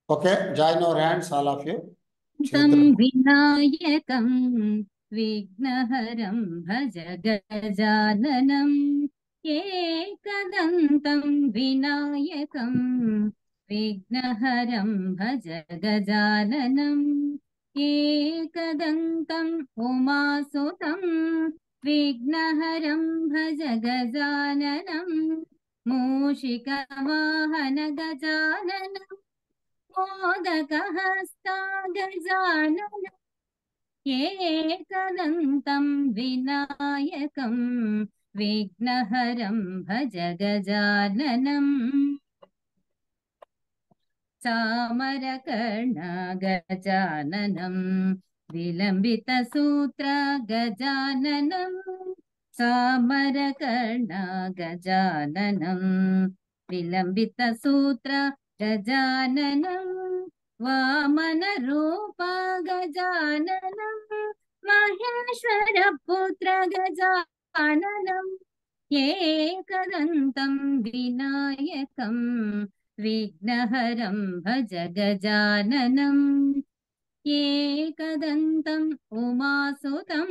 Okay, join your hands, all of you. विनायकं विघ्नहरं भज गजाननम् एकदन्तं विनायकं विघ्नहरं भज गजाननम् एकदन्तम् उमासुतं विघ्नहरं भज गजाननम् मूषिकवाहन गजाननम् मोदकहस्ता गजाननम् एकदन्तं विनायकं विघ्नहरं भज गजाननम् चामरकर्ण गजाननं विलम्बितसूत्र गजाननं चामरकर्ण गजाननं विलम्बितसूत्र गजाननं वामनरूप गजाननं महेश्वरपुत्र गजाननं एकदन्तं विनायकं विघ्नहरं भज गजाननम् एकदन्तम् उमासुतं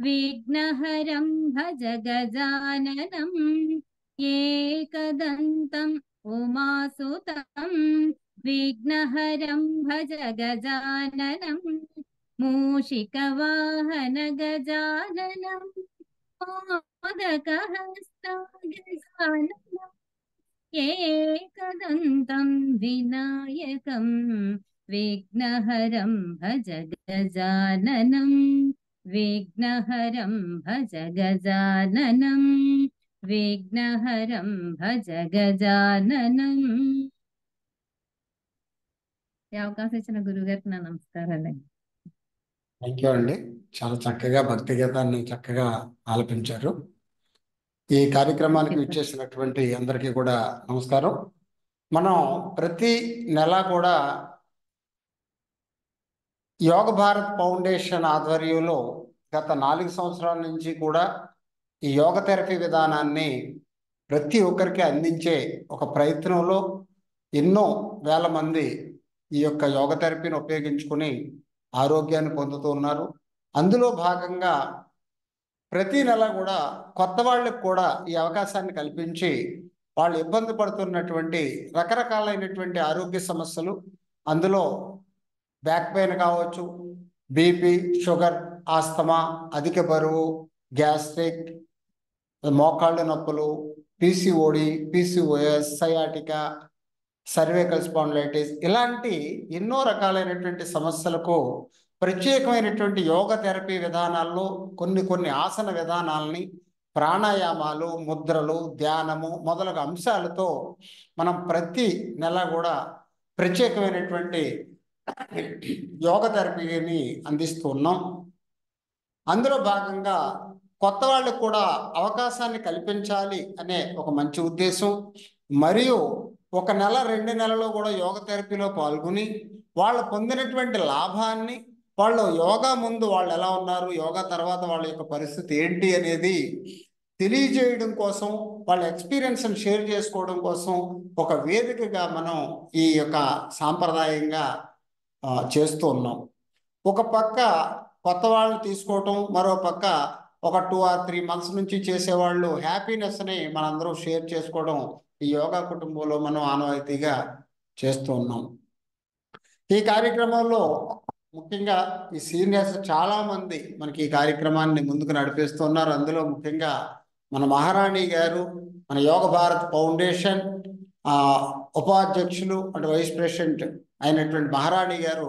विघ्नहरं भज गजाननम् एकदन्तम् उमासुतं विघ्नहरं भज गजाननम् मूषिकवाहन गजाननम् मोदकहस्ता गजाननम् एकदन्तं विनायकं विघ्नहरं भज गजाननम् विघ्नहरं भज गजाननम् विघ्नहरं भज गजाननम् ఈ అవకాశం ఇచ్చిన గురువు గారికి నా నమస్కారాలు. థ్యాంక్ యూ అండి. చాలా చక్కగా భక్తి గీతాన్ని చక్కగా ఆలపించారు. ఈ కార్యక్రమానికి విచ్చేసినటువంటి అందరికీ కూడా నమస్కారం. మనం ప్రతి నెల కూడా యోగ భారత్ ఫౌండేషన్ ఆధ్వర్యంలో గత 4 సంవత్సరాల నుంచి కూడా ఈ యోగ థెరపీ విధానాన్ని ప్రతి ఒక్కరికి అందించే ఒక ప్రయత్నంలో ఎన్నో వేల మంది ఈ యొక్క యోగ థెరపీని ఉపయోగించుకుని ఆరోగ్యాన్ని పొందుతూ ఉన్నారు. అందులో భాగంగా ప్రతి నెల కూడా కొత్త వాళ్ళకి కూడా ఈ అవకాశాన్ని కల్పించి వాళ్ళు ఇబ్బంది పడుతున్నటువంటి రకరకాలైనటువంటి ఆరోగ్య సమస్యలు, అందులో బ్యాక్ పెయిన్ కావచ్చు, బీపీ, షుగర్, ఆస్తమా, అధిక బరువు, గ్యాస్ట్రిక్, మోకాళ్ళ నొప్పులు, PCOD, PCOS, sciatica, cervical spondylitis ఇలాంటి ఎన్నో రకాలైనటువంటి సమస్యలకు ప్రత్యేకమైనటువంటి యోగ థెరపీ విధానాల్లో కొన్ని ఆసన విధానాలని, ప్రాణాయామాలు, ముద్రలు, ధ్యానము మొదలగు అంశాలతో మనం ప్రతి నెల కూడా ప్రత్యేకమైనటువంటి యోగ థెరపీని అందిస్తూ ఉన్నాం. అందులో భాగంగా కొత్త వాళ్ళకు కూడా అవకాశాన్ని కల్పించాలి అనే ఒక మంచి ఉద్దేశం, మరియు 1 నెల 2 నెలలో కూడా యోగ థెరపీలో పాల్గొని వాళ్ళు పొందినటువంటి లాభాన్ని, వాళ్ళు యోగా ముందు వాళ్ళు ఎలా ఉన్నారు, యోగా తర్వాత వాళ్ళ యొక్క పరిస్థితి ఏంటి అనేది తెలియజేయడం కోసం, వాళ్ళ ఎక్స్పీరియన్స్ని షేర్ చేసుకోవడం కోసం ఒక వేదికగా మనం ఈ యొక్క సాంప్రదాయంగా చేస్తూ ఉన్నాం. ఒక పక్క కొత్త వాళ్ళు తీసుకోవటం, మరో పక్క ఒక 2 or 3 months నుంచి చేసేవాళ్ళు హ్యాపీనెస్ని మనందరం షేర్ చేసుకోవడం ఈ యోగా కుటుంబంలో మనం ఆనవాయితీగా చేస్తూ ఉన్నాం. ఈ కార్యక్రమంలో ముఖ్యంగా ఈ సీనియర్స్ చాలామంది మనకి ఈ కార్యక్రమాన్ని ముందుకు నడిపిస్తున్నారు. అందులో ముఖ్యంగా మన మహారాణి గారు, మన యోగ భారత్ ఫౌండేషన్ ఉపాధ్యక్షులు అంటే వైస్ ప్రెసిడెంట్ అయినటువంటి మహారాణి గారు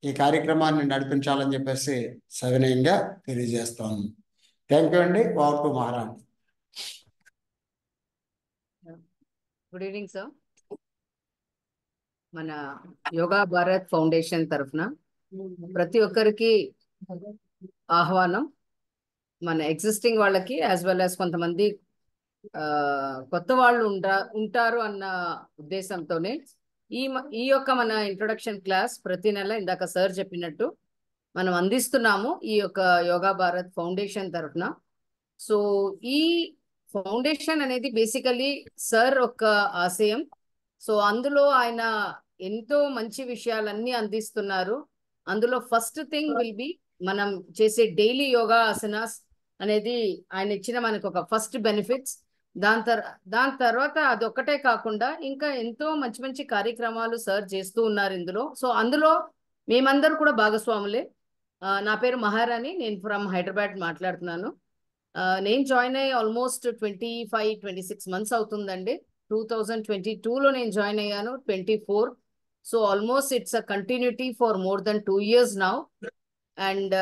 ఈ కార్యక్రమాన్ని నడిపించాలని చెప్పేసి సవినయంగా తెలియజేస్తాను. థ్యాంక్ యూ అండి. ఓవర్ టు మహారాణి. Good evening sir. మన యోగా భారత్ ఫౌండేషన్ తరఫున ప్రతి ఒక్కరికి ఆహ్వానం. మన ఎగ్జిస్టింగ్ వాళ్ళకి యాజ్ వెల్ యాజ్ కొంతమంది కొత్త వాళ్ళు ఉంటారు అన్న ఉద్దేశంతోనే ఈ యొక్క మన ఇంట్రొడక్షన్ క్లాస్ ప్రతి నెల ఇందాక సార్ చెప్పినట్టు మనం అందిస్తున్నాము ఈ యొక్క యోగా భారత్ ఫౌండేషన్ తరఫున. సో ఈ ఫౌండేషన్ అనేది బేసికలీ సార్ ఒక ఆశయం. సో అందులో ఆయన ఎంతో మంచి విషయాలన్నీ అందిస్తున్నారు. అందులో ఫస్ట్ థింగ్ విల్ బి మనం చేసే డైలీ యోగా ఆసనాస్ అనేది ఆయన ఇచ్చిన మనకు ఒక ఫస్ట్ బెనిఫిట్స్. దాని తర్వాత అదొక్కటే కాకుండా ఇంకా ఎంతో మంచి మంచి కార్యక్రమాలు సార్ చేస్తూ ఉన్నారు ఇందులో. సో అందులో మేమందరూ కూడా భాగస్వాములే. నా పేరు మహారాణి, నేను ఫ్రమ్ హైదరాబాద్ మాట్లాడుతున్నాను. నేను జాయిన్ అయ్యి ఆల్మోస్ట్ 25-26 మంత్స్ అవుతుందండి. 2022లో నేను జాయిన్ అయ్యాను, 24. So almost it's a continuity for more than 2 years now. And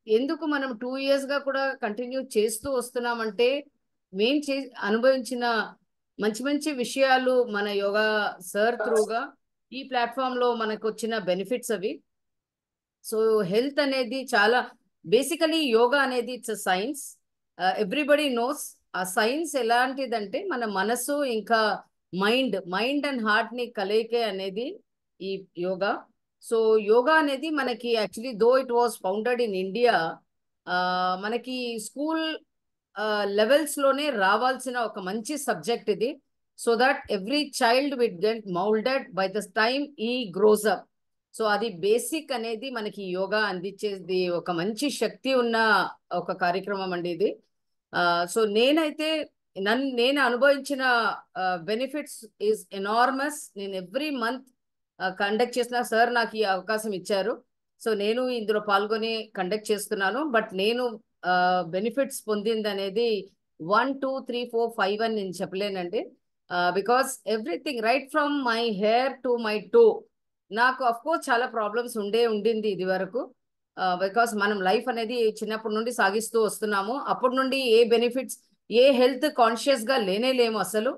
ఎందుకు మనం 2 years గా కూడా కంటిన్యూ చేస్తూ వస్తున్నామంటే మేం అనుభవించిన మంచి మంచి విషయాలు మన యోగా సార్ త్రూగా ఈ ప్లాట్ఫామ్ లో మనకు వచ్చిన బెనిఫిట్స్ అవి. సో హెల్త్ అనేది చాలా బేసికలీ యోగా అనేది it's a science. Everybody knows ఆ సైన్స్ ఎలాంటిదంటే మన మనసు ఇంకా మైండ్ అండ్ హార్ట్ ని కలయికే అనేది ఈ యోగా. సో యోగా అనేది మనకి actually though it was founded in India, మనకి స్కూల్ లెవెల్స్ లోనే రావాల్సిన ఒక మంచి సబ్జెక్ట్ ఇది. So that every child will get moulded by the time ఈ గ్రోస్ అప్. సో అది బేసిక్ అనేది మనకి యోగా అందించేది ఒక మంచి శక్తి ఉన్న ఒక కార్యక్రమం అండి ఇది. సో నేనైతే నేను అనుభవించిన బెనిఫిట్స్ ఈజ్ ఎనార్మస్. నేను ఎవ్రీ మంత్ కండక్ట్ చేసిన సార్ నాకు ఈ అవకాశం ఇచ్చారు. సో నేను ఇందులో పాల్గొని కండక్ట్ చేస్తున్నాను. బట్ నేను బెనిఫిట్స్ పొందింది అనేది 1, 2, 3, 4, 5 అని నేను చెప్పలేనండి. Because everything right from my hair to my toe నాకు అఫ్ కోర్స్ చాలా ప్రాబ్లమ్స్ ఉండింది ఇది వరకు. బికాస్ మనం లైఫ్ అనేది చిన్నప్పటి నుండి సాగిస్తూ వస్తున్నాము. అప్పటి నుండి ఏ బెనిఫిట్స్ ఏ హెల్త్ కాన్షియస్ గా లేము అసలు.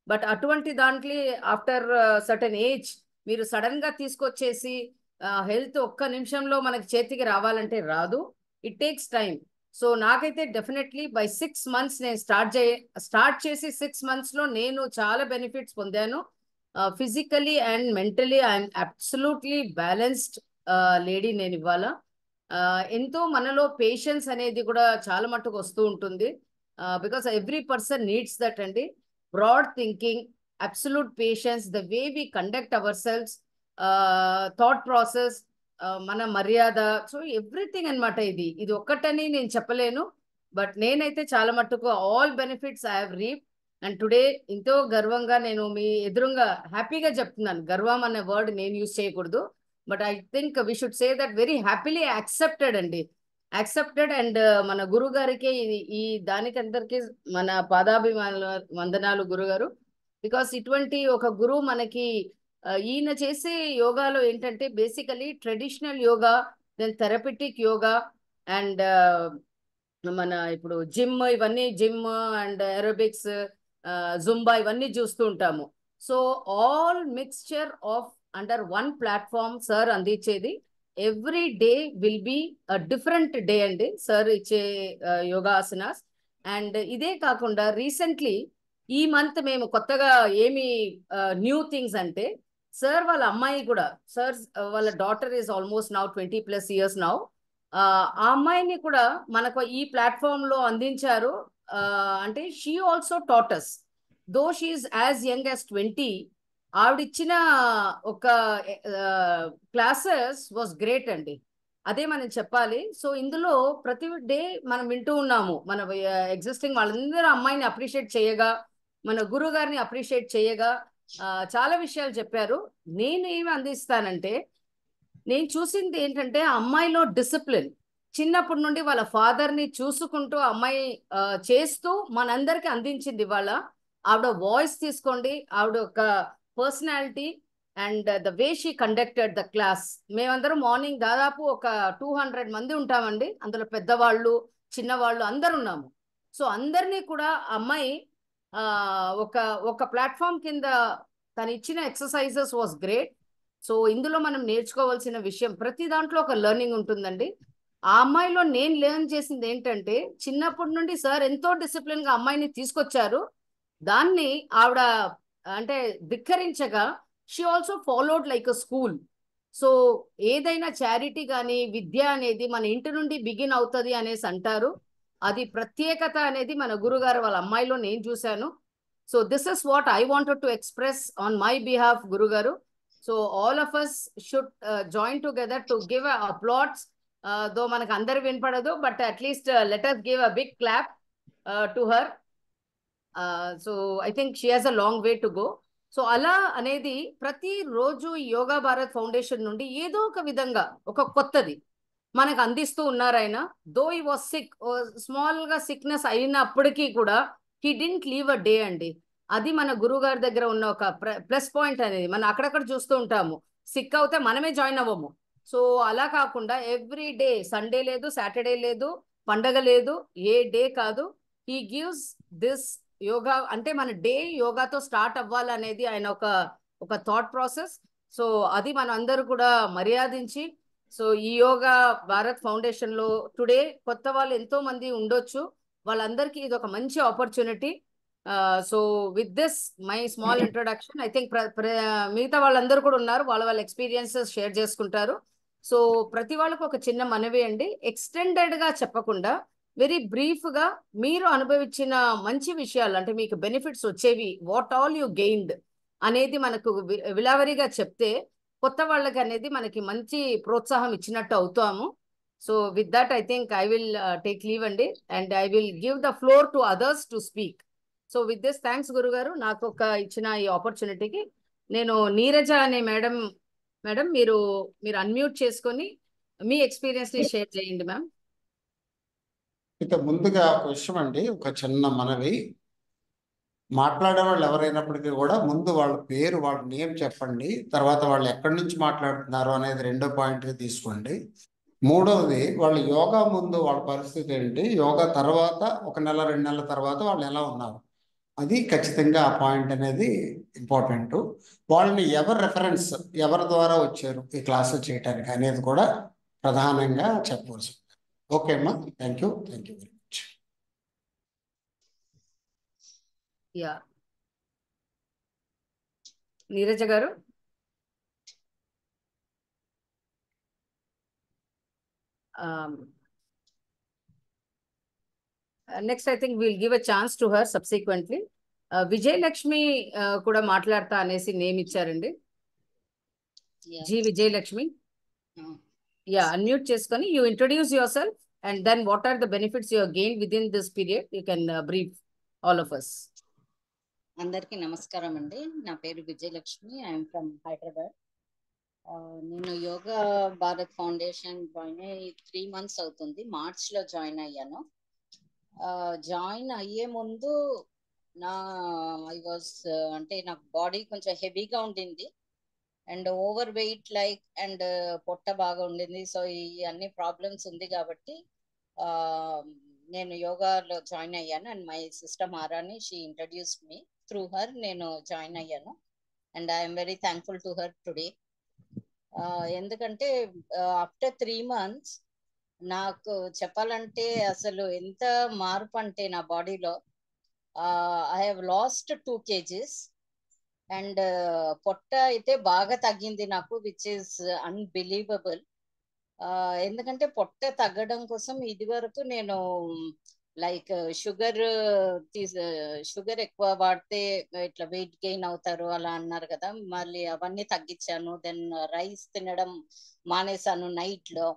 బట్ అటువంటి దాంట్లో ఆఫ్టర్ సర్టెన్ ఏజ్ మీరు సడన్ గా తీసుకొచ్చేసి హెల్త్ ఒక్క నిమిషంలో మనకి చేతికి రావాలంటే రాదు. It takes time. సో నాకైతే డెఫినెట్లీ బై 6 months నేను స్టార్ట్ చేసి 6 months లో నేను చాలా బెనిఫిట్స్ పొందాను. Physically and mentally I'm absolutely balanced lady నేను ఇవాళ. ఎంతో మనలో పేషెన్స్ అనేది కూడా చాలా మట్టుకు వస్తూ ఉంటుంది. Because every person needs that అండి. Broad thinking, absolute patience, the way we conduct ourselves, thought process, మన మర్యాద, సో ఎవ్రీథింగ్ అనమాట. ఇది ఒక్కటని నేను చెప్పలేను. బట్ నేనైతే చాలా మట్టుకు all benefits I have reap. And today ఎంతో గర్వంగా నేను మీ ఎదురుగా హ్యాపీగా చెప్తున్నాను. గర్వం అనే వర్డ్ నేను యూజ్ చేయకూడదు. But I think we should say that very happily accepted అండి. యాక్సెప్టెడ్. అండ్ మన గురువు గారికి ఈ దానికందరికి మన వందనాలు గురుగారు. బికాస్ ఇటువంటి ఒక గురువు మనకి ఈయన చేసే యోగాలో ఏంటంటే basically traditional yoga, then therapeutic yoga, and మన ఇప్పుడు జిమ్ అండ్ ఏరోబిక్స్, జుంబా ఇవన్నీ చూస్తూ ఉంటాము. So all mixture of under one platform sir అందించేది. Every day will be different day అండి సార్ ఇచ్చే యోగాసనాస్. అండ్ ఇదే కాకుండా రీసెంట్లీ ఈ మంత్ మేము కొత్తగా ఏమి న్యూ థింగ్స్ అంటే సార్ వాళ్ళ అమ్మాయి కూడా, సార్ వాళ్ళ daughter is almost now 20+ years now. ఆ అమ్మాయిని కూడా మనకు ఈ ప్లాట్ఫామ్ లో అందించారు. అంటే she also taught us though she is as young as 20. ఆవిడిచ్చిన ఒక క్లాసెస్ వాజ్ గ్రేట్ అండి. అదే మనం చెప్పాలి. సో ఇందులో ప్రతి డే మనం వింటూ ఉన్నాము, మన ఎగ్జిస్టింగ్ వాళ్ళందరూ అమ్మాయిని అప్రిషియేట్ చేయగా, మన గురువు గారిని అప్రిషియేట్ చేయగా చాలా విషయాలు చెప్పారు. నేను ఏమి అందిస్తానంటే నేను చూసింది ఏంటంటే అమ్మాయిలో డిసిప్లిన్. చిన్నప్పటి నుండి వాళ్ళ ఫాదర్ని చూసుకుంటూ అమ్మాయి చేస్తూ మనందరికి అందించింది. వాళ్ళ ఆవిడ వాయిస్ తీసుకోండి, ఆవిడ ఒక personality and the way she conducted the class. మేమందరం మార్నింగ్ దాదాపు ఒక 200 మంది ఉంటామండి. అందులో పెద్దవాళ్ళు చిన్నవాళ్ళు అందరు ఉన్నాము. సో అందరినీ కూడా అమ్మాయి ఒక ప్లాట్ఫామ్ కింద తను ఇచ్చిన ఎక్సర్సైజెస్ వాజ్ గ్రేట్. సో ఇందులో మనం నేర్చుకోవాల్సిన విషయం ప్రతి దాంట్లో ఒక లెర్నింగ్ ఉంటుందండి. ఆ అమ్మాయిలో నేను లెర్న్ చేసింది ఏంటంటే చిన్నప్పటి నుండి సార్ ఎంతో డిసిప్లిన్ గా అమ్మాయిని తీసుకొచ్చారు. దాన్ని ఆవిడ అంటే ధిక్కరించగా she also followed like a school. So ఏదైనా చారిటీ కానీ విద్య అనేది మన ఇంటి నుండి బిగిన్ అవుతుంది అనేసి అంటారు. అది ప్రత్యేకత అనేది మన గురుగారు వాళ్ళ అమ్మాయిలో నేను చూశాను. So this is what I wanted to express on my behalf గురుగారు. So all of us should join together to give applause. Though మనకు అందరు వినపడదు, but at least let us give a big clap to her. So I think she has a long way to go. So అలా అనేది ప్రతిరోజు yoga Bharat foundation నుండి ఏదో ఒక విధంగా ఒక కొత్తది మనకు అందిస్తూ ఉన్నారు ఆయన. దో ఈ వాజ్ సిక్, స్మాల్ గా సిక్నెస్ అయినప్పటికీ కూడా he didn't leave a day అండి. అది మన గురువు గారి దగ్గర ఉన్న ఒక ప్లస్ పాయింట్ అనేది. మనం అక్కడక్కడ చూస్తూ ఉంటాము, సిక్ అవుతే మనమే జాయిన్ అవ్వము. సో అలా కాకుండా ఎవ్రీ డే, సండే లేదు, సాటర్డే లేదు, పండగ లేదు, ఏ డే కాదు, హీ గివ్స్ దిస్ యోగా. అంటే మన డే యోగాతో స్టార్ట్ అవ్వాలనేది ఆయన ఒక థాట్ ప్రాసెస్. సో అది మన అందరూ కూడా మర్యాదించి, సో ఈ యోగా భారత్ ఫౌండేషన్ లో టుడే కొత్త వాళ్ళు ఎంతో మంది ఉండొచ్చు, వాళ్ళందరికీ ఇది ఒక మంచి opportunity. So with this my small introduction, I think మిగతా వాళ్ళందరూ కూడా ఉన్నారు, వాళ్ళ ఎక్స్పీరియన్సెస్ షేర్ చేసుకుంటారు. సో ప్రతి వాళ్ళకు ఒక చిన్న మనవి అండి, ఎక్స్టెండెడ్ గా చెప్పకుండా వెరీ బ్రీఫ్ గా మీరు అనుభవించిన మంచి విషయాలు, అంటే మీకు బెనిఫిట్స్ వచ్చేవి, వాట్ ఆల్ యూ గెయిన్డ్ అనేది మనకు విలావరిగా చెప్తే కొత్త వాళ్ళకి అనేది మనకి మంచి ప్రోత్సాహం ఇచ్చినట్టు అవుతాము. So with that I think I will take leave అండి, and I will give the floor to others to speak. So with this thanks గురుగారు నాకు ఇచ్చిన ఈ ఆపర్చునిటీకి. నేను నీరజ అనే మేడం మీరు అన్మ్యూట్ చేసుకొని మీ ఎక్స్పీరియన్స్ ని షేర్ చేయండి మ్యామ్. ఇక ముందుగా ఒక విషయం అండి, ఒక చిన్న మనవి. మాట్లాడే వాళ్ళు ఎవరైనప్పటికీ కూడా ముందు వాళ్ళ పేరు, వాళ్ళ నేమ్ చెప్పండి. తర్వాత వాళ్ళు ఎక్కడి నుంచి మాట్లాడుతున్నారు అనేది రెండో పాయింట్గా తీసుకోండి. మూడవది, వాళ్ళు యోగా ముందు వాళ్ళ పరిస్థితి ఏంటి, యోగా తర్వాత 1 నెల 2 నెలల తర్వాత వాళ్ళు ఎలా ఉన్నారు, అది ఖచ్చితంగా ఆ పాయింట్ అనేది ఇంపార్టెంట్. వాళ్ళని ఎవరు రెఫరెన్స్, ఎవరి ద్వారా వచ్చారు ఈ క్లాసులు చేయడానికి అనేది కూడా ప్రధానంగా చెప్పవలసి ఉంది. ఓకే అమ్మా, thank you very much. Yeah Neeraja గారు. Next I think will give a chance to her subsequently. Vijayalakshmi కూడా మాట్లాడతా అనేసి నేమ్ ఇచ్చారండి. జి విజయలక్ష్మి. యా అన్మ్యూట్ చేసుకొని you introduce yourself and then what are the benefits you gain within this period. You can brief all of us. అందరికీ నమస్కారం అండి. నా పేరు విజయలక్ష్మి, ఐఎమ్ ఫ్రమ్ హైదరాబాద్. నేను యోగా భారత్ ఫౌండేషన్ జాయిన్ అయ్యి 3 months అవుతుంది. మార్చ్లో జాయిన్ అయ్యాను. జాయిన్ అయ్యే ముందు ఐ వాజ్ అంటే నాకు బాడీ కొంచెం హెవీగా ఉండింది అండ్ ఓవర్ వెయిట్ అండ్ పొట్ట బాగా ఉండింది. సో ఈ అన్ని ప్రాబ్లమ్స్ ఉంది కాబట్టి నేను యోగాలో జాయిన్ అయ్యాను. And my sister Marani, she introduced me, through her నేను జాయిన్ అయ్యాను. And I'm very thankful to her today. ఎందుకంటే ఆఫ్టర్ 3 months నాకు చెప్పాలంటే అసలు ఎంత మార్పు అంటే నా బాడీలో I have lost 2 kgs and పొట్ట అయితే బాగా తగ్గింది నాకు, విచ్ ఇస్ అన్బిలీవబుల్. ఎందుకంటే పొట్ట తగ్గడం కోసం ఇది వరకు నేను షుగర్ ఎక్కువ వాడితే ఇట్లా వెయిట్ గెయిన్ అవుతారు అలా అన్నారు కదా, మళ్ళీ అవన్నీ తగ్గించాను. దెన్ రైస్ తినడం మానేశాను నైట్ లో.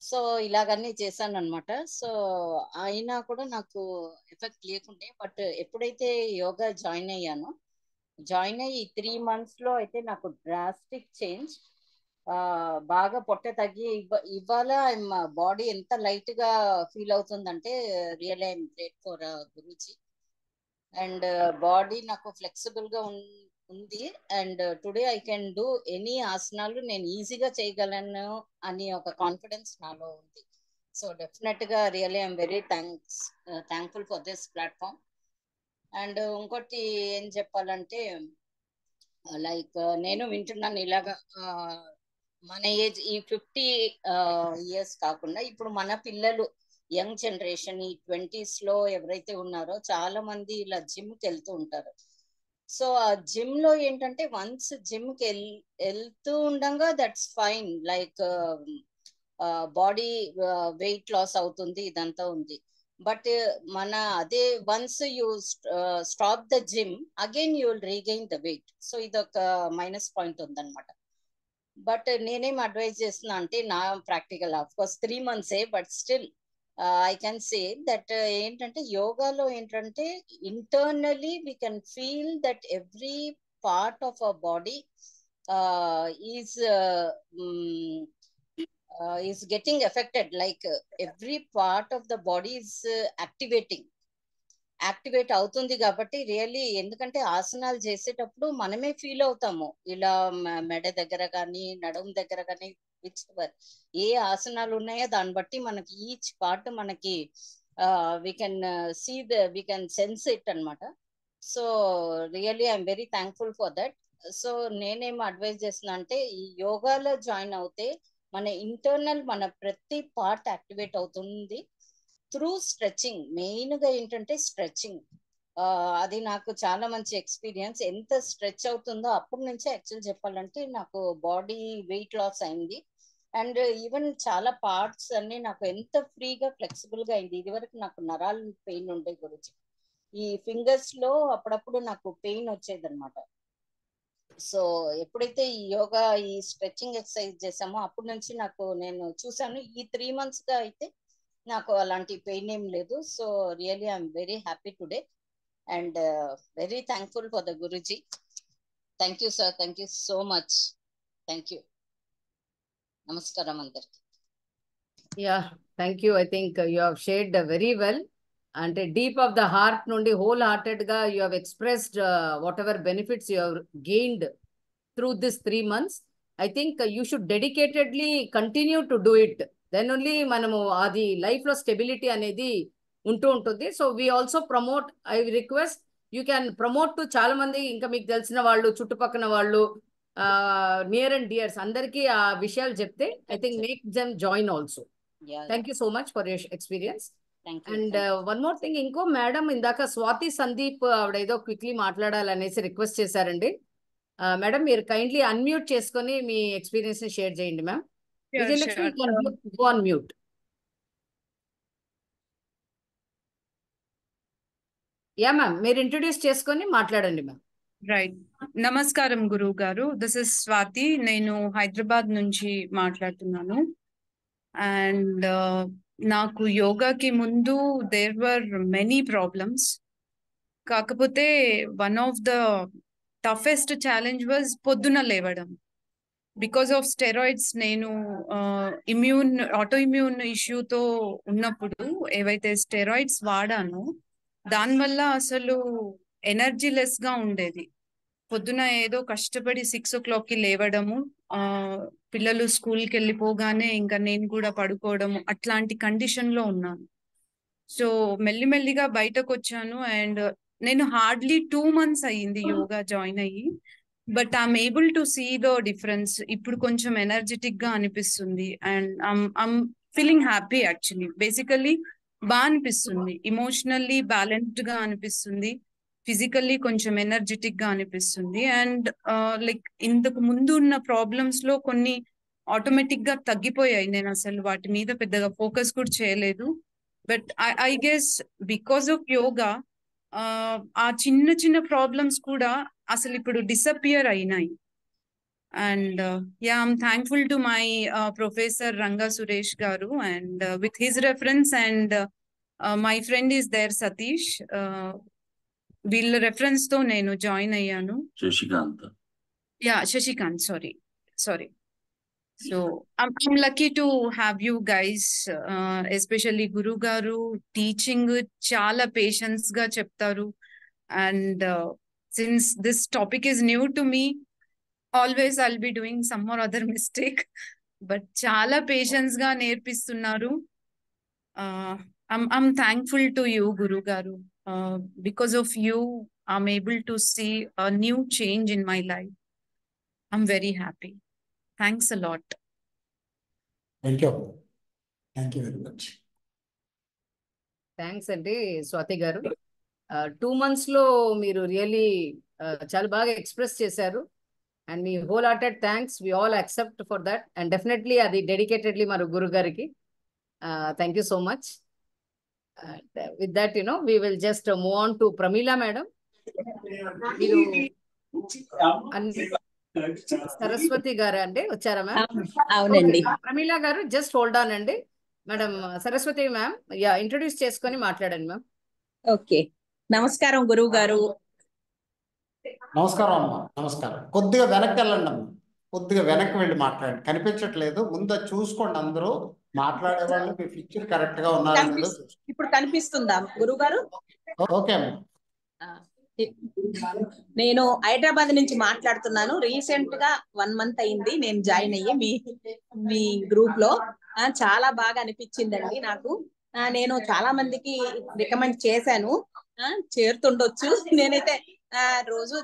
సో ఇలాగన్నీ చేశాను అనమాట. సో అయినా కూడా నాకు ఎఫెక్ట్ లేకుండే. బట్ ఎప్పుడైతే యోగా జాయిన్ అయ్యానో, జాయిన్ అయ్యి 3 months లో అయితే నాకు డ్రాస్టిక్ చేంజ్. బాగా పొట్ట తగ్గి ఇవాళ బాడీ ఎంత లైట్ గా ఫీల్ అవుతుందంటే real I'm great for Guruji. And body నాకు ఫ్లెక్సిబుల్ గా ఉంది. And today I can do any ఆసనాలు నేను ఈజీగా చేయగలను అని ఒక కాన్ఫిడెన్స్ నాలో ఉంది. సో డెఫినెట్ గా really I'm very thankful for this platform. And ఇంకోటి ఏం చెప్పాలంటే నేను వింటున్నాను ఇలాగా మన ఏజ్ ఈ 50 years కాకుండా ఇప్పుడు మన పిల్లలు, యంగ్ జనరేషన్, ఈ 20s లో ఎవరైతే ఉన్నారో చాలా మంది ఇలా జిమ్కి వెళ్తూ ఉంటారు. సో ఆ జిమ్ లో ఏంటంటే వన్స్ జిమ్కి వెళ్తూ ఉండగా that's fine, body weight loss అవుతుంది, ఇదంతా ఉంది. బట్ మన అదే once you stop the gym again you will regain the weight. So ఇది ఒక మైనస్ పాయింట్ ఉందన్నమాట. బట్ నేనేం అడ్వైజ్ చేస్తున్నా అంటే, నా practical of course 3 months, but still I can say that ఏంటంటే యోగాలో ఏంటంటే internally we can feel that every part of our body is getting affected, like every part of the body is activate అవుతుంది. కాబట్టి really ఎందుకంటే ఆసనాలు చేసేటప్పుడు మనమే feel అవుతాము, ఇలా మెడ దగ్గర కానీ నడుము దగ్గర కానీ విచ్ ఏ ఆసనాలు ఉన్నాయో దాన్ని బట్టి మనకి ఈచ్ పార్ట్ మనకి we can we can sense it అనమాట. So really I'm very thankful for that. So నేనేం అడ్వైజ్ చేస్తున్నా అంటే, ఈ యోగాలో జాయిన్ అవుతే మన ఇంటర్నల్ మన ప్రతి పార్ట్ యాక్టివేట్ అవుతుంది త్రూ స్ట్రెచింగ్. మెయిన్ గా ఏంటంటే స్ట్రెచింగ్, అది నాకు చాలా మంచి ఎక్స్పీరియన్స్. ఎంత స్ట్రెచ్ అవుతుందో అప్పటి నుంచే యాక్చువల్ చెప్పాలంటే నాకు బాడీ వెయిట్ లాస్ అయింది. అండ్ ఈవెన్ చాలా పార్ట్స్ అన్ని నాకు ఎంత ఫ్రీగా ఫ్లెక్సిబుల్ గా అయింది. ఇది వరకు నాకు నరాలు పెయిన్ ఉండే గురించి, ఈ ఫింగర్స్ లో అప్పుడప్పుడు నాకు పెయిన్ వచ్చేది అనమాట. సో ఎప్పుడైతే ఈ యోగా ఈ స్ట్రెచింగ్ ఎక్సర్సైజ్ చేసామో అప్పటి నుంచి నేను చూసాను, ఈ 3 months గా అయితే నాకు అలాంటి పెయిన్ ఏం లేదు. So really I'm very happy today and very thankful for the Guruji. Thank you sir, thank you so much, thank you. నమస్కారం అందరికి. Yeah, thank you. I think you have shared very well. అంటే deep of the heart నుండి whole hearted గా you have expressed whatever benefits you have gained through this 3 months. I think you should dedicatedly continue to do it. Then only మనము అది life లో stability అనేది ఉంటూ ఉంటుంది. So we also promote, I request you can promote to చాలా మంది, ఇంకా మీకు తెలిసిన వాళ్ళు, చుట్టుపక్కల వాళ్ళు, నియర్ అండ్ డియర్స్ అందరికీ ఆ విషయాలు చెప్తే I think make them join also. Thank you so much for your experience. And one more thing, ఇంకో మేడం ఇందాక స్వాతి సందీప్ ఆవిడ ఏదో క్విక్లీ మాట్లాడాలనేసి రిక్వెస్ట్ చేశారండి. మేడం మీరు కైండ్లీ అన్మ్యూట్ చేసుకొని మీ ఎక్స్పీరియన్స్ ని షేర్ చేయండి ma'am. Vijayalakshmi, go on mute. Yeah ma'am, మీరు ఇంట్రొడ్యూస్ చేసుకొని మాట్లాడండి మ్యామ్. రైట్. నమస్కారం గురువు గారు, దిస్ ఇస్ స్వాతి. నేను హైదరాబాద్ నుంచి మాట్లాడుతున్నాను. అండ్ నాకు యోగాకి ముందు దేర్ వర్ మెనీ ప్రాబ్లమ్స్. కాకపోతే one of the toughest challenge was పొద్దున లేవడం. బికాస్ ఆఫ్ స్టెరాయిడ్స్ నేను ఆటో ఇమ్యూన్ ఇష్యూతో ఉన్నప్పుడు ఏవైతే స్టెరాయిడ్స్ వాడానో దానివల్ల అసలు ఎనర్జీ లెస్ గా ఉండేది. పొద్దున ఏదో కష్టపడి 6 o'clockకి లేవడము, పిల్లలు స్కూల్కి వెళ్ళిపోగానే ఇంకా నేను కూడా పడుకోవడము, అట్లాంటి కండిషన్ లో ఉన్నాను. సో మెల్లిమెల్లిగా బయటకు వచ్చాను. అండ్ నేను హార్డ్లీ 2 months అయ్యింది యోగా జాయిన్ అయ్యి. But I'm able to see the difference. ఇప్పుడు కొంచెం ఎనర్జెటిక్ గా అనిపిస్తుంది. And I'm feeling happy actually. Basically బాగా అనిపిస్తుంది, ఇమోషనల్లీ బ్యాలెన్స్డ్ గా అనిపిస్తుంది, ఫిజికల్లీ కొంచెం ఎనర్జెటిక్ గా అనిపిస్తుంది. అండ్ లైక్ ఇంతకు ముందు ఉన్న ప్రాబ్లమ్స్ లో కొన్ని ఆటోమేటిక్ గా తగ్గిపోయాయి. నేను అసలు వాటి మీద పెద్దగా ఫోకస్ కూడా చేయలేదు. But I guess because of yoga ఆ చిన్న చిన్న ప్రాబ్లమ్స్ కూడా అసలు ఇప్పుడు డిసపియర్ అయినాయి. And yeah, I'm thankful to my professor Ranga Suresh గారు. And with his reference and my friend is there Satish, వీళ్ళ రెఫరెన్స్ తో నేను జాయిన్ అయ్యాను. Shashikanth. Yeah, Shashikanth, sorry. So I'm lucky to have you guys, especially guru గారు. టీచింగ్ చాలా patience గా చెప్తారు. And since this topic is new to me, always I'll be doing some or other mistake, but చాలా patience గా నేర్పిస్తున్నారు. I'm thankful to you, Guru Garu. Because of you, I'm able to see a new change in my life. I'm very happy. Thanks a lot. Thank you. Thank you very much. Thanks అండి స్వాతి గారు. 2 months లో మీరు really చాలా బాగా express చేశారు. And మీ whole hearted thanks, we all accept for that. And definitely అది dedicatedly మన గురు గారికి. Thank you so much. With that, we will just move on to Pramila madam. మీరు సరస్వతి గారు అండి వచ్చారా మ్యామ్? అవునండి. ప్రమీల గారు జస్ట్ హోల్డ్ ఆన్ అండి. మేడం సరస్వతి మ్యామ్ ఇంట్రొడ్యూస్ చేసుకొని మాట్లాడండి మ్యామ్. ఓకే, నమస్కారం గురువు గారు. నమస్కారం అమ్మా. నమస్కారం. కొద్దిగా వెనక్కి వెళ్ళండి అమ్మా, కొద్దిగా వెనక్కి వెళ్ళి మాట్లాడండి. కనిపించట్లేదు, ముందు చూసుకోండి. అందరూ మాట్లాడే వాళ్ళు మీ పిక్చర్ కరెక్ట్ గా ఉన్నారో లేదో చూసుకోండి. ఇప్పుడు కనిపిస్తుందా గురువు గారు? ఓకే అమ్మా. నేను హైదరాబాద్ నుంచి మాట్లాడుతున్నాను. రీసెంట్ గా 1 month అయింది నేను జాయిన్ అయ్యి మీ గ్రూప్ లో. చాలా బాగా అనిపించిందండి నాకు. నేను చాలా మందికి రికమెండ్ చేశాను, చేరుతుండొచ్చు. నేనైతే రోజు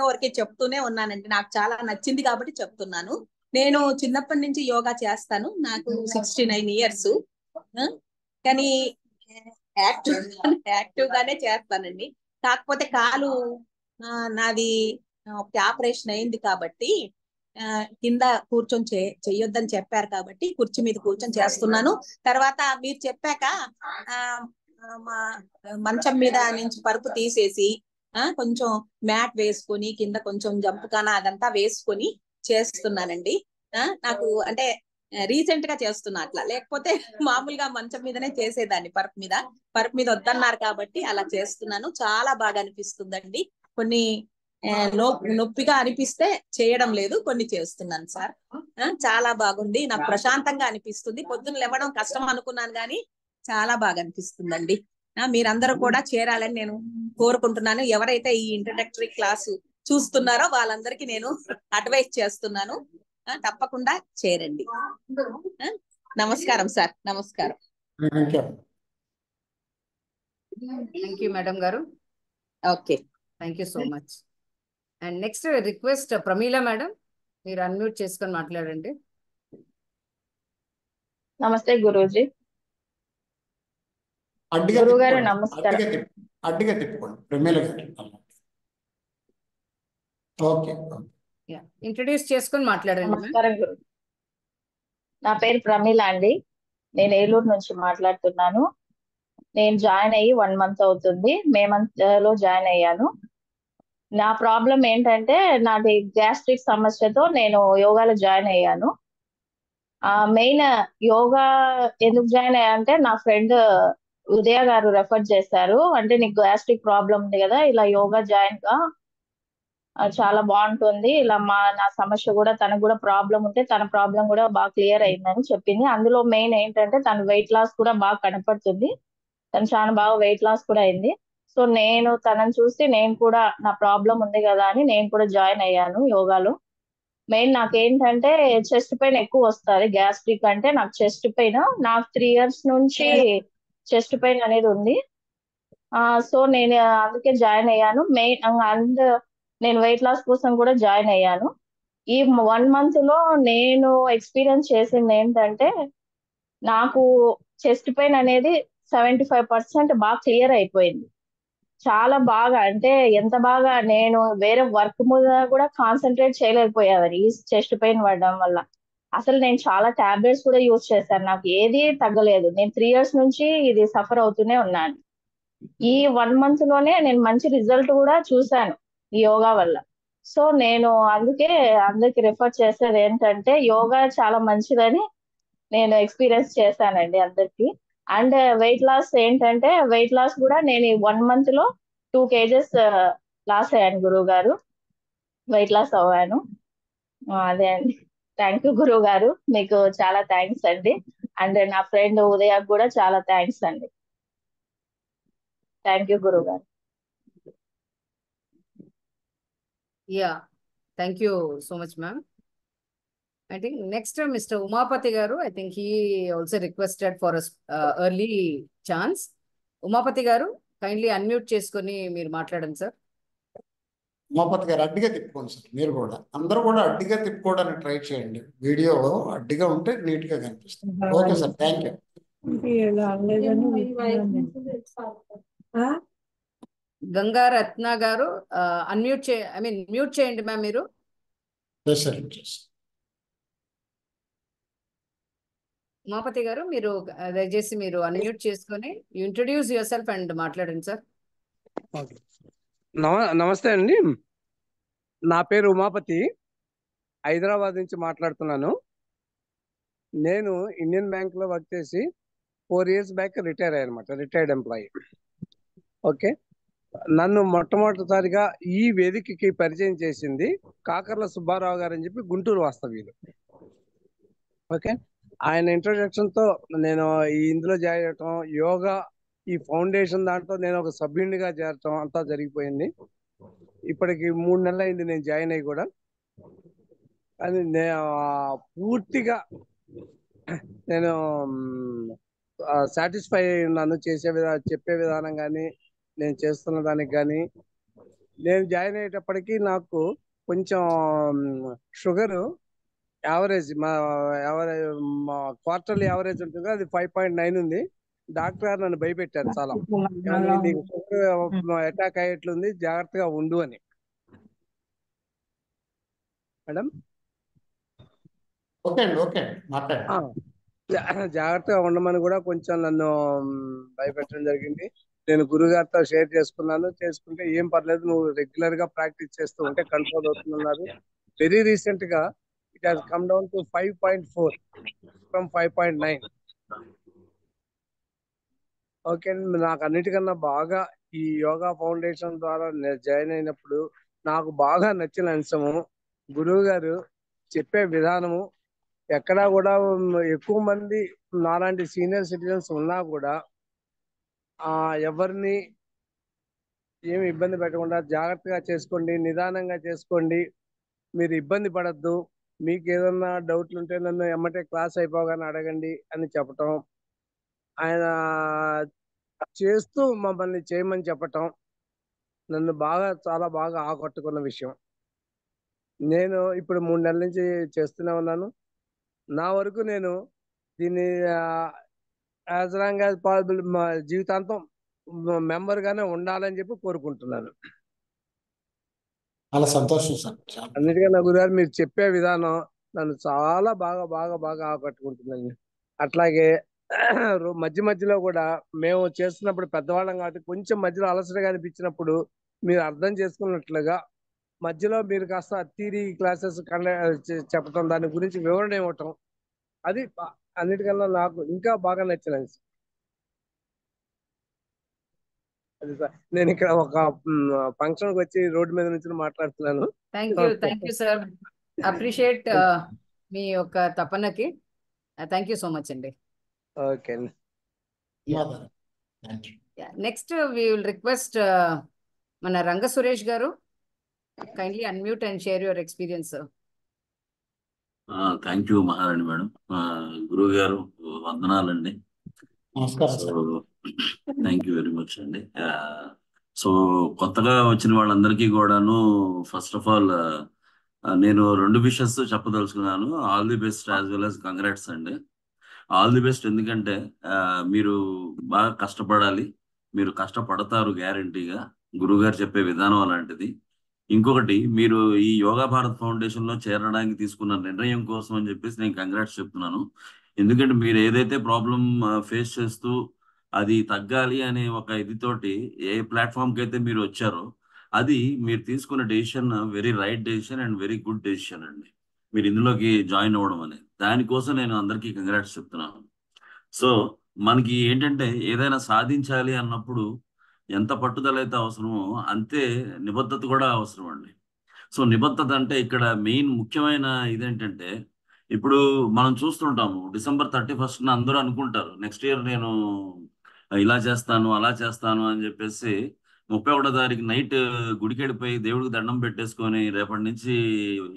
ఎవరికే చెప్తూనే ఉన్నానండి. నాకు చాలా నచ్చింది కాబట్టి చెప్తున్నాను. నేను చిన్నప్పటి నుంచి యోగా చేస్తాను. నాకు 69 years. కానీ యాక్టివ్ గానే చేస్తానండి. కాకపోతే కాలు నాది ఆపరేషన్ అయింది కాబట్టి కింద కూర్చొని చెయ్యొద్దని చెప్పారు కాబట్టి కుర్చీ మీద కూర్చొని చేస్తున్నాను. తర్వాత మీరు చెప్పాక మా మంచం మీద నుంచి పరుపు తీసేసి కొంచెం మ్యాట్ వేసుకొని కింద కొంచెం జంపుకాన అదంతా వేసుకొని చేస్తున్నానండి. నాకు అంటే రీసెంట్ గా చేస్తున్నా అట్లా, లేకపోతే మామూలుగా మంచం మీదనే చేసేదాన్ని. పరుపు మీద వద్దన్నారు కాబట్టి అలా చేస్తున్నాను. చాలా బాగా అనిపిస్తుందండి. కొన్ని నొప్పిగా అనిపిస్తే చేయడం లేదు, కొన్ని చేస్తున్నాను సార్. చాలా బాగుంది, నాకు ప్రశాంతంగా అనిపిస్తుంది. పొద్దున్న లేవడం కష్టం అనుకున్నాను కానీ చాలా బాగా అనిపిస్తుందండి. మీరందరూ కూడా చేరాలని నేను కోరుకుంటున్నాను. ఎవరైతే ఈ ఇంట్రడక్టరీ క్లాసు చూస్తున్నారో వాళ్ళందరికీ నేను అడ్వైస్ చేస్తున్నాను, తప్పకుండా చేరండి. నమస్కారం సార్. నమస్కారం. థ్యాంక్ యూ మేడం గారు. Okay, thank you so much. And next request Pramila madam, మీరు అన్మ్యూట్ చేసుకొని మాట్లాడండి. నమస్తే గురూజీ. గురుగారు నమస్కారం. అడ్డిగా తిప్పుకోండి ప్రమీల గారు. ఓకే, ఇంట్రడ్యూస్ చేసుకొని మాట్లాడండి. నమస్కారం గురు. నా పేరు ప్రమీల అండి. నేను ఏలూరు నుంచి మాట్లాడుతున్నాను. నేను జాయిన్ అయ్యి 1 month అవుతుంది. మే మంత్ లో జాయిన్ అయ్యాను. నా ప్రాబ్లం ఏంటంటే నాది గ్యాస్ట్రిక్ సమస్యతో నేను యోగాలో జాయిన్ అయ్యాను. మెయిన్ యోగా ఎందుకు జాయిన్ అయ్యా అంటే నా ఫ్రెండ్ ఉదయ గారు రెఫర్ చేశారు. అంటే నీకు గ్యాస్ట్రిక్ ప్రాబ్లం ఉంది కదా, ఇలా యోగా జాయిన్ గా చాలా బాగుంటుంది. ఇలా నా సమస్య కూడా, తనకు కూడా ప్రాబ్లం ఉంటే తన ప్రాబ్లం కూడా బాగా క్లియర్ అయిందని చెప్పింది. అందులో మెయిన్ ఏంటంటే తన వెయిట్ లాస్ కూడా బాగా కనపడుతుంది. తను చాలా బాగా వెయిట్ లాస్ కూడా అయింది. సో నేను తనని చూసి నేను కూడా నా ప్రాబ్లం ఉంది కదా అని నేను కూడా జాయిన్ అయ్యాను యోగాలో. మెయిన్ నాకేంటంటే చెస్ట్ పెయిన్ ఎక్కువ వస్తుంది. గ్యాస్ట్రిక్ అంటే నాకు చెస్ట్ పెయిన్, నాకు 3 years నుంచి చెస్ట్ పెయిన్ అనేది ఉంది. సో నేను అందుకే జాయిన్ అయ్యాను. మెయిన్ అండ్ నేను వెయిట్ లాస్ కోసం కూడా జాయిన్ అయ్యాను. ఈ 1 month లో నేను ఎక్స్పీరియన్స్ చేసింది ఏంటంటే నాకు చెస్ట్ పెయిన్ అనేది 75% బాగా క్లియర్ అయిపోయింది. చాలా బాగా, అంటే ఎంత బాగా, నేను వేరే వర్క్ మీద కూడా కాన్సన్ట్రేట్ చేయలేకపోయేవారు ఈ చెస్ట్ పెయిన్ పడడం వల్ల. అసలు నేను చాలా టాబ్లెట్స్ కూడా యూజ్ చేశాను, నాకు ఏది తగ్గలేదు. నేను 3 years నుంచి ఇది సఫర్ అవుతూనే ఉన్నాను. ఈ 1 month లోనే నేను మంచి రిజల్ట్ కూడా చూశాను ఈ యోగా వల్ల. సో నేను అందుకే అందరికి రిఫర్ చేసేది ఏంటంటే యోగా చాలా మంచిదని నేను ఎక్స్పీరియన్స్ చేశానండి అందరికి. అండ్ వెయిట్ లాస్ ఏంటంటే వెయిట్ లాస్ కూడా నేను ఈ 1 month లో 2 kgs లాస్ అయ్యాను గురువు గారు. వెయిట్ లాస్ అవ్వాను. అదే అండి. థ్యాంక్ యూ గురువు గారు, మీకు చాలా థ్యాంక్స్ అండి. అండ్ నా ఫ్రెండ్ ఉదయ కూడా చాలా థ్యాంక్స్ అండి. థ్యాంక్ యూ గురువు గారు. Yeah, thank you so much, ma'am. I think next Mr. Umapati garu, I think he also requested for a early chance. Umapati garu, kindly unmute చేసుకొని మీరు మాట్లాడండి సార్. ఉమాపతి గారు అడ్డిగా తిప్పుకోండి సార్. మీరు కూడా అందరూ కూడా అడ్డిగా తిప్పుకోవడానికి ట్రై చేయండి. వీడియో అడ్డిగా ఉంటే నీట్ గా కనిపిస్తుంది. Okay sir, thank you. Ganga Ratna గారు అన్మ్యూట్ మ్యూట్ చేయండి మ్యామ్ మీరు. ఉమాపతి గారు మీరు దయచేసి మీరు అన్మ్యూట్ చేసుకొని ఇంట్రడ్యూస్ యువర్ సెల్ఫ్ అండ్ మాట్లాడండి సార్. ఓకే. నమస్తే అండి. నా పేరు ఉమాపతి, హైదరాబాద్ నుంచి మాట్లాడుతున్నాను. నేను ఇండియన్ బ్యాంక్ లో వర్క్ చేసి 4 years బ్యాక్ రిటైర్ అయ్యానమాట, రిటైర్డ్ ఎంప్లాయీ. ఓకే. నన్ను మొట్టమొదటిసారిగా ఈ వేదికకి పరిచయం చేసింది కాకర్ల సుబ్బారావు గారు అని చెప్పి గుంటూరు వాస్తవ్యులు. ఓకే. ఆయన ఇంట్రొడక్షన్ తో నేను ఇందులో జాయిన్ అవ్వటం, యోగా ఈ ఫౌండేషన్ దాంట్లో నేను ఒక సభ్యునిగా చేరటం అంతా జరిగిపోయింది. ఇప్పటికి 3 నెలలు అయింది నేను జాయిన్ అయ్యి కూడా. అది పూర్తిగా నేను సాటిస్ఫై నన్ను చెప్పే విధానం కానీ, నేను చేస్తున్న దానికి కానీ. నేను జాయిన్ అయ్యేటప్పటికి నాకు కొంచెం షుగర్ యావరేజ్, మా క్వార్టర్లీ యావరేజ్ ఉంటుంది, అది 5.9 ఉంది. డాక్టర్ గారు నన్ను భయపెట్టారు చాలా, అటాక్ అయ్యేట్లుంది, జాగ్రత్తగా ఉండు అని. మేడం ఓకే అండి, ఓకే మాట్లాడండి. జాగ్రత్తగా ఉండమని కూడా కొంచెం నన్ను భయపెట్టడం జరిగింది. నేను గురుగారితో షేర్ చేసుకుంటే ఏం పర్లేదు, నువ్వు రెగ్యులర్ గా ప్రాక్టీస్ చేస్తూ ఉంటే కంట్రోల్ అవుతున్నారు. వెరీ రీసెంట్ గా it has come down to 5.4 from 5.9. Okay. నాకు అన్నిటికన్నా బాగా ఈ యోగా ఫౌండేషన్ ద్వారా జాయిన్ అయినప్పుడు నాకు బాగా నచ్చిన అంశము గురువు గారు చెప్పే విధానము. ఎక్కడా కూడా ఎక్కువ మంది నాలాంటి సీనియర్ సిటిజన్స్ ఉన్నా కూడా ఎవరిని ఏమి ఇబ్బంది పెట్టకుండా జాగ్రత్తగా చేసుకోండి, నిదానంగా చేసుకోండి, మీరు ఇబ్బంది పడద్దు, మీకు ఏదన్నా డౌట్లు ఉంటే నన్ను ఎమ్మటే క్లాస్ అయిపోగానే అడగండి అని చెప్పటం, ఆయన చేస్తూ మమ్మల్ని చేయమని చెప్పటం నన్ను చాలా బాగా ఆకట్టుకున్న విషయం. నేను ఇప్పుడు 3 నెలల నుంచి చేస్తూనే ఉన్నాను. నా వరకు నేను దీన్ని యాజ్ లాంగ్ యాజ్ పాసిబుల్ జీవితాంతం మెంబర్ గానే ఉండాలని చెప్పి కోరుకుంటున్నాను. చాలా సంతోషం సార్. అన్నిటికన్నా గురుగారు మీరు చెప్పే విధానం నన్ను చాలా బాగా బాగా బాగా ఆకట్టుకుంటుందండి. అట్లాగే మధ్య మధ్యలో కూడా మేము చేస్తున్నప్పుడు పెద్దవాళ్ళం కాబట్టి కొంచెం మధ్యలో అలసటగా అనిపించినప్పుడు మీరు అర్థం చేసుకున్నట్లుగా మధ్యలో మీరు కాస్త థియరీ క్లాసెస్ చెప్పటం, దాని గురించి వివరణ ఇవ్వటం, అది అన్నిటికన్నా నాకు ఇంకా బాగా నచ్చినది. అది సార్, నేను ఇక్కడ ఒక ఫంక్షన్కి వచ్చి రోడ్డు మీద నుంచి మాట్లాడుతున్నాను. Thank you sir. అప్రిషియేట్ మీ యొక్క తపనకి. థ్యాంక్ యూ సో మచ్ అండి. ఓకే అండి. నెక్స్ట్ వి విల్ రిక్వెస్ట్ మన రంగ సురేష్ గారు, kindly unmute and share your experience. Thank you మహారాణి మేడం. గురువు గారు వందనాలండి. నమస్కారం. థ్యాంక్ యూ వెరీ మచ్ అండి. సో కొత్తగా వచ్చిన వాళ్ళందరికీ కూడాను ఫస్ట్ ఆఫ్ ఆల్ నేను 2 విషెస్ చెప్పదలుచుకున్నాను. All the best as well as congrats అండి. ఆల్ ది బెస్ట్ ఎందుకంటే మీరు బాగా కష్టపడాలి, మీరు కష్టపడతారు గ్యారంటీగా. గురువుగారు చెప్పే విధానం అలాంటిది. ఇంకొకటి, మీరు ఈ యోగా భారత్ ఫౌండేషన్ లో చేరడానికి తీసుకున్న నిర్ణయం కోసం అని చెప్పేసి నేను కంగ్రాట్స్ చెప్తున్నాను. ఎందుకంటే మీరు ఏదైతే ప్రాబ్లం ఫేస్ చేస్తూ అది తగ్గాలి అనే ఒక ఇదితోటి ఏ ప్లాట్ఫామ్కి అయితే మీరు వచ్చారో, అది మీరు తీసుకున్న decision very right decision and very good decision అండి. మీరు ఇందులోకి జాయిన్ అవ్వడం అనేది, దానికోసం నేను అందరికీ కంగ్రాట్స్ చెప్తున్నాను. సో మనకి ఏంటంటే ఏదైనా సాధించాలి అన్నప్పుడు ఎంత పట్టుదల అయితే అవసరమో అంతే నిబద్ధత కూడా అవసరం అండి. సో నిబద్ధత అంటే ఇక్కడ మెయిన్ ముఖ్యమైన ఇదేంటంటే, ఇప్పుడు మనం చూస్తుంటాము December 31st అందరూ అనుకుంటారు నెక్స్ట్ ఇయర్ నేను ఇలా చేస్తాను అలా చేస్తాను అని చెప్పేసి 31వ తారీఖు నైట్ గుడికెడిపోయి దేవుడికి దండం పెట్టేసుకొని రేపటి నుంచి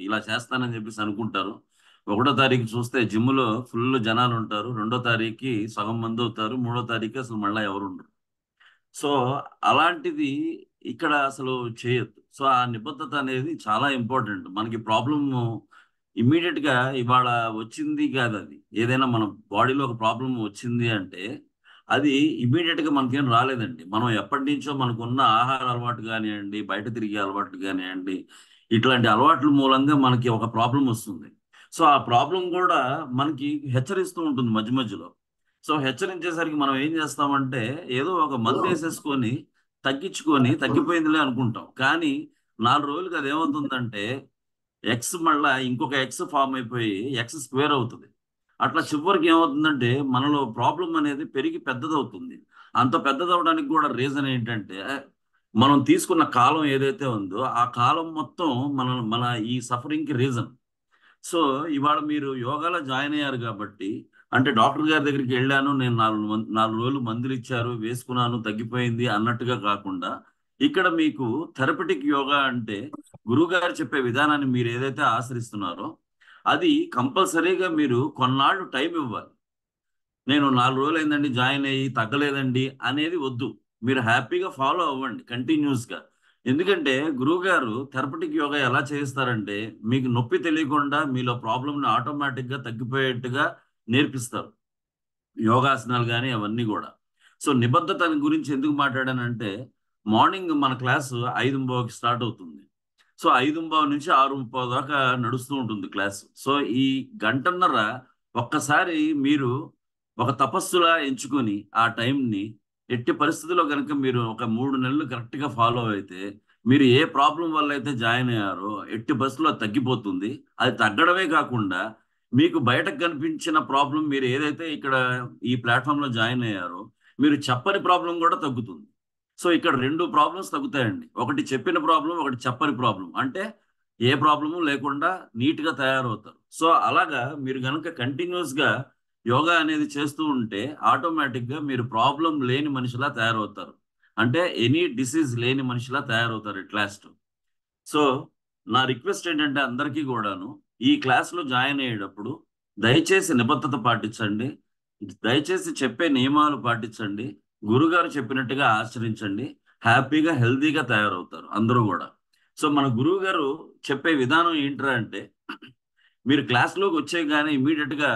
ఇలా చేస్తానని చెప్పేసి అనుకుంటారు. 1వ తారీఖు చూస్తే జిమ్లో ఫుల్ జనాలు ఉంటారు, 2వ తారీఖుకి సగం మంది అవుతారు, 3వ తారీఖు అసలు మళ్ళీ ఎవరు ఉండరు. సో అలాంటిది ఇక్కడ అసలు చేయొద్దు. సో ఆ నిబద్ధత అనేది చాలా ఇంపార్టెంట్. మనకి ప్రాబ్లం ఇమ్మీడియట్ గా ఇవాళ వచ్చింది కాదు, అది ఏదైనా మన బాడీలో ఒక ప్రాబ్లం వచ్చింది అంటే అది ఇమ్మీడియట్ గా మనకేం రాలేదండి. మనం ఎప్పటి నుంచో మనకున్న ఆహార అలవాటు కానివ్వండి, బయట తిరిగే అలవాట్లు కానివ్వండి, ఇట్లాంటి అలవాట్ల మూలంగా మనకి ఒక ప్రాబ్లం వస్తుంది. సో ఆ ప్రాబ్లం కూడా మనకి హెచ్చరిస్తూ ఉంటుంది మధ్య మధ్యలో. సో హెచ్చరించేసరికి మనం ఏం చేస్తామంటే ఏదో ఒక మందు వేసేసుకొని తగ్గించుకొని తగ్గిపోయిందిలే అనుకుంటాం. కానీ 4 రోజులకి అది ఏమవుతుందంటే ఎక్స్ మళ్ళా ఇంకొక ఎక్స్ ఫామ్ అయిపోయి ఎక్స్ స్క్వేర్ అవుతుంది. అట్లా చివరికి ఏమవుతుందంటే మనలో ప్రాబ్లం అనేది పెరిగి పెద్దదవుతుంది. అంత పెద్దదవడానికి కూడా రీజన్ ఏంటంటే మనం తీసుకున్న కాలం ఏదైతే ఉందో ఆ కాలం మొత్తం మన ఈ సఫరింగ్ కి రీజన్. సో ఇవాళ మీరు యోగాలో జాయిన్ అయ్యారు కాబట్టి, అంటే డాక్టర్ గారి దగ్గరికి వెళ్ళాను, నేను 4 రోజులు మందులు ఇచ్చారు, వేసుకున్నాను, తగ్గిపోయింది అన్నట్టుగా కాకుండా, ఇక్కడ మీకు థెరపటిక్ యోగా అంటే గురువు గారు చెప్పే విధానాన్ని మీరు ఏదైతే ఆచరిస్తున్నారో అది కంపల్సరీగా మీరు కొన్నాళ్ళు టైం ఇవ్వాలి. నేను 4 రోజులు అయిందండి జాయిన్ అయ్యి తగ్గలేదండి అనేది వద్దు. మీరు హ్యాపీగా ఫాలో అవ్వండి కంటిన్యూస్గా. ఎందుకంటే గురువు గారు థెరపటిక్ యోగా ఎలా చేయిస్తారంటే మీకు నొప్పి తెలియకుండా మీలో ప్రాబ్లమ్ని ఆటోమేటిక్గా తగ్గిపోయేట్టుగా నేర్పిస్తారు. యోగాసనాలు కానీ అవన్నీ కూడా. సో నిబద్ధత గురించి ఎందుకు మాట్లాడానంటే మార్నింగ్ మన క్లాసు 5:30కి స్టార్ట్ అవుతుంది. సో 5:30 నుంచి 6:30 దాకా నడుస్తూ ఉంటుంది క్లాసు. సో ఈ గంటన్నర ఒక్కసారి మీరు ఒక తపస్సులా ఎంచుకొని ఆ టైంని ఎట్టి పరిస్థితుల్లో కనుక మీరు ఒక 3 నెలలు కరెక్ట్గా ఫాలో అయితే మీరు ఏ ప్రాబ్లం వల్ల అయితే జాయిన్ అయ్యారో ఎట్టి పరిస్థితుల్లో తగ్గిపోతుంది. అది తగ్గడమే కాకుండా మీకు బయటకు కనిపించిన ప్రాబ్లం మీరు ఏదైతే ఇక్కడ ఈ ప్లాట్ఫామ్లో జాయిన్ అయ్యారో మీరు చెప్పని ప్రాబ్లం కూడా తగ్గుతుంది. సో ఇక్కడ 2 ప్రాబ్లమ్స్ తగ్గుతాయండి. ఒకటి చెప్పిన ప్రాబ్లం, ఒకటి చెప్పని ప్రాబ్లం. అంటే ఏ ప్రాబ్లము లేకుండా నీట్గా తయారవుతారు. సో అలాగా మీరు కనుక కంటిన్యూస్గా యోగా అనేది చేస్తూ ఉంటే ఆటోమేటిక్గా మీరు ప్రాబ్లం లేని మనిషిలా తయారవుతారు. అంటే ఎనీ డిసీజ్ లేని మనిషిలా తయారవుతారు ఎట్ లాస్ట్. సో నా రిక్వెస్ట్ ఏంటంటే అందరికీ కూడాను ఈ క్లాస్లో జాయిన్ అయ్యేటప్పుడు దయచేసి నిబద్ధత పాటించండి, దయచేసి చెప్పే నియమాలు పాటించండి, గురుగారు చెప్పినట్టుగా ఆచరించండి. హ్యాపీగా హెల్తీగా తయారవుతారు అందరూ కూడా. సో మన గురువు గారు చెప్పే విధానం ఏంట్రా అంటే మీరు క్లాస్లోకి వచ్చే కానీ ఇమీడియట్గా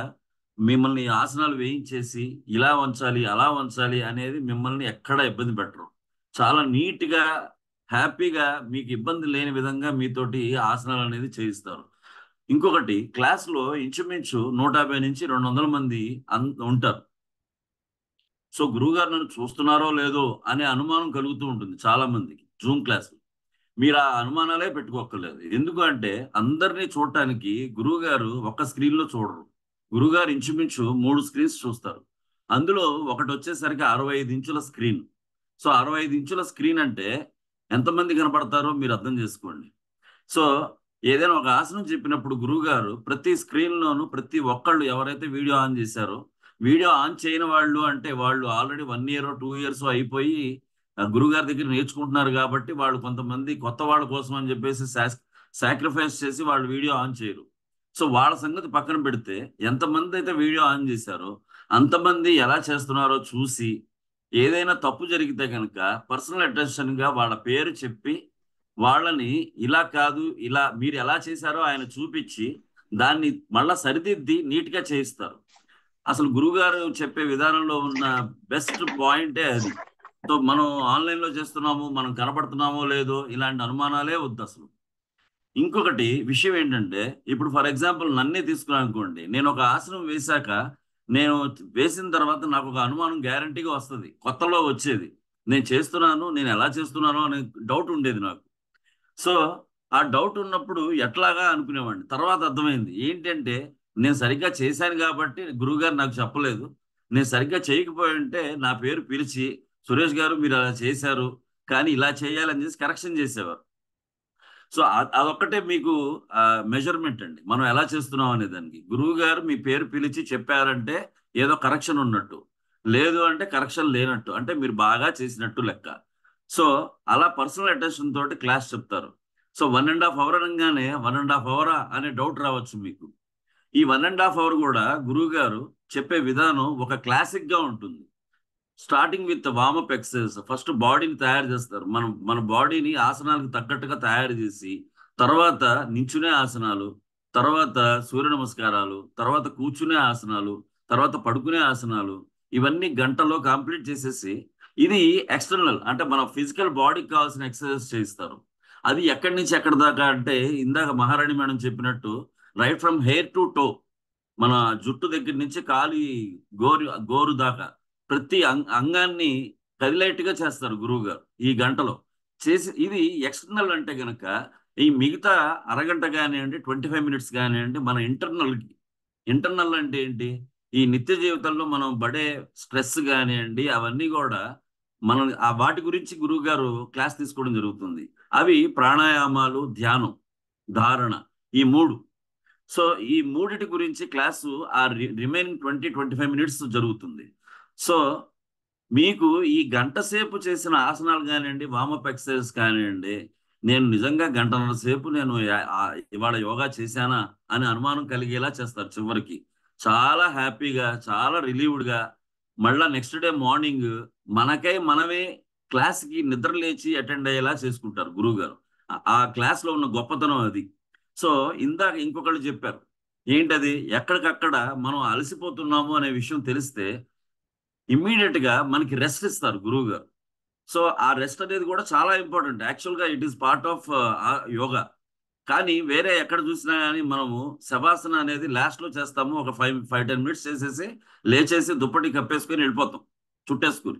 మిమ్మల్ని ఆసనాలు వేయించేసి ఇలా వంచాలి అలా వంచాలి అనేది మిమ్మల్ని ఎక్కడా ఇబ్బంది పెట్టరు. చాలా నీట్గా హ్యాపీగా మీకు ఇబ్బంది లేని విధంగా మీతోటి ఆసనాలు అనేది చేయిస్తారు. ఇంకొకటి క్లాస్లో ఇంచుమించు 150 నుంచి 200 మంది ఉంటారు. సో గురువుగారు నన్ను చూస్తున్నారో లేదో అనే అనుమానం కలుగుతూ ఉంటుంది చాలా మందికి జూమ్ క్లాస్. మీరు ఆ అనుమానాలే పెట్టుకోక్కర్లేదు. ఎందుకు అంటే అందరినీ చూడటానికి గురువు గారు ఒక్క స్క్రీన్లో చూడరు. గురువుగారు ఇంచుమించు 3 స్క్రీన్స్ చూస్తారు. అందులో ఒకటి వచ్చేసరికి 65 ఇంచుల స్క్రీన్. సో 65 ఇంచుల స్క్రీన్ అంటే ఎంతమంది కనపడతారో మీరు అర్థం చేసుకోండి. సో ఏదైనా ఒక ఆసనం చెప్పినప్పుడు గురువుగారు ప్రతి స్క్రీన్లోనూ ప్రతి ఒక్కళ్ళు ఎవరైతే వీడియో ఆన్ చేశారో, వీడియో ఆన్ చేయని వాళ్ళు అంటే వాళ్ళు ఆల్రెడీ 1 year 2 years అయిపోయి గురువుగారి దగ్గర నేర్చుకుంటున్నారు కాబట్టి వాళ్ళు కొంతమంది కొత్త వాళ్ళ కోసం అని చెప్పేసి సాక్రిఫైస్ చేసి వాళ్ళు వీడియో ఆన్ చేయరు. సో వాళ్ళ సంగతి పక్కన పెడితే ఎంతమంది అయితే వీడియో ఆన్ చేశారో అంతమంది ఎలా చేస్తున్నారో చూసి ఏదైనా తప్పు జరిగితే కనుక పర్సనల్ అటెన్షన్గా వాళ్ళ పేరు చెప్పి వాళ్ళని ఇలా కాదు ఇలా మీరు ఎలా చేశారో ఆయన చూపించి దాన్ని మళ్ళా సరిదిద్ది నీట్గా చేయిస్తారు. అసలు గురువుగారు చెప్పే విధానంలో ఉన్న బెస్ట్ పాయింటే అది. సో మనం ఆన్లైన్లో చేస్తున్నాము, మనం కనపడుతున్నామో లేదో ఇలాంటి అనుమానాలే వద్దు అసలు. ఇంకొకటి విషయం ఏంటంటే ఇప్పుడు ఫర్ ఎగ్జాంపుల్ నన్నే తీసుకున్నాను అనుకోండి, నేను ఒక ఆసనం వేశాక నేను వేసిన తర్వాత నాకు ఒక అనుమానం గ్యారంటీగా వస్తుంది. కొత్తలో వచ్చేది నేను చేస్తున్నాను, నేను ఎలా చేస్తున్నానో అనే డౌట్ ఉండేది నాకు. సో ఆ డౌట్ ఉన్నప్పుడు ఎట్లాగా అనుకునేవాడిని. తర్వాత అర్థమైంది ఏంటంటే నేను సరిగ్గా చేశాను కాబట్టి గురువుగారు నాకు చెప్పలేదు. నేను సరిగ్గా చేయకపోయి ఉంటే నా పేరు పిలిచి సురేష్ గారు మీరు అలా చేశారు కానీ ఇలా చేయాలని చేసి కరెక్షన్ చేసేవారు. సో అదొక్కటే మీకు మెజర్మెంట్ అండి, మనం ఎలా చేస్తున్నాం అనే దానికి. గురువు గారు మీ పేరు పిలిచి చెప్పారంటే ఏదో కరెక్షన్ ఉన్నట్టు, లేదు అంటే కరెక్షన్ లేనట్టు, అంటే మీరు బాగా చేసినట్టు లెక్క. సో అలా పర్సనల్ అటెన్షన్ తోటి క్లాస్ చెప్తారు. సో 1.5 hour అనగానే 1.5 hour అనే డౌట్ రావచ్చు మీకు. ఈ 1.5 hour కూడా గురువు గారు చెప్పే విధానం ఒక క్లాసిక్ గా ఉంటుంది. Starting with warm up exercise. First బాడీని తయారు చేస్తారు. మన బాడీని ఆసనాలకు తగ్గట్టుగా తయారు చేసి తర్వాత నించునే ఆసనాలు, తర్వాత సూర్య నమస్కారాలు, తర్వాత కూర్చునే ఆసనాలు, తర్వాత పడుకునే ఆసనాలు, ఇవన్నీ గంటలో కంప్లీట్ చేసేసి ఇది ఎక్స్టర్నల్ అంటే మన ఫిజికల్ బాడీకి కావాల్సిన ఎక్సర్సైజ్ చేయిస్తారు. అది ఎక్కడి నుంచి ఎక్కడి దాకా అంటే ఇందాక మహారాణి మేడం చెప్పినట్టు right from hair to toe, మన జుట్టు దగ్గర నుంచి కాలి గోరు దాకా ప్రతి అంగాన్ని కదిలేట్టుగా చేస్తారు గురువు గారు ఈ గంటలో. చేసి ఇది ఎక్స్టర్నల్ అంటే గనక ఈ మిగతా అరగంట కానివ్వండి, 25 మినిట్స్ కానివ్వండి, మన ఇంటర్నల్ అంటే ఏంటి, ఈ నిత్య జీవితంలో మనం పడే స్ట్రెస్ కానివ్వండి, అవన్నీ కూడా మనం ఆ వాటి గురించి గురువు గారు క్లాస్ తీసుకోవడం జరుగుతుంది. అవి ప్రాణాయామాలు, ధ్యానం, ధారణ, ఈ మూడు. సో ఈ మూడిటి గురించి క్లాసు ఆ రిమైనింగ్ 20-25 మినిట్స్ జరుగుతుంది. సో మీకు ఈ గంట సేపు చేసిన ఆసనాలు కానివ్వండి, వామప్ ఎక్సర్సైజ్ కానివ్వండి, నేను నిజంగా గంటన్నర సేపు నేను ఇవాళ యోగా చేశానా అని అనుమానం కలిగేలా చేస్తారు. చివరికి చాలా హ్యాపీగా, చాలా రిలీవ్డ్గా మళ్ళా నెక్స్ట్ డే మార్నింగ్ మనకై మనమే క్లాస్కి నిద్ర లేచి అటెండ్ అయ్యేలా చేసుకుంటారు గురువు గారు. ఆ క్లాస్లో ఉన్న గొప్పతనం అది. సో ఇందాక ఇంకొకళ్ళు చెప్పారు, ఏంటది, ఎక్కడికక్కడ మనం అలసిపోతున్నాము అనే విషయం తెలిస్తే ఇమ్మీడియట్ గా మనకి రెస్ట్ ఇస్తారు గురువు గారు. సో ఆ రెస్ట్ అనేది కూడా చాలా ఇంపార్టెంట్. యాక్చువల్గా it is part of yoga. కానీ వేరే ఎక్కడ చూసినా కానీ మనము శవాసన అనేది లాస్ట్ లో చేస్తాము. ఒక 5-10 మినిట్స్ చేసేసి లేచేసి దుప్పటి కప్పేసుకొని వెళ్ళిపోతాం చుట్టేసుకుని.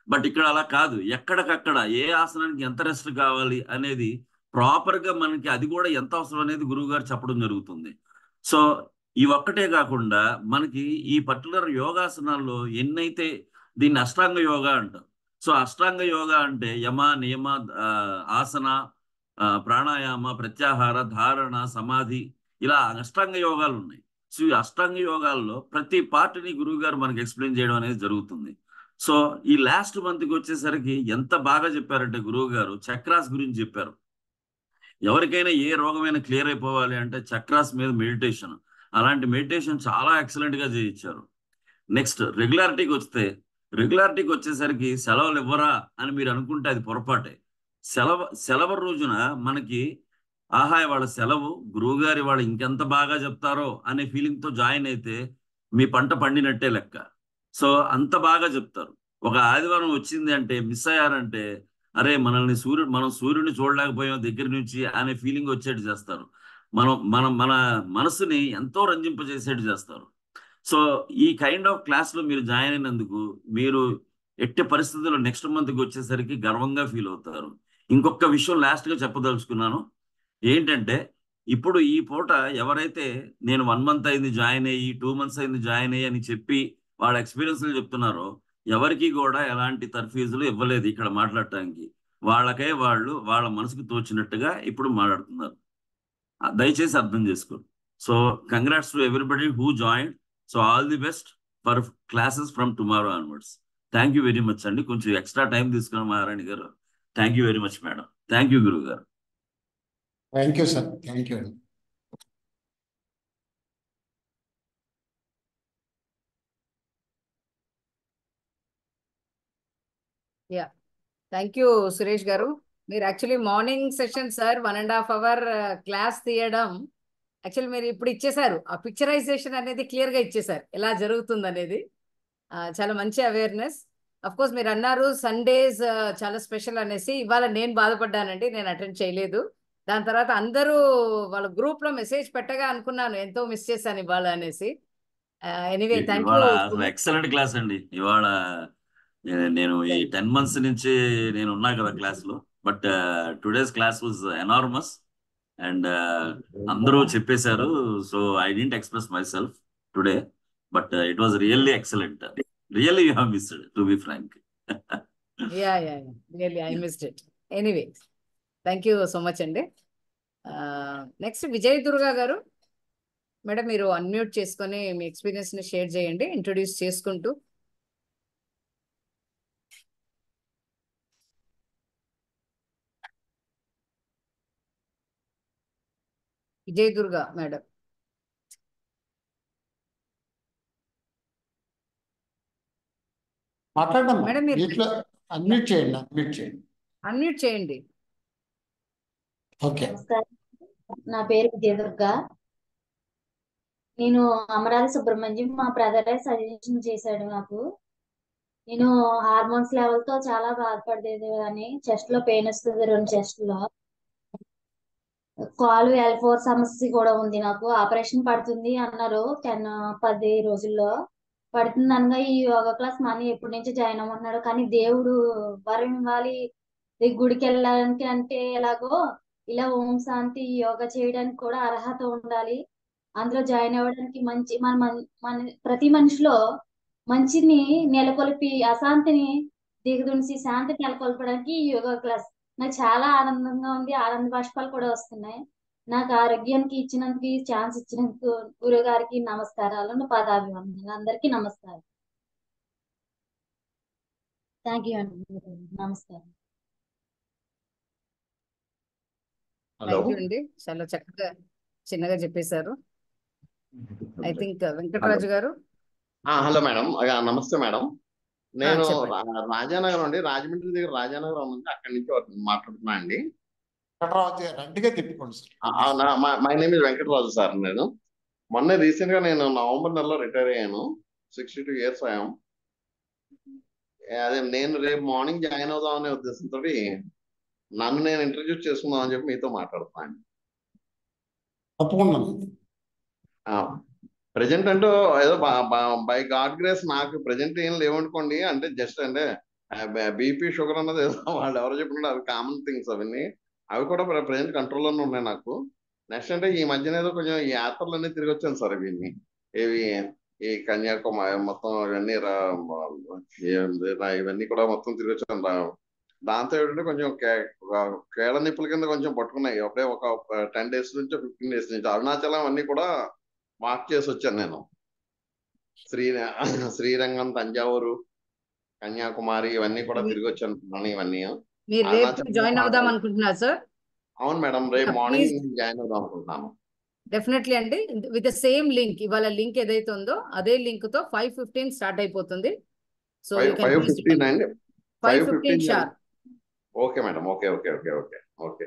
బట్ ఇక్కడ అలా కాదు. ఎక్కడికక్కడ ఏ ఆసనానికి ఎంత రెస్ట్ కావాలి అనేది ప్రాపర్ గా మనకి అది కూడా ఎంత అవసరం అనేది గురువు గారు చెప్పడం జరుగుతుంది. సో ఈ ఒక్కటే కాకుండా మనకి ఈ పర్టికులర్ యోగాసనాల్లో ఎన్నైతే దీన్ని అష్టాంగ యోగా అంటారు. సో అష్టాంగ యోగా అంటే యమ, నియమ, ఆసన, ప్రాణాయామ, ప్రత్యాహార, ధారణ, సమాధి, ఇలా అష్టాంగ యోగాలు ఉన్నాయి. సో ఈ అష్టాంగ యోగాల్లో ప్రతి పార్ట్ని గురువు గారు మనకి ఎక్స్ప్లెయిన్ చేయడం అనేది జరుగుతుంది. సో ఈ లాస్ట్ మంత్కి వచ్చేసరికి ఎంత బాగా చెప్పారంటే గురువు గారు చక్రాస్ గురించి చెప్పారు. ఎవరికైనా ఏ రోగమైనా క్లియర్ అయిపోవాలి అంటే చక్రాస్ మీద మెడిటేషన్, అలాంటి మెడిటేషన్ చాలా ఎక్సలెంట్ గా చేయించారు. నెక్స్ట్ రెగ్యులారిటీకి వచ్చేసరికి సెలవులు ఇవ్వరా అని మీరు అనుకుంటే అది పొరపాటే. సెలవు రోజున మనకి ఆహా వాళ్ళ సెలవు, గురువుగారి వాళ్ళు ఇంకెంత బాగా చెప్తారో అనే ఫీలింగ్ తో జాయిన్ అయితే మీ పంట పండినట్టే లెక్క. సో అంత బాగా చెప్తారు. ఒక ఆదివారం వచ్చింది అంటే మిస్ అయ్యారంటే అరే మనం సూర్యుడిని చూడలేకపోయాం దగ్గర నుంచి అనే ఫీలింగ్ వచ్చేట్టు చేస్తారు. మన మనసుని ఎంతో రంజింపజేసేట్టు చేస్తారు. సో ఈ కైండ్ ఆఫ్ క్లాస్లో మీరు జాయిన్ అయినందుకు మీరు ఎట్టి పరిస్థితుల్లో నెక్స్ట్ మంత్కి వచ్చేసరికి గర్వంగా ఫీల్ అవుతారు. ఇంకొక విషయం లాస్ట్గా చెప్పదలుచుకున్నాను. ఏంటంటే ఇప్పుడు ఈ పూట ఎవరైతే నేను 1 మంత్ అయింది జాయిన్ అయ్యి, 2 మంత్స్ అయింది జాయిన్ అయ్యి అని చెప్పి వాళ్ళ ఎక్స్పీరియన్స్లు చెప్తున్నారో ఎవరికి కూడా ఎలాంటి తర్ఫీజులు ఇవ్వలేదు ఇక్కడ మాట్లాడటానికి. వాళ్ళకే వాళ్ళు వాళ్ళ మనసుకు తోచినట్టుగా ఇప్పుడు మాట్లాడుతున్నారు. దయచేసి అర్థం చేసుకోండి. So congrats to everybody who join. So all the best for classes from tomorrow onwards. Thank you very much అండి. కొంచెం ఎక్స్ట్రా టైం తీసుకున్నాం మహారాణి గారు. Thank you very much madam. Thank you గురువు గారు. Thank you sir. Thank you. Yeah, thank you Suresh గారు. మీరు actually morning session sir 1.5 hour class తీయడం యాక్చువల్లీ మీరు ఇప్పుడు ఇచ్చేసారు. ఆ పిక్చరైజేషన్ అనేది క్లియర్ గా ఇచ్చేసారు ఎలా జరుగుతుంది అనేది. చాలా మంచి అవేర్నెస్. అఫ్ కోర్స్ మీరు అన్నారు సండేస్ చాలా స్పెషల్ అనేసి. ఇవాళ నేను బాధపడ్డానండి, నేను అటెండ్ చేయలేదు. దాని తర్వాత అందరూ వాళ్ళ గ్రూప్ లో మెసేజ్ పెట్టగా అనుకున్నాను ఎంతో మిస్ చేశాను ఇవాళ అనేసి. Anyway thank you. Excellent class అండి ఇవాళ. నేను ఈ 10 months నుంచి నేను ఉన్నా కదా క్లాస్ లో, but today's class was enormous and అందరూ చెప్పేశారు. So I didn't express myself today, but it was really excellent. Really you have missed, to be frank. Really I missed it. Anyway thank you so much అండి. Next Vijay Durga గారు. Madam మీరు unmute చేసుకొని మీ experience ని share చేయండి introduce చేసుకుంటూ. Vijay Durga madam. మాట్లాడమ్మా. Madam మీరు వీటిలో అన్మ్యూట్ చేయండి. అన్మ్యూట్ చేయండి. ఓకే. నమస్కారం. నా పేరు విజయదుర్గా. నేను అమరావతి సుబ్రహ్మణ్యం మా బ్రదర్ సజెషన్ చేశాడు నాకు. నేను హార్మోన్స్ లెవెల్ తో చాలా బాధపడేది అని, చెస్ట్ లో పెయిన్ వస్తుంది 2 చెస్ట్ లో. కాలు L4 సమస్య కూడా ఉంది. నాకు ఆపరేషన్ పడుతుంది అన్నారు 10 రోజుల్లో పడుతుంది అనగా ఈ యోగా క్లాస్ మనీ ఎప్పటి నుంచి జాయిన్ అవ్వమన్నాడు. కానీ దేవుడు వరం ఇవ్వాలి, ఈ గుడికి వెళ్ళడానికి అంటే ఎలాగో ఇలా ఓం శాంతి యోగా చేయడానికి కూడా అర్హత ఉండాలి. అందులో జాయిన్ అవ్వడానికి మంచి మన ప్రతి మనిషిలో మంచిని నెలకొల్పి అశాంతిని దిగదుంచి శాంతి నెలకొల్పడానికి ఈ యోగా క్లాస్ నాకు చాలా ఆనందంగా ఉంది. ఆనంద బాష్పాలు కూడా వస్తున్నాయి. నాకు ఆరోగ్యానికి ఇచ్చినందుకు, ఈ ఛాన్స్ ఇచ్చినందుకు గురువు గారికి నమస్కారాలు, పాదాభివందనాలు. అందరికీ నమస్కారం. థ్యాంక్ యూ అండి. నమస్కారం. హలో థ్యాంక్ యూ అండి, చాలా చక్కగా చిన్నగా చెప్పేశారు. ఐ థింక్ వెంకటరాజు గారు. హలో మేడం, నమస్తే మేడం. నేను చెప్పండి. రాజానగరం అండి, రాజమండ్రి దగ్గర రాజానగరం ఉంది, అక్కడి నుంచి మాట్లాడుతున్నా అండి. రెండుగా తిప్పుకోండి sir. My name is Venkataraju sir. నేను మొన్న రీసెంట్ గా నేను నవంబర్ నెలలో రిటైర్ అయ్యాను. 62 years అయ్యాం. అదే నేను రేపు మార్నింగ్ జాయిన్ అవుదాం అనే ఉద్దేశంతో నన్ను నేను ఇంట్రడ్యూస్ చేసుకుందాం అని చెప్పి మీతో మాట్లాడుతున్నాను. తప్పకుండా. ప్రజెంట్ అంటూ ఏదో బై గాడ్ గ్రేస్ నాకు ప్రజెంట్ ఏం లేవనుకోండి. అంటే జస్ట్ అంటే బీపీ షుగర్ అన్నది ఏదో వాళ్ళు ఎవరో చెప్పుకుంటే అవి కామన్ థింగ్స్. అవన్నీ అవి కూడా ప్రజెంట్ కంట్రోల్లోనే ఉన్నాయి నాకు. నెక్స్ట్ అంటే ఈ మధ్యన ఏదో కొంచెం ఈ యాత్రలన్నీ తిరిగి వచ్చాను సార్. ఇవి ఈ కన్యాకుమారి మొత్తం ఇవన్నీ ఇవన్నీ కూడా మొత్తం తిరిగి వచ్చాను. దాంతో ఏంటంటే కొంచెం కేళ నిప్పుల కింద కొంచెం పట్టుకున్నాయి. అప్పుడే ఒక 10 days నుంచి 15 days నుంచి అరుణాచలం అన్ని కూడా వాక్ చేసి వచ్చాను నేను. శ్రీరంగం, తంజావూరు, కన్యాకుమారి ఇవన్నీ కూడా తిరిగి వచ్చాను. ఇవన్నీ మీరు రేపు జాయిన్ అవుదాం అనుకుంటున్నారు సార్? అవును మేడం, రేపు మార్నింగ్ జాయిన్ అవుదాం అనుకుంటున్నాను. డెఫినెట్లీ అండి, విత్ ద సేమ్ లింక్. ఇవాళ లింక్ ఏదైతే ఉందో అదే లింక్ తో 5:15 స్టార్ట్ అయిపోతుంది. సో 5:15 అండి. 5:15 sharp. Okay madam, okay okay okay okay okay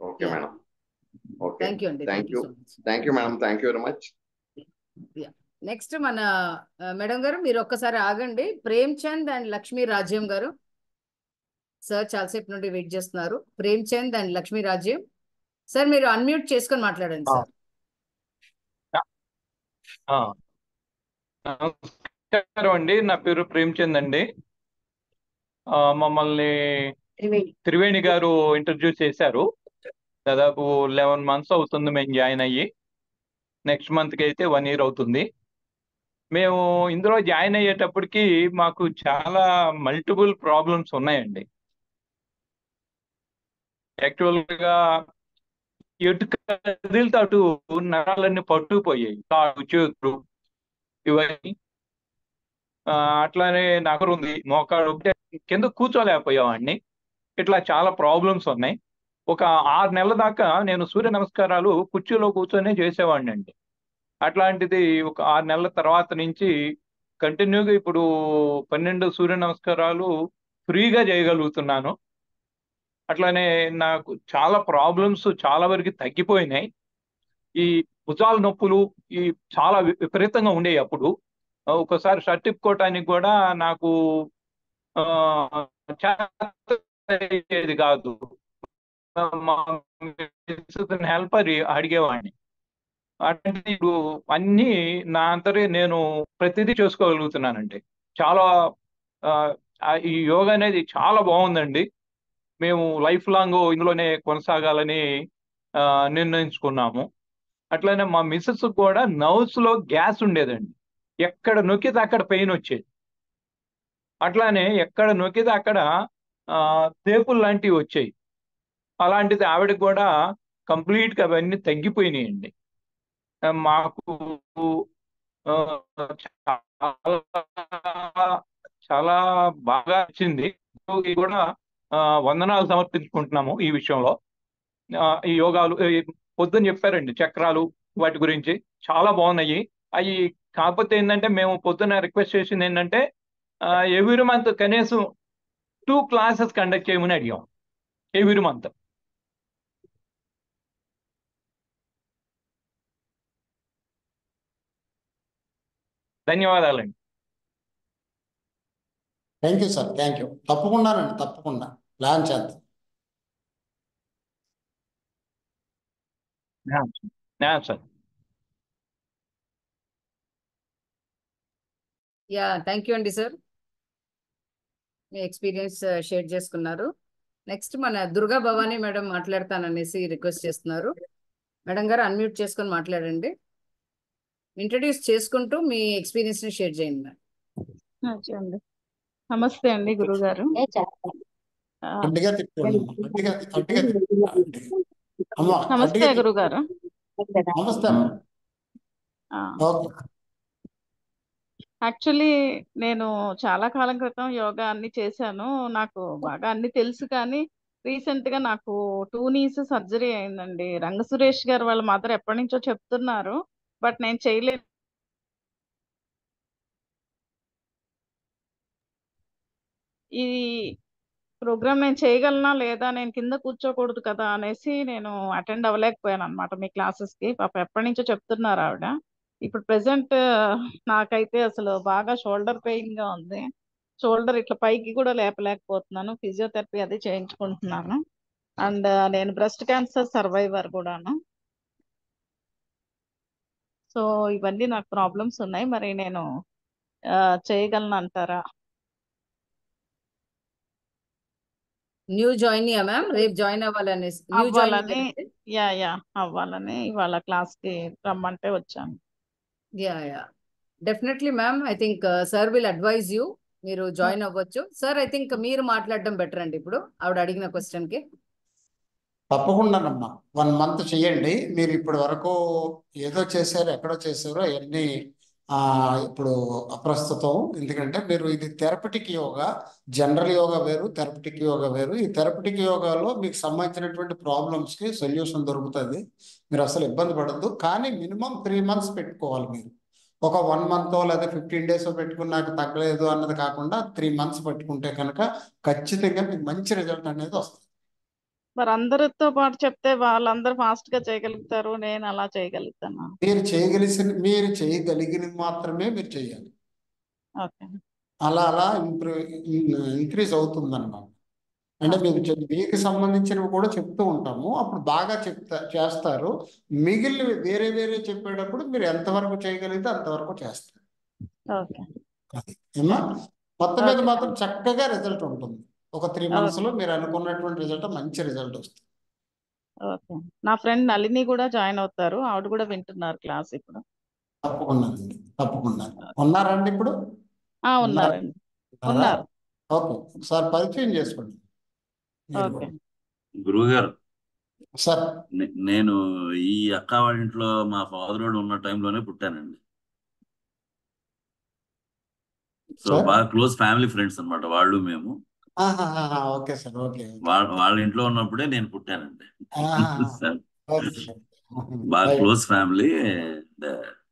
okay madam. Okay, thank you అండి. Thank you madam, thank you very much. Next మన మేడం గారు, మీరు ఒక్కసారి ఆగండి. ప్రేమ్చంద్ అండ్ లక్ష్మీ రాజ్యం గారు సార్ చాలాసేపు నుండి వెయిట్ చేస్తున్నారు. ప్రేమ్చంద్ అండ్ లక్ష్మీ రాజ్యం సార్, మీరు అన్మ్యూట్ చేసుకొని మాట్లాడండి సార్. నమస్కారం అండి, నా పేరు ప్రేమ్చంద్ అండి. మమ్మల్ని త్రివేణి గారు ఇంట్రడ్యూస్ చేశారు. దాదాపు 11 months అవుతుంది మేము జాయిన్ అయ్యి. నెక్స్ట్ మంత్కి అయితే 1 year అవుతుంది. మేము ఇందులో జాయిన్ అయ్యేటప్పటికి మాకు చాలా మల్టిపుల్ ప్రాబ్లమ్స్ ఉన్నాయండి. యాక్చువల్గా ఎటు కదిలితే అటు నరాలన్నీ పట్టుకుపోయాయి, చేతులు ఇవన్నీ. అట్లానే నగరు ఉంది, మోకాడు కింద కూర్చోలేకపోయావాడిని. ఇట్లా చాలా ప్రాబ్లమ్స్ ఉన్నాయి. ఒక 6 నెలల దాకా నేను సూర్య నమస్కారాలు కుర్చీలో కూర్చొని చేసేవాడిని అండి. అట్లాంటిది ఒక 6 నెలల తర్వాత నుంచి కంటిన్యూగా ఇప్పుడు 12 సూర్య నమస్కారాలు ఫ్రీగా చేయగలుగుతున్నాను. అట్లానే నాకు చాలా ప్రాబ్లమ్స్ చాలా వరకు తగ్గిపోయినాయి. ఈ భుజాల నొప్పులు ఈ చాలా విపరీతంగా ఉండేవి. అప్పుడు ఒకసారి షర్ట్ ఇప్పుకోవటానికి కూడా నాకు చేది కాదు. హెల్పర్ అడిగేవాడిని. అంటే ఇప్పుడు అన్నీ నా అంతరే నేను ప్రతిదీ చేసుకోగలుగుతున్నానండి. చాలా ఈ యోగా అనేది చాలా బాగుందండి. మేము లైఫ్ లాంగ్ ఇందులోనే కొనసాగాలని నిర్ణయించుకున్నాము. అట్లనే మా మిస్సెస్ కూడా నర్వ్స్ లో గ్యాస్ ఉండేదండి. ఎక్కడ నొక్కితే అక్కడ పెయిన్ వచ్చేది. అట్లానే ఎక్కడ నొక్కితే అక్కడ తేపులు లాంటివి వచ్చాయి. అలాంటిది ఆవిడకి కూడా కంప్లీట్గా అవన్నీ తగ్గిపోయినాయండి. మాకు చాలా బాగా వచ్చింది. కూడా వందనాలు సమర్పించుకుంటున్నాము ఈ విషయంలో. ఈ యోగాలు పొద్దున్న చెప్పారండి, చక్రాలు వాటి గురించి చాలా బాగున్నాయి. అవి కాకపోతే ఏంటంటే మేము పొద్దున్న రిక్వెస్ట్ చేసింది ఏంటంటే ఎవ్రీ మంత్ కనీసం 2 classes కండక్ట్ చేయమని అడిగాం. Every month. ధన్యవాదాలండి. Thank you sir, thank you. తప్పకుండానండి, తప్పకుండా ప్లాన్ చేద్దాం. సార్. యా, థ్యాంక్ యూ అండి సార్, మీ ఎక్స్పీరియన్స్ షేర్ చేసుకున్నారు. నెక్స్ట్ మన దుర్గా భవానీ మేడం మాట్లాడతాననేసి రిక్వెస్ట్ చేస్తున్నారు. మేడం గారు అన్మ్యూట్ చేసుకొని మాట్లాడండి. ఇంట్రడ్యూస్ చేసుకుంటూ మీ ఎక్స్పీరియన్స్ ని షేర్ చేయండి మేడం. అండి. నమస్తే అండి గురువు గారు. గట్టిగా తిప్పుకోండి అమ్మా. గట్టిగా గట్టిగా తిప్పుకోండి. అమ్మా నమస్తే గట్టిగా గురువు గారు. నమస్తే అమ్మా. ఓకే. యాక్చువల్లీ నేను చాలా కాలం క్రితం యోగా అన్ని చేశాను. నాకు బాగా అన్ని తెలుసు, కానీ రీసెంట్ గా నాకు 2 knees సర్జరీ అయిందండి. రంగ సురేష్ గారు వాళ్ళ మదర్ ఎప్పటి నుంచో చెప్తున్నారు, బట్ నేను చేయలేదు. ఈ ప్రోగ్రామ్ నేను చేయగలనా లేదా, నేను కింద కూర్చోకూడదు కదా అనేసి నేను అటెండ్ అవ్వలేకపోయాను అనమాట మీ క్లాసెస్ కి. పాప ఎప్పటి నుంచో చెప్తున్నారు ఆవిడ. ఇప్పుడు ప్రెసెంట్ నాకైతే అసలు బాగా షోల్డర్ పెయిన్ గా ఉంది. షోల్డర్ ఇట్లా పైకి కూడా లేపలేకపోతున్నాను. ఫిజియోథెరపీ అది చేయించుకుంటున్నాను. అండ్ నేను బ్రెస్ట్ క్యాన్సర్ సర్వైవర్ కూడాను. సో ఇవన్నీ నాకు ప్రాబ్లమ్స్ ఉన్నాయి. మరి నేను చేయగలను అంటారా? న్యూ జాయిన్ మ్యామ్, రేపు జాయిన్ అవ్వాలని న్యూ అవ్వాలని, జాయిన్. యా అవ్వాలని ఇవాళ క్లాస్ కి రమ్మంటే వచ్చాను. Yeah definitely ma'am, I think sir will advise you, మీరు జాయిన్ అవ్వచ్చు. సార్ ఐ థింక్ మీరు మాట్లాడడం బెటర్ అండి ఇప్పుడు ఆవిడ అడిగిన క్వశ్చన్ కి. తప్పకుండానమ్మా, 1 month చేయండి. మీరు ఇప్పటి వరకు ఏదో చేశారు, ఎక్కడో చేశారో అవన్నీ ఇప్పుడు అప్రస్తుతం. ఎందుకంటే మీరు ఇది థెరపటిక్ యోగా, జనరల్ యోగా వేరు, థెరపటిక్ యోగా వేరు. ఈ థెరపటిక్ యోగాలో మీకు సంబంధించినటువంటి ప్రాబ్లమ్స్కి సొల్యూషన్ దొరుకుతుంది. మీరు అసలు ఇబ్బంది పడద్దు. కానీ మినిమం 3 months పెట్టుకోవాలి. మీరు ఒక 1 month లేదా 15 days పెట్టుకున్నాక తగ్గలేదు అన్నది కాకుండా 3 months పెట్టుకుంటే కనుక ఖచ్చితంగా మీకు మంచి రిజల్ట్ అనేది వస్తుంది. మరి అందరితో పాటు చెప్తే వాళ్ళందరూ ఫాస్ట్ గా చేయగలుగుతారు, నేను అలా చేయగలుగుతాను? మీరు చేయగలిగినవి మాత్రమే మీరు చేయాలి. ఓకే. అలా ఇంక్రీజ్ అవుతుంది అన్నమాట. అంటే మీకు సంబంధించినవి కూడా చెప్తూ ఉంటాము, అప్పుడు బాగా చేస్తారు. మిగిలినవి వేరే వేరే చెప్పేటప్పుడు మీరు ఎంతవరకు చేయగలిగితే అంతవరకు చేస్తారు. ఓకే. ఏమా మొత్తం మీద మాత్రం చక్కగా రిజల్ట్ ఉంటుంది. ఒక 3 months లో మీరు అనుకున్నటువంటి రిజల్ట్ మంచి రిజల్ట్ వస్తుంది. ఓకే. నా ఫ్రెండ్ నళిని కూడా జాయిన్ అవుతారు, ఆవిడ కూడా వింటున్నారు క్లాస్ ఇప్పుడు. తప్పకుండా తప్పకుండా. ఉన్నారండి ఇప్పుడు? ఉన్నారండి, ఉన్నారు. ఓకే, ఒకసారి పరిచయం చేసుకోండి. ఓకే గురువు గారు, సార్ నేను ఈ అక్క వాళ్ళ ఇంట్లో మా ఫాదర్ ఉన్న టైంలోనే పుట్టానండి. సో బాగా క్లోజ్ ఫ్యామిలీ ఫ్రెండ్స్ అన్నమాట వాళ్ళు మేము. Okay sir. ఓకే. వాళ్ళ ఇంట్లో ఉన్నప్పుడే నేను పుట్టానండి. బాగా close family,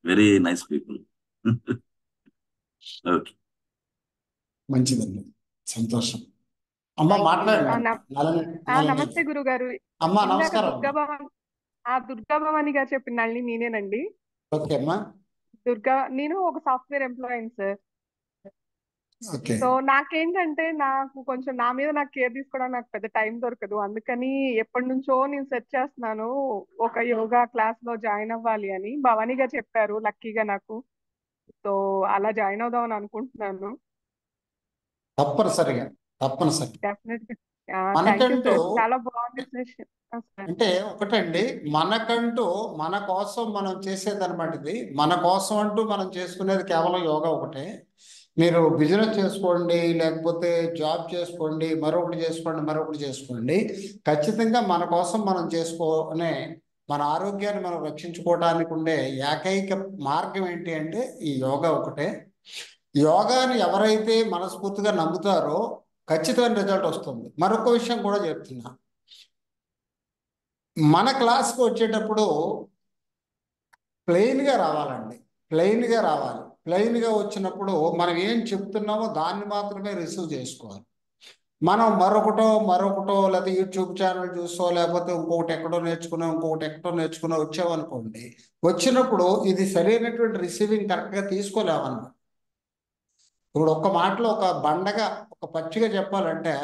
very nice people. Okay, మంచిదండి, సంతోషం. అమ్మా మాట్లాడండి. నమస్తే గురుగారు. అమ్మా నమస్కారం. దుర్గా భవాని గారు చెప్పిన నళిని నేనేనండి. ఓకే అమ్మా. నేను ఒక సాఫ్ట్వేర్ ఎంప్లాయీ సార్. సో నాకేంటంటే నాకు కొంచెం నా మీద నాకు కేర్ తీసుకోవడానికి నాకు పెద్ద టైం దొరకదు. అందుకని ఎప్పటి నుంచో నేను సెర్చ్ చేస్తున్నాను ఒక యోగా క్లాస్ లో జాయిన్ అవ్వాలి అని. భవానీ గారు చెప్పారు లక్కీగా నాకు. సో అలా జాయిన్ అవుదామని అనుకుంటున్నాను. తప్పనిసరిగా డెఫినెట్గా చాలా బాగుంది సెషన్. అంటే ఒకటండి, మనకంటూ మన కోసం మనం చేసేదన్నమాట. ఇది మన కోసం అంటూ మనం చేసుకునేది కేవలం యోగా ఒకటే. మీరు బిజినెస్ చేసుకోండి, లేకపోతే జాబ్ చేసుకోండి, మరొకటి చేసుకోండి, ఖచ్చితంగా మన కోసం మనం చేసుకునే మన ఆరోగ్యాన్ని మనం రక్షించుకోవడానికి ఉండే ఏకైక మార్గం ఏంటి అంటే ఈ యోగా ఒకటే. యోగాని ఎవరైతే మనస్ఫూర్తిగా నమ్ముతారో ఖచ్చితమైన రిజల్ట్ వస్తుంది. మరొక విషయం కూడా చెప్తున్నా, మన క్లాస్కి వచ్చేటప్పుడు ప్లెయిన్గా రావాలండి. ప్లెయిన్గా వచ్చినప్పుడు మనం ఏం చెప్తున్నామో దాన్ని మాత్రమే రిసీవ్ చేసుకోవాలి. మనం మరొకటో లేదా యూట్యూబ్ ఛానల్ చూసో లేకపోతే ఇంకొకటి ఎక్కడో నేర్చుకున్నా వచ్చామనుకోండి, వచ్చినప్పుడు ఇది సరైనటువంటి రిసీవింగ్ కరెక్ట్గా తీసుకోలేమన్నమాట. ఇప్పుడు ఒక్క మాటలో ఒక బండగా ఒక పచ్చిగా చెప్పాలంటే,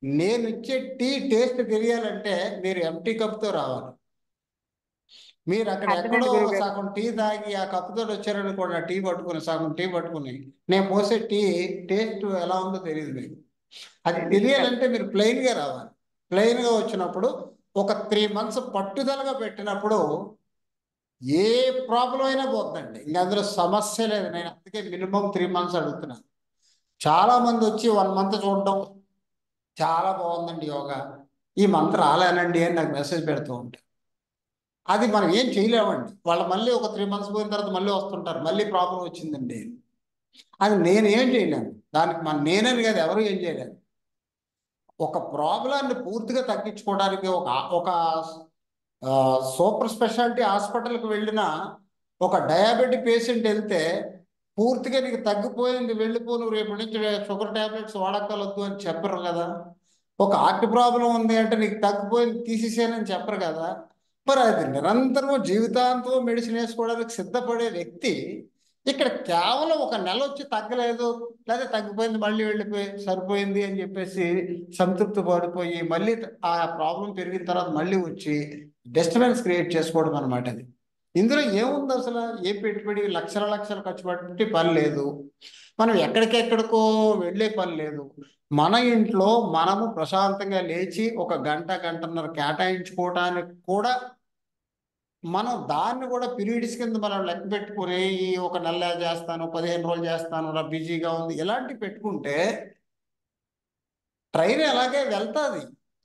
నేను ఇచ్చే టీ టేస్ట్ తెలియాలంటే మీరు ఎంటీ కప్తో రావాలి. మీరు అక్కడ అర్థమైంది ఎక్కడో గురుగారు. సగం టీ తాగి ఆ కప్పుతో వచ్చారనుకోండి, ఆ టీ పట్టుకుని సగం టీ పట్టుకుని నేను పోసే టీ టేస్ట్ ఎలా ఉందో తెలియదు మీకు. అది తెలియాలంటే మీరు ప్లెయిన్గా రావాలి. ప్లెయిన్గా వచ్చినప్పుడు ఒక 3 months పట్టుదలగా పెట్టినప్పుడు ఏ ప్రాబ్లం అయినా పోతుందండి. ఇంక అందులో సమస్య లేదు. నేను అందుకే మినిమం 3 months అడుగుతున్నాను. చాలా మంది వచ్చి 1 month చూడడం, చాలా బాగుందండి యోగా, ఈ మంత్ రాలేనండి అని నాకు మెసేజ్ పెడుతూ ఉంటారు. అది మనం ఏం చేయలేమండి. వాళ్ళు మళ్ళీ ఒక 3 months పోయిన తర్వాత మళ్ళీ వస్తుంటారు, మళ్ళీ ప్రాబ్లం వచ్చిందండి. అది నేనేం చేయలేను. దానికి నేనని కాదు, ఎవరు ఏం చేయలేరు. ఒక ప్రాబ్లాన్ని పూర్తిగా తగ్గించుకోవడానికి ఒక సూపర్ స్పెషాలిటీ హాస్పిటల్కి వెళ్ళిన ఒక డయాబెటిక్ పేషెంట్ వెళ్తే పూర్తిగా నీకు తగ్గిపోయింది, వెళ్ళిపో, నువ్వు రేపు నుంచి షుగర్ ట్యాబ్లెట్స్ వాడక్కలొద్దు అని చెప్పరు కదా. ఒక హార్ట్ ప్రాబ్లం ఉంది అంటే నీకు తగ్గిపోయింది తీసేసానని చెప్పరు కదా. మరి అది నిరంతరం జీవితాంతం మెడిసిన్ వేసుకోవడానికి సిద్ధపడే వ్యక్తి ఇక్కడ కేవలం ఒక నెల వచ్చి తగ్గలేదు, లేదా తగ్గిపోయింది మళ్ళీ వెళ్ళిపోయి సరిపోయింది అని చెప్పేసి సంతృప్తి పడిపోయి మళ్ళీ ఆ ప్రాబ్లం పెరిగిన తర్వాత మళ్ళీ వచ్చి డిస్టర్బెన్స్ క్రియేట్ చేసుకోవడం అనమాట. అది ఇందులో ఏముంది అసలు? ఏ పెట్టుబడి లక్షలు ఖర్చు పెట్టి పని లేదు, మనం ఎక్కడికెక్కడికో వెళ్ళే పని లేదు. మన ఇంట్లో మనము ప్రశాంతంగా లేచి ఒక గంటన్నర కేటాయించుకోవటానికి కూడా మనం దాన్ని కూడా పీరియడ్స్ కింద మనం లెక్క పెట్టుకుని ఈ ఒక నెల చేస్తాను, 15 రోజులు చేస్తాను, నా బిజీగా ఉంది ఇలాంటివి పెట్టుకుంటే ట్రైన్ అలాగే వెళ్తుంది.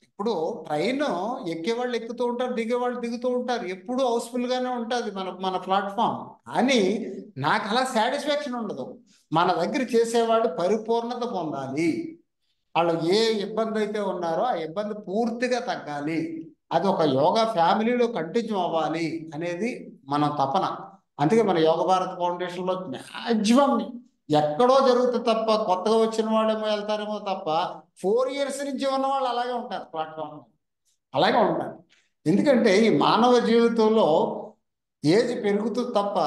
ఇప్పుడు ట్రైన్ ఎక్కేవాళ్ళు ఎక్కుతూ ఉంటారు, దిగేవాళ్ళు దిగుతూ ఉంటారు, ఎప్పుడు హౌస్ఫుల్గానే ఉంటుంది మన ప్లాట్ఫామ్. కానీ నాకు అలా సాటిస్ఫాక్షన్ ఉండదు. మన దగ్గర చేసేవాళ్ళు పరిపూర్ణత పొందాలి. వాళ్ళు ఏ ఇబ్బంది అయితే ఉన్నారో ఆ ఇబ్బంది పూర్తిగా తగ్గాలి, అది ఒక యోగా ఫ్యామిలీలో కంటిన్యూ అవ్వాలి అనేది మన తపన. అందుకే మన యోగ భారత్ ఫౌండేషన్లో మ్యాక్సిమం ఎక్కడో జరుగుతుంది తప్ప, కొత్తగా వచ్చిన వాళ్ళేమో వెళ్తారేమో తప్ప 4 years నుంచి ఉన్న వాళ్ళు అలాగే ఉంటారు, ప్లాట్ఫామ్ అలాగే ఉంటారు. ఎందుకంటే ఈ మానవ జీవితంలో ఏజ్ పెరుగుతుంది తప్ప,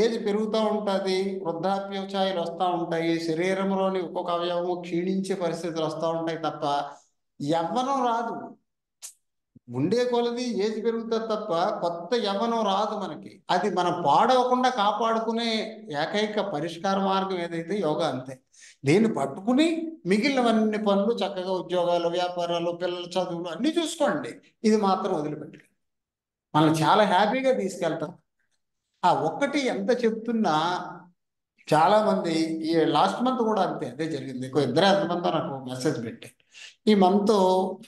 ఏజ్ పెరుగుతూ ఉంటుంది, వృద్ధాప్య ఛాయలు వస్తూ ఉంటాయి, శరీరంలోని ఒక్కొక్క అవయవము క్షీణించే పరిస్థితులు వస్తూ ఉంటాయి తప్ప యవ్వనం రాదు. ఉండే కొలది ఏజ్ పెరుగుతుంది తప్ప కొత్త యవ్వనం రాదు మనకి. అది మనం పాడవకుండా కాపాడుకునే ఏకైక పరిష్కార మార్గం ఏదైతే యోగా. అంతే. దీన్ని పట్టుకుని మిగిలినవన్నీ పనులు చక్కగా ఉద్యోగాలు, వ్యాపారాలు, పిల్లల చదువులు అన్నీ చూసుకోండి, ఇది మాత్రం వదిలిపెట్టండి. మనం చాలా హ్యాపీగా తీసుకెళ్తాం. ఆ ఒక్కటి ఎంత చెప్తున్నా చాలా మంది ఈ లాస్ట్ మంత్ కూడా అంతే, అదే జరిగింది. ఇద్దరే ఎంతమందో నాకు మెసేజ్ పెట్టారు, ఈ మంత్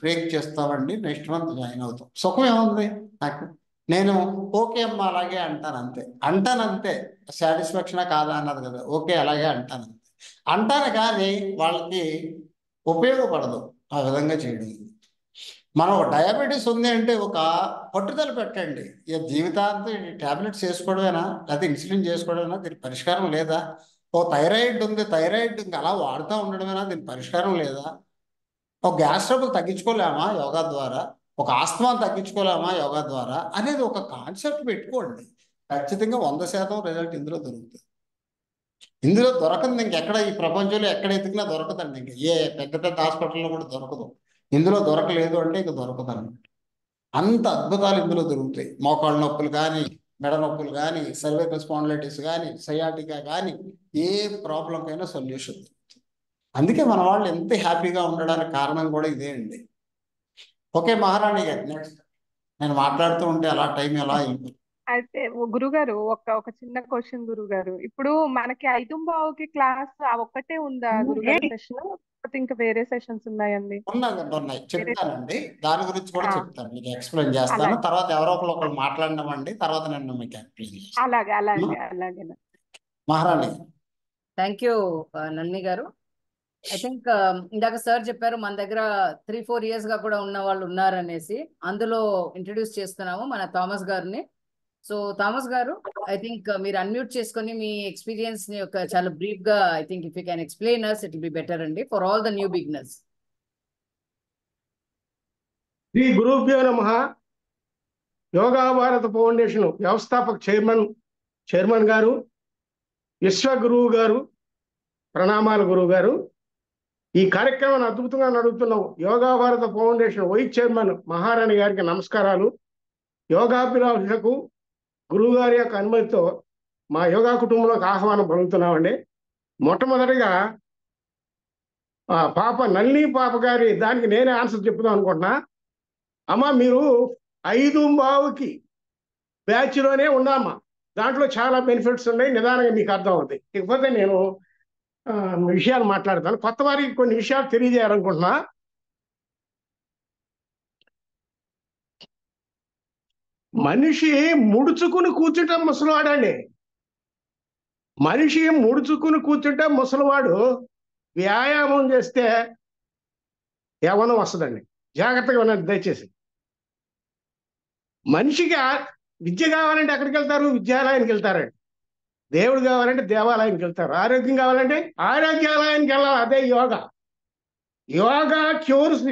బ్రేక్ చేస్తామండి, నెక్స్ట్ మంత్ జాయిన్ అవుతాం. సుఖం ఏముంది నాకు? నేను ఓకే అమ్మా అలాగే అంటానంతే. సాటిస్ఫాక్షనా కాదా అన్నది కదా, ఓకే అలాగే అంటాను కానీ వాళ్ళకి ఉపయోగపడదు ఆ విధంగా చేయడం. మనం ఒక డయాబెటీస్ ఉంది అంటే ఒక పట్టుదల పెట్టండి. ఇక జీవితాంతం ట్యాబ్లెట్స్ వేసుకోవడమేనా, లేకపోతే ఇన్సులిన్ చేసుకోవడమేనా, దీనికి పరిష్కారం లేదా? ఓ థైరాయిడ్ ఉంది, థైరాయిడ్ ఇంకా అలా వాడుతూ ఉండడమేనా, దీనికి పరిష్కారం లేదా? ఒక గ్యాస్ ట్రబుల్ తగ్గించుకోలేమా యోగా ద్వారా? ఒక ఆస్తమా తగ్గించుకోలేమా యోగా ద్వారా అనేది ఒక కాన్సెప్ట్ పెట్టుకోండి. ఖచ్చితంగా 100% రిజల్ట్ ఇందులో దొరుకుతుంది. ఇందులో దొరకంది ఇంకెక్కడ, ఈ ప్రపంచంలో ఎక్కడ ఎతికినా దొరకదండి. ఇంకా ఏ పెద్ద హాస్పిటల్లో కూడా దొరకదు. ఇందులో దొరకలేదు అంటే ఇక దొరకదు అన్నమాట. అంత అద్భుతాలు ఇందులో దొరుకుతాయి. మోకాళ్ళ నొప్పులు కానీ, మెడ నొప్పులు కానీ, సర్వైకల్ స్పాండిలైటిస్ కానీ, సయాటికా కానీ, ఏ ప్రాబ్లంకైనా సొల్యూషన్. అందుకే మన వాళ్ళు ఎంత హ్యాపీగా ఉండడానికి కారణం కూడా ఇదే అండి. ఓకే మహారాణి గారు, నెక్స్ట్. నేను మాట్లాడుతూ ఉంటే అలా టైం ఎలా అయిపోయింది. అయితే గురుగారు ఒక చిన్న క్వశ్చన్ గురుగారు. ఇప్పుడు మనకి 5:15కి క్లాస్ ఆ ఒక్కటే ఉందా గురుగారు సెషన్, లేకపోతే ఇంకా వేరే సెషన్స్ ఉన్నాయండి? ఉన్నాయి, చెప్తానండి. దాని గురించి కూడా చెప్తాను, మీకు ఎక్స్ప్లెయిన్ చేస్తాను. అలాగే తర్వాత ఎవరో ఒకళ్ళు మాట్లాడినామండి, తర్వాత నేను మీకు ఎక్స్ప్లెయిన్ చేస్తాను. అలాగే మహారాణి. థ్యాంక్ యూ నళిని గారు. ఐ థింక్ ఇందాక సార్ చెప్పారు మన దగ్గర 3-4 years గా కూడా ఉన్న వాళ్ళు ఉన్నారనేసి, అందులో ఇంట్రడ్యూస్ చేస్తున్నాము మన థామస్ గారిని. సో థామస్ గారు, ఐ థింక్ మీరు అన్మ్యూట్ చేసుకొని మీ ఎక్స్పీరియన్స్ ని ఒక చాలా బ్రీఫ్ గా, I think if you can explain us, it will be better అండి for all the new beginners. శ్రీ గురుభ్యో నమః. యోగా భారత ఫౌండేషన్ వ్యవస్థాపక చైర్మన్ గారు, విశ్వ గురువు గారు, ప్రణామాలు గురువు గారు. ఈ కార్యక్రమాన్ని అద్భుతంగా నడుపుతున్నాం. యోగా భారత ఫౌండేషన్ వైస్ చైర్మన్ మహారాణి గారికి నమస్కారాలు. యోగాభిలాషులకు గురువు గారి యొక్క అనుమతితో మా యోగా కుటుంబంలోకి ఆహ్వానం పలుకుతున్నామండి. మొట్టమొదటిగా పాప నల్లి పాప గారి దానికి నేనే ఆన్సర్ చెప్దాం అనుకుంటున్నా. అమ్మ మీరు 5:15కి బ్యాచ్లోనే ఉన్నామ్మా. దాంట్లో చాలా బెనిఫిట్స్ ఉన్నాయి, నిదానంగా మీకు అర్థం అవుతాయి. ఇకపోతే నేను విషయాలు మాట్లాడతాను. కొత్త వారికి కొన్ని విషయాలు తెలియజేయాలనుకుంటున్నా. మనిషి ముడుచుకుని కూర్చుంటే ముసలివాడండి. మనిషి ముడుచుకుని కూర్చుంటే ముసలివాడు. వ్యాయామం చేస్తే యవ్వనం వస్తుందండి. జాగ్రత్తగా ఉన్నది దయచేసి. మనిషికి విద్య కావాలంటే ఎక్కడికి వెళ్తారు? విద్యాలయానికి వెళ్తారండి. దేవుడు కావాలంటే దేవాలయానికి వెళ్తారు. ఆరోగ్యం కావాలంటే ఆరోగ్యాలయానికి వెళ్ళాలి. అదే yoga. Yoga cures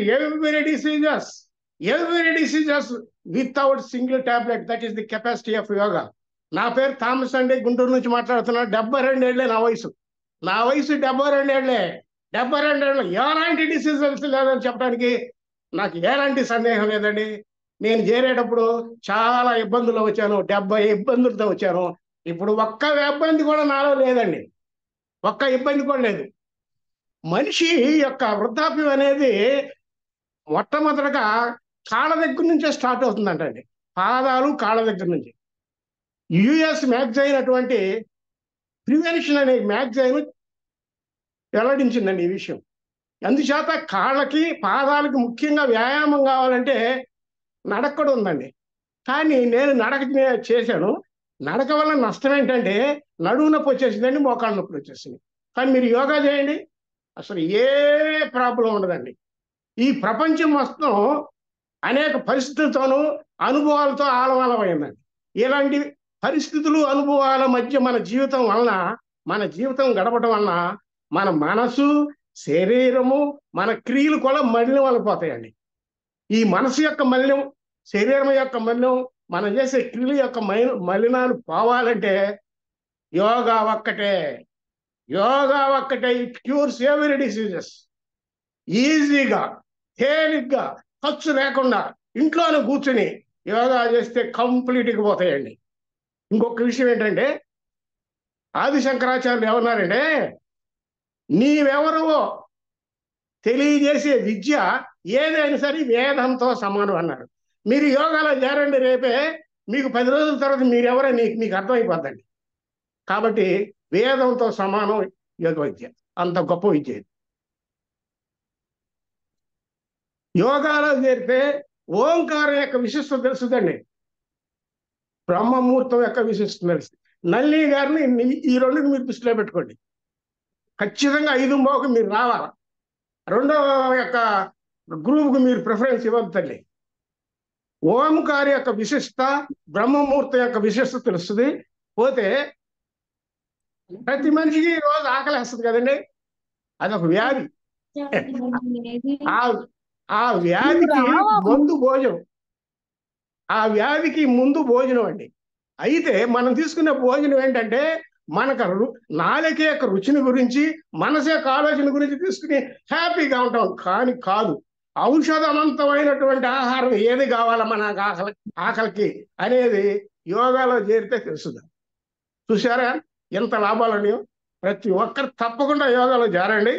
every diseases without single tablet. That is the capacity of yoga. నా పేరు థామస్ అండి, గుంటూరు నుంచి మాట్లాడుతున్నాను. 72 ఏళ్లే నా వయసు. 72 ఏళ్లే. 72 ఏళ్ళు ఎలాంటి డిసీజెస్ లేదని చెప్పడానికి నాకు ఎలాంటి సందేహం లేదండి. నేను చేరేటప్పుడు చాలా ఇబ్బందులు వచ్చాను, 70 ఇబ్బందులతో వచ్చాను. ఇప్పుడు ఒక్క ఇబ్బంది కూడా నాలో లేదండి. ఒక్క ఇబ్బంది కూడా లేదు. మనిషి యొక్క వృద్ధాప్యం అనేది మొట్టమొదటిగా కాళ్ళ దగ్గర నుంచే స్టార్ట్ అవుతుందంటండి. పాదాలు కాళ్ళ దగ్గర నుంచి. యుఎస్ మ్యాగజైన్ అటువంటి ప్రివెన్షన్ అనే మ్యాగజైన్ వెల్లడించిందండి ఈ విషయం. అందుచేత కాళ్ళకి పాదాలకి ముఖ్యంగా వ్యాయామం కావాలంటే నడక కూడా ఉందండి. కానీ నేను నడక చేశాను. నడక వల్ల నష్టం ఏంటంటే నడుము నొప్పి వచ్చేసిందండి, మోకాళ్ళ నొప్పులు వచ్చేసింది. కానీ మీరు యోగా చేయండి, అసలు ఏ ప్రాబ్లం ఉండదండి. ఈ ప్రపంచం మొత్తం అనేక పరిస్థితులతోనూ అనుభవాలతో ఆలవాలమైందండి. ఇలాంటి పరిస్థితులు అనుభవాల మధ్య మన జీవితం గడపడం వలన మన మనసు, శరీరము, మన క్రియలు కూడా మలినం వలపోతాయండి. ఈ మనసు యొక్క మలినం, శరీరం యొక్క మలినం, మనం చేసే క్రియల యొక్క మలినాలు పోవాలంటే యోగా ఒక్కటే. It cures every diseases. ఈజీగా, తేలిగ్గా, ఖర్చు లేకుండా ఇంట్లోనే కూర్చుని యోగా చేస్తే కంప్లీట్గా పోతాయండి. ఇంకొక విషయం ఏంటంటే, ఆది శంకరాచార్యులు ఏమన్నారంటే, నీవెవరో తెలియజేసే విద్య ఏదైనా సరే వేదంతో సమానం అన్నారు. మీరు యోగాలో చేరండి, రేపే మీకు 10 రోజుల తర్వాత మీరెవరో మీకు అర్థమైపోద్దండి. కాబట్టి వేదంతో సమానం యోగ విద్య, అంత గొప్ప విద్య. యోగాలో చేరితే ఓంకారం యొక్క విశిష్టత తెలుస్తుందండి, బ్రహ్మముహూర్తం యొక్క విశిష్టత తెలుస్తుంది. నల్లి గారిని ఈ రెండుని మీరు దృష్టిలో పెట్టుకోండి. ఖచ్చితంగా 5:15కి మీరు రావాలా. రెండో యొక్క గ్రూప్కి మీరు ప్రిఫరెన్స్ ఇవ్వదు తల్లి. ఓంకారి యొక్క విశిష్టత, బ్రహ్మముహూర్తం యొక్క విశిష్టత తెలుస్తుంది. పోతే ప్రతి మనిషికి రోజు ఆకలేస్తుంది కదండి, అదొక వ్యాధి. ఆ వ్యాధికి ముందు భోజనం, అండి. అయితే మనం తీసుకునే భోజనం ఏంటంటే మనకు నాలుక యొక్క రుచిని గురించి, మనసు యొక్క ఆలోచన గురించి తీసుకుని హ్యాపీగా ఉంటాం. కానీ కాదు, ఔషధవంతమైనటువంటి ఆహారం ఏది కావాలా మన ఆకలికి అనేది యోగాలో చేరితే తెలుస్తుంది. చూసారా ఎంత లాభాలని? ప్రతి ఒక్కరు తప్పకుండా యోగాలో చేరండి.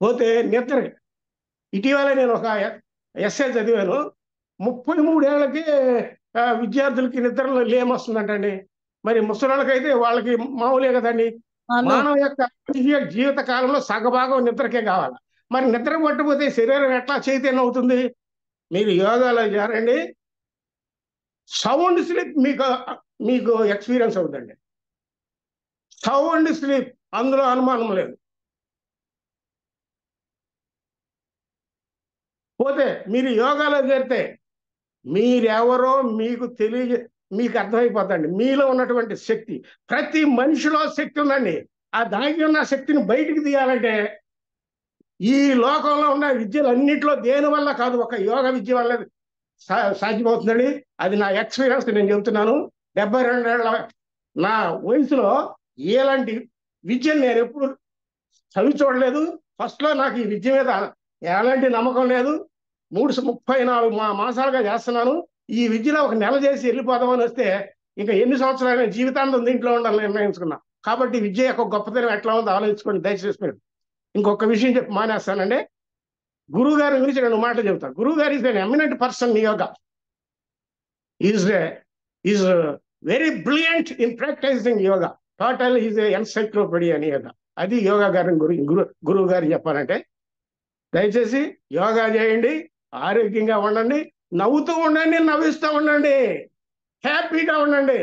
పోతే నిద్ర. ఇటీవల నేను ఒక ఎస్ఏ చదివాను. 33 ఏళ్ళకి విద్యార్థులకి నిద్రలో లేమొస్తుందంటండి. మరి ముసలాళ్ళకైతే వాళ్ళకి మామూలే కదండి. మానవ యొక్క జీవిత కాలంలో సగభాగం నిద్రకే కావాలి. మరి నిద్ర పట్టకపోతే శరీరం ఎట్లా చైతన్యం అవుతుంది? మీరు యోగాలో చేరండి, సౌండ్ స్లీప్ మీకు ఎక్స్పీరియన్స్ అవుతుందండి. సౌండ్ స్లీప్, అందులో అనుమానం లేదు. పోతే మీరు యోగాలో చేరితే మీరెవరో మీకు అర్థమైపోతండి. మీలో ఉన్నటువంటి శక్తి, ప్రతి మనిషిలో శక్తి ఉందండి. ఆ దాగి ఉన్న శక్తిని బయటికి తీయాలంటే ఈ లోకంలో ఉన్న విద్యలు అన్నింటిలో దేని వల్ల కాదు, ఒక యోగ విద్య వల్ల సాధ్యమవుతుందండి. అది నా ఎక్స్పీరియన్స్ నేను చెబుతున్నాను. 72 ఏళ్ళ నా వయసులో ఎలాంటి విద్యను నేను ఎప్పుడు చదివి చూడలేదు. ఫస్ట్లో నాకు ఈ విద్య మీద ఎలాంటి నమ్మకం లేదు. 34 మాసాలుగా చేస్తున్నాను. ఈ విద్యలో ఒక నెల చేసి వెళ్ళిపోదామని వస్తే ఇక ఎన్ని సంవత్సరాలు జీవితాంతం దీంట్లో ఉండాలని నిర్ణయించుకున్నా. కాబట్టి విద్య యొక్క గొప్పతనం ఎట్లా ఉందో ఆలోచించుకోండి దయచేసి మీరు. ఇంకొక విషయం చెప్పి మానేస్తానండి. గురువు గారి గురించి 2 మాటలు చెబుతాను. గురువు గారు is an eminent person in yoga. Is very brilliant in practising yoga. Total is encyclopedia అని యోగా. అది యోగా గారి గురువు గారు చెప్పాలంటే దయచేసి యోగా చేయండి, ఆరోగ్యంగా ఉండండి, నవ్వుతూ ఉండండి, నవ్విస్తూ ఉండండి, హ్యాపీగా ఉండండి.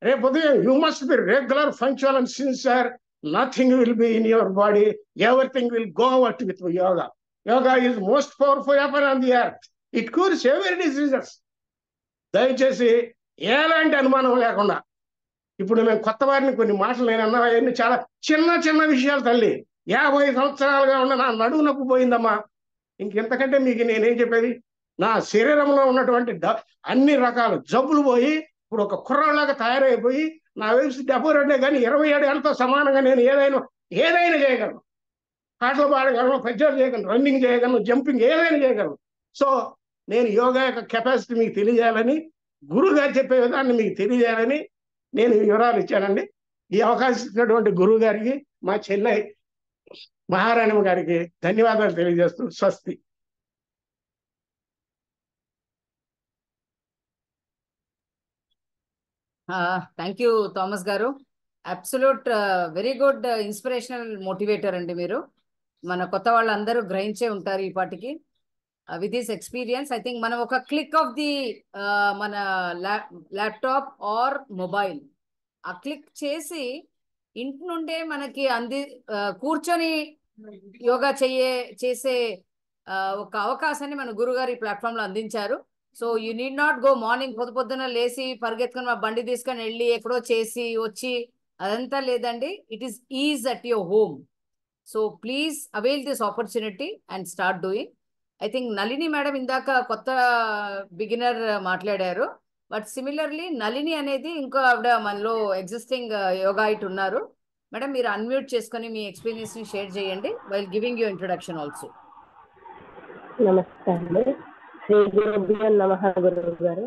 రేపు ఉదయం you must be regular, punctual and sincere. Nothing will be in your body, everything will go out with yoga. Yoga is most powerful weapon on the earth. It cures every diseases. దయచేసి ఎలాంటి అనుమానం లేకుండా, ఇప్పుడు మేము కొత్త వారిని కొన్ని మాటలు నేను అన్నా, అవన్నీ చాలా చిన్న చిన్న విషయాలు తల్లి. 50 సంవత్సరాలుగా ఉన్న నా నడువు నొప్పి పోయిందమ్మా. ఇంకెంతకంటే మీకు నేనేం చెప్పేది? నా శరీరంలో ఉన్నటువంటి అన్ని రకాల జబ్బులు పోయి ఇప్పుడు ఒక కుర్రాళ్ళగా తయారైపోయి నా వయసు 72 కానీ 27 ఏళ్ళతో సమానంగా నేను ఏదైనా చేయగలను. పాటలు పాడగలను, పద్యాలు చేయగలను, రన్నింగ్ చేయగలను, జంపింగ్ ఏదైనా చేయగలను. సో నేను యోగా యొక్క కెపాసిటీ మీకు తెలియజేయాలని, గురువు గారు చెప్పే విధాన్ని మీకు తెలియజేయాలని నేను వివరాలు ఇచ్చానండి. ఈ అవకాశం ఇచ్చినటువంటి గురువు గారికి, మా చెల్లె మహారాణి గారికి ధన్యవాదాలు తెలియజేస్తూ స్వస్తి. థ్యాంక్ యూ థామస్ గారు. Absolute very good inspirational motivator అండి మీరు. మన కొత్త వాళ్ళందరూ గ్రహించే ఉంటారు ఈ పాటికి. With this experience I think మనం ఒక క్లిక్ ఆఫ్ ది మన ల్యాప్టాప్ ఆర్ మొబైల్ ఆ క్లిక్ చేసి ఇంటి నుండే మనకి కూర్చొని యోగా చేసే ఒక అవకాశాన్ని మన గురుగారు ఈ ప్లాట్ఫామ్ లో అందించారు. So you need not go morning పొద్దున లేసి పరిగెత్తుకొని మా బండి తీసుకొని వెళ్ళి ఎక్కడో చేసి వచ్చి అదంతా లేదండి. It is is at your home. So please avail this opportunity and start doing. I think Nalini madam ఇందాక కొత్త బిగినర్ మాట్లాడారు. బట్ సిమిలర్లీ నళిని అనేది ఇంకో ఆవిడ మనలో ఎగ్జిస్టింగ్ యోగాయిట్ ఉన్నారు. మేడం మీరు అన్మ్యూట్ చేసుకొని మీ ఎక్స్పీరియన్స్ ని షేర్ చేయండి while giving you introduction also. నమస్తే అండి. శ్రీ గురుభ్యో నమః గురువు గారు.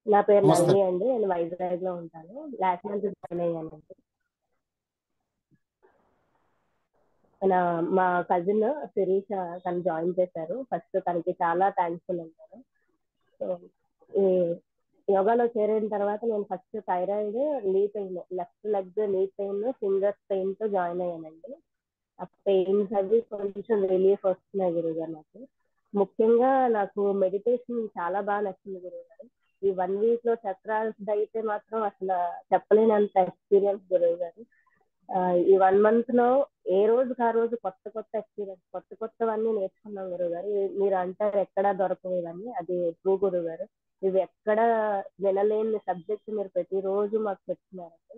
నా పేరు నళిని అండి. నేను వైజాగ్ లో ఉంటాను. లాస్ట్ మంత్ జాయిన్ అయ్యానండి. మా కజిన్ శిరీష తను జాయిన్ చేశారు. ఫస్ట్ తనకి చాలా థ్యాంక్ఫుల్ అంటారు. సో ఈ యోగాలో చేరిన తర్వాత నేను first thyroid, knee pain, left leg knee pain, fingers pain తో జాయిన్ అయ్యానండి. ఆ పెయిన్స్ అవి కొంచెం రిలీఫ్ వస్తున్నాయి గురువుగారు. నాకు ముఖ్యంగా నాకు మెడిటేషన్ చాలా బాగా నచ్చింది గురువుగారు. ఈ 1 వీక్ లో చక్రాస్ అయితే మాత్రం అసలు చెప్పలేనంత ఎక్స్పీరియన్స్ గురువుగారు. ఈ 1 మంత్ లో ఏ రోజుకి ఆ రోజు కొత్త ఎక్స్పీరియన్స్, కొత్తవన్నీ నేర్చుకున్నాం గురువుగారు. మీరు అంటారు ఎక్కడ దొరకవు ఇవన్నీ, అది ట్రూ గురువుగారు. ఇవి ఎక్కడ వినలేని సబ్జెక్ట్ మీరు ప్రతిరోజు మాకు చెప్తున్నారండి.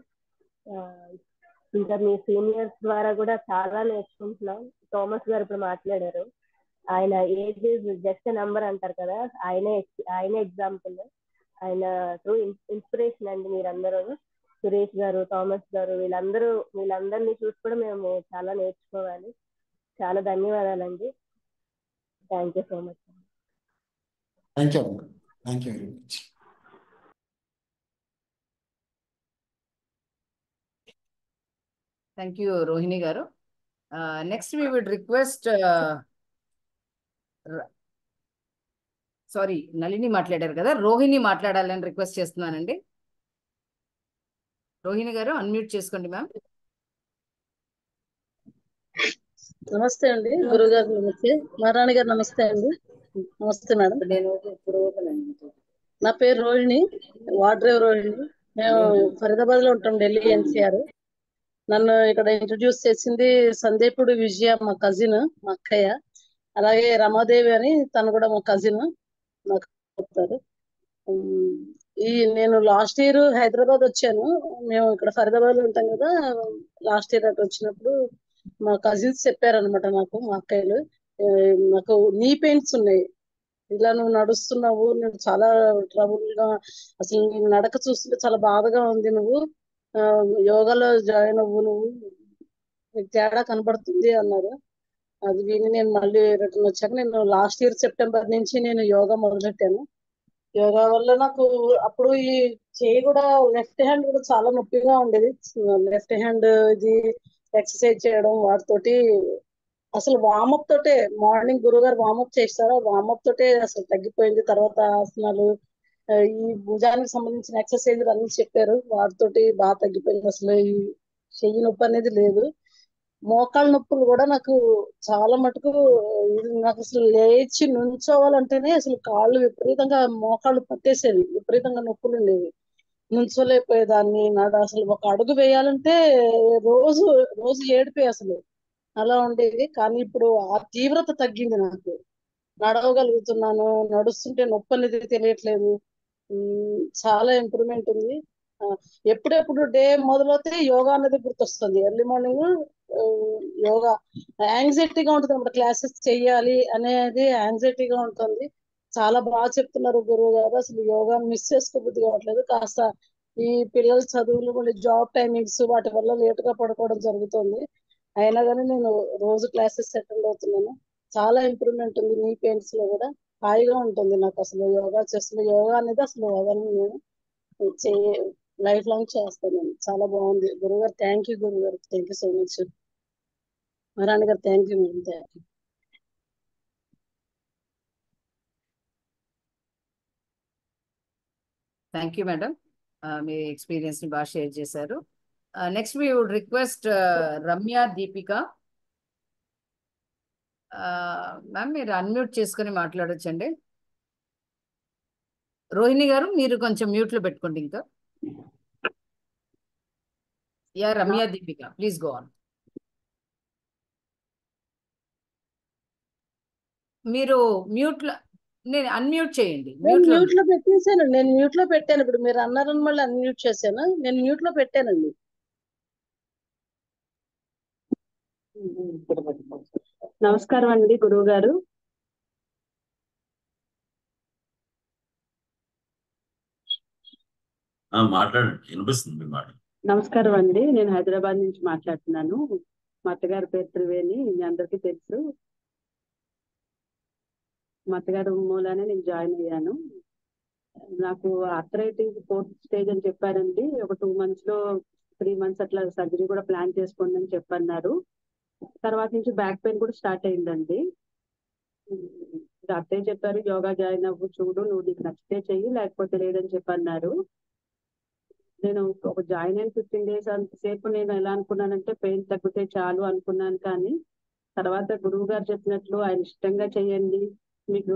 ఇంకా మీ సీనియర్స్ ద్వారా కూడా చాలా నేర్చుకుంటున్నాం. థామస్ గారు ఇప్పుడు మాట్లాడారు. ఆయన ఏజ్ ఇస్ జస్ట్ నంబర్ అంటారు కదా, ఆయనే ఎగ్జాంపుల్. ఆయన ట్రూ ఇన్స్పిరేషన్ అండి మీరందరూ. సురేష్ గారు, థామస్ గారు, వీళ్ళందరినీ చూసి కూడా మేము చాలా నేర్చుకోవాలి. చాలా ధన్యవాదాలండి. Thank you so much. Thank you very much. Thank you Rohini గారు. Next we would request sorry Nalini మాట్లాడారు కదా, రోహిణి మాట్లాడాలని రిక్వెస్ట్ చేస్తున్నానండి. రోహిణి గారు అన్మ్యూట్ చేసుకోండి మ్యామ్. నమస్తే అండి గురుగారు. నమస్తే మహారాణి గారు. నమస్తే అండి. నమస్తే మేడం. నా పేరు రోహిణి, వార్డ్ డ్రైవర్ రోహిణి. మేము ఫరీదాబాద్ లో ఉంటాం, ఢిల్లీ ఎన్సీఆర్. నన్ను ఇక్కడ ఇంట్రడ్యూస్ చేసింది సందేపుడు విజయ, మా కజిన్, మా అక్కయ్య. అలాగే రమాదేవి అని తను కూడా మా కజిన్, నాకు చెప్తారు. నేను లాస్ట్ ఇయర్ హైదరాబాద్ వచ్చాను. మేము ఇక్కడ ఫరీదాబాద్ లో ఉంటాం కదా. లాస్ట్ ఇయర్ అటు వచ్చినప్పుడు మా కజిన్స్ చెప్పారనమాట నాకు, మా అక్కయ్యలు, నాకు నీ పెయిన్స్ ఉన్నాయి, ఇలా నువ్వు నడుస్తున్నావు, నువ్వు చాలా ట్రబుల్ గా, అసలు నీ నడక చూస్తుంటే చాలా బాధగా ఉంది, నువ్వు యోగాలో జాయిన్ అవ్వు, నువ్వు నీకు తేడా కనబడుతుంది అన్నారు. అది విని నేను మళ్ళీ రిటర్న్ వచ్చాక నేను లాస్ట్ ఇయర్ సెప్టెంబర్ నుంచి నేను యోగా మొదలెట్టాను. యోగా వల్ల నాకు అప్పుడు ఈ చేయి కూడా లెఫ్ట్ హ్యాండ్ కూడా చాలా నొప్పిగా ఉండేది. లెఫ్ట్ హ్యాండ్ ఇది ఎక్సర్సైజ్ చేయడం వాటితోటి అసలు వామప్ తోటే మార్నింగ్ గురుగారు వామప్ చేస్తారు. వామప్ తోటే అసలు తగ్గిపోయింది. తర్వాత ఆసనాలు ఈ భుజానికి సంబంధించిన ఎక్సర్సైజ్ అన్ని చెప్పారు. వాటితోటి బాగా తగ్గిపోయింది. అసలు ఈ చెయ్యి నొప్పి అనేది లేదు. మోకాళ్ళ నొప్పులు కూడా నాకు చాలా మటుకు నాకు అసలు లేచి నుంచోవాలంటేనే అసలు కాళ్ళు విపరీతంగా మోకాళ్ళు పట్టేసేవి, విపరీతంగా నొప్పులు ఉండేవి. నుంచోలేకపోయేదాన్ని. నాది అసలు ఒక అడుగు వేయాలంటే రోజు రోజు ఏడిపే అసలు అలా ఉండేది. కానీ ఇప్పుడు ఆ తీవ్రత తగ్గింది. నాకు నడవగలుగుతున్నాను. నడుస్తుంటే నొప్పి అనేది తెలియట్లేదు. చాలా ఇంప్రూవ్మెంట్ ఉంది. ఎప్పుడెప్పుడు డే మొదలైతే యోగా అనేది గుర్తొస్తుంది. ఎర్లీ మార్నింగ్ యోగా యాంగ్జైటీగా ఉంటుంది అన్నమాట. క్లాసెస్ చెయ్యాలి అనేది యాంగ్జైటీగా ఉంటుంది. చాలా బాగా చెప్తున్నారు గురువు గారు. అసలు యోగా మిస్ చేసుకోబుద్ధి కావట్లేదు. కాస్త ఈ పిల్లల చదువులు మళ్ళీ జాబ్ టైమింగ్స్ వాటి వల్ల లేటుగా పడుకోవడం జరుగుతుంది. అయినా కానీ నేను రోజు క్లాసెస్ అటెండ్ అవుతున్నాను. చాలా ఇంప్రూవ్మెంట్ ఉంది. నీ పెయిన్స్ లో కూడా హాయిగా ఉంటుంది నాకు. అసలు యోగా చేస్తున్న యోగా అనేది అసలు వదలను నేను. లైఫ్ లాంగ్ చేస్తాను నేను. చాలా బాగుంది గురుగారు. థ్యాంక్ యూ గురుగారు. Thank you so much. Marani గారు thank you madam. Thank you. Thank you madam. మీ ఎక్స్పీరియన్స్ ని బాగా షేర్ చేశారు. Next we would request Ramya Deepika. Ma'am మీరు అన్మ్యూట్ చేసుకుని మాట్లాడొచ్చండి. రోహిణి గారు మీరు కొంచెం మ్యూట్ లో పెట్టుకోండి. ఇంకా Ramya Deepika please go on. మీరు మ్యూట్ లో నేను అన్మ్యూట్ చేయండి. నేను మ్యూట్ లో పెట్టేశాను. నేను మ్యూట్ లో పెట్టాను. ఇప్పుడు మీరు అన్నారని మళ్ళీ అన్మ్యూట్ చేశాను. నేను మ్యూట్ లో పెట్టానండి. నమస్కారం అండి గురువు గారు. మాట్లాడండి, వినిపిస్తుంది మీ మాట. నమస్కారం అండి. నేను హైదరాబాద్ నుంచి మాట్లాడుతున్నాను. మా అత్తగారి పేరు త్రివేణి, మీ అందరికీ తెలుసు. మా అత్తగారు మూలానే నేను జాయిన్ అయ్యాను. నాకు ఆర్థరైటిస్ 4th స్టేజ్ అని చెప్పారండి. ఒక 2 months లో 3 months అట్లా సర్జరీ కూడా ప్లాన్ చేసుకోండి అని చెప్పన్నారు. తర్వాత నుంచి బ్యాక్ పెయిన్ కూడా స్టార్ట్ అయిందండి. అత్తయ్య చెప్పారు యోగా జాయిన్ అవ్వు, చూడు నువ్వు నీకు నచ్చితే చెయ్యి లేకపోతే లేదని చెప్పన్నారు. నేను ఒక జాయిన్ అయిన 15 days అంతసేపు నేను ఎలా అనుకున్నానంటే పెయిన్ తగ్గితే చాలు అనుకున్నాను. కానీ తర్వాత గురువు గారు చెప్పినట్లు ఆయన ఇష్టంగా చేయండి, మీకు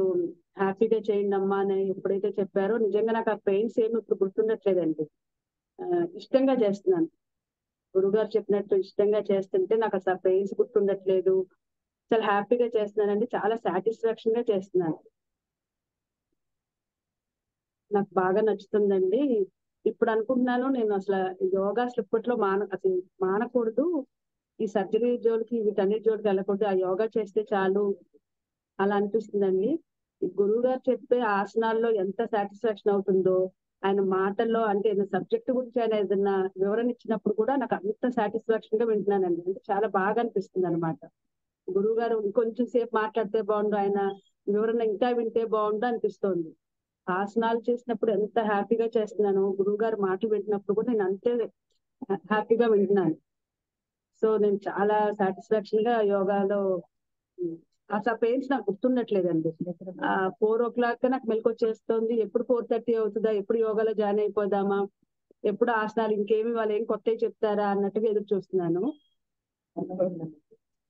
హ్యాపీగా చేయండి అమ్మా అని ఎప్పుడైతే చెప్పారో నిజంగా నాకు ఆ పెయిన్స్ ఏమి ఇప్పుడు గుర్తుండట్లేదండి. ఇష్టంగా చేస్తున్నాను. గురువుగారు చెప్పినట్టు ఇష్టంగా చేస్తుంటే నాకు అసలు పెయిన్స్ గుర్తుండట్లేదు. చాలా హ్యాపీగా చేస్తున్నానండి. చాలా సాటిస్ఫాక్షన్ గా చేస్తున్నాను. నాకు బాగా నచ్చుతుందండి. ఇప్పుడు అనుకుంటున్నాను నేను అసలు యోగా అసలు ఇప్పట్లో అసలు మానకూడదు. ఈ సర్జరీ జోలికి వీటన్నిటి జోలికి వెళ్ళకూడదు. ఆ యోగా చేస్తే చాలు అలా అనిపిస్తుందండి. గురువు గారు చెప్పే ఆసనాల్లో ఎంత సాటిస్ఫాక్షన్ అవుతుందో ఆయన మాటల్లో, అంటే సబ్జెక్ట్ గురించి ఆయన ఏదైనా వివరణ ఇచ్చినప్పుడు కూడా నాకు అంత సాటిస్ఫాక్షన్ గా వింటున్నానండి. అంటే చాలా బాగా అనిపిస్తుంది అనమాట. గురువు గారు ఇంకొంచెం సేపు మాట్లాడితే బాగుండు, ఆయన వివరణ ఇంకా వింటే బాగుండు అనిపిస్తోంది. ఆసనాలు చేసినప్పుడు ఎంత హ్యాపీగా చేస్తున్నాను, గురువు గారు మాటలు వింటున్నప్పుడు కూడా నేను అంతే హ్యాపీగా వింటున్నాను. సో నేను చాలా సాటిస్ఫాక్షన్ గా యోగాలో అసలు పెయిన్స్ నాకు గుర్తుండట్లేదండి. 4 o'clock నాకు మెలకు వచ్చేస్తుంది. ఎప్పుడు 4:30 అవుతుందా, ఎప్పుడు యోగాలో జాయిన్ అయిపోదామా, ఎప్పుడు ఆసనాలు ఇంకేమి వాళ్ళు ఏం కొత్తవి చెప్తారా అన్నట్టుగా ఎదురు చూస్తున్నాను.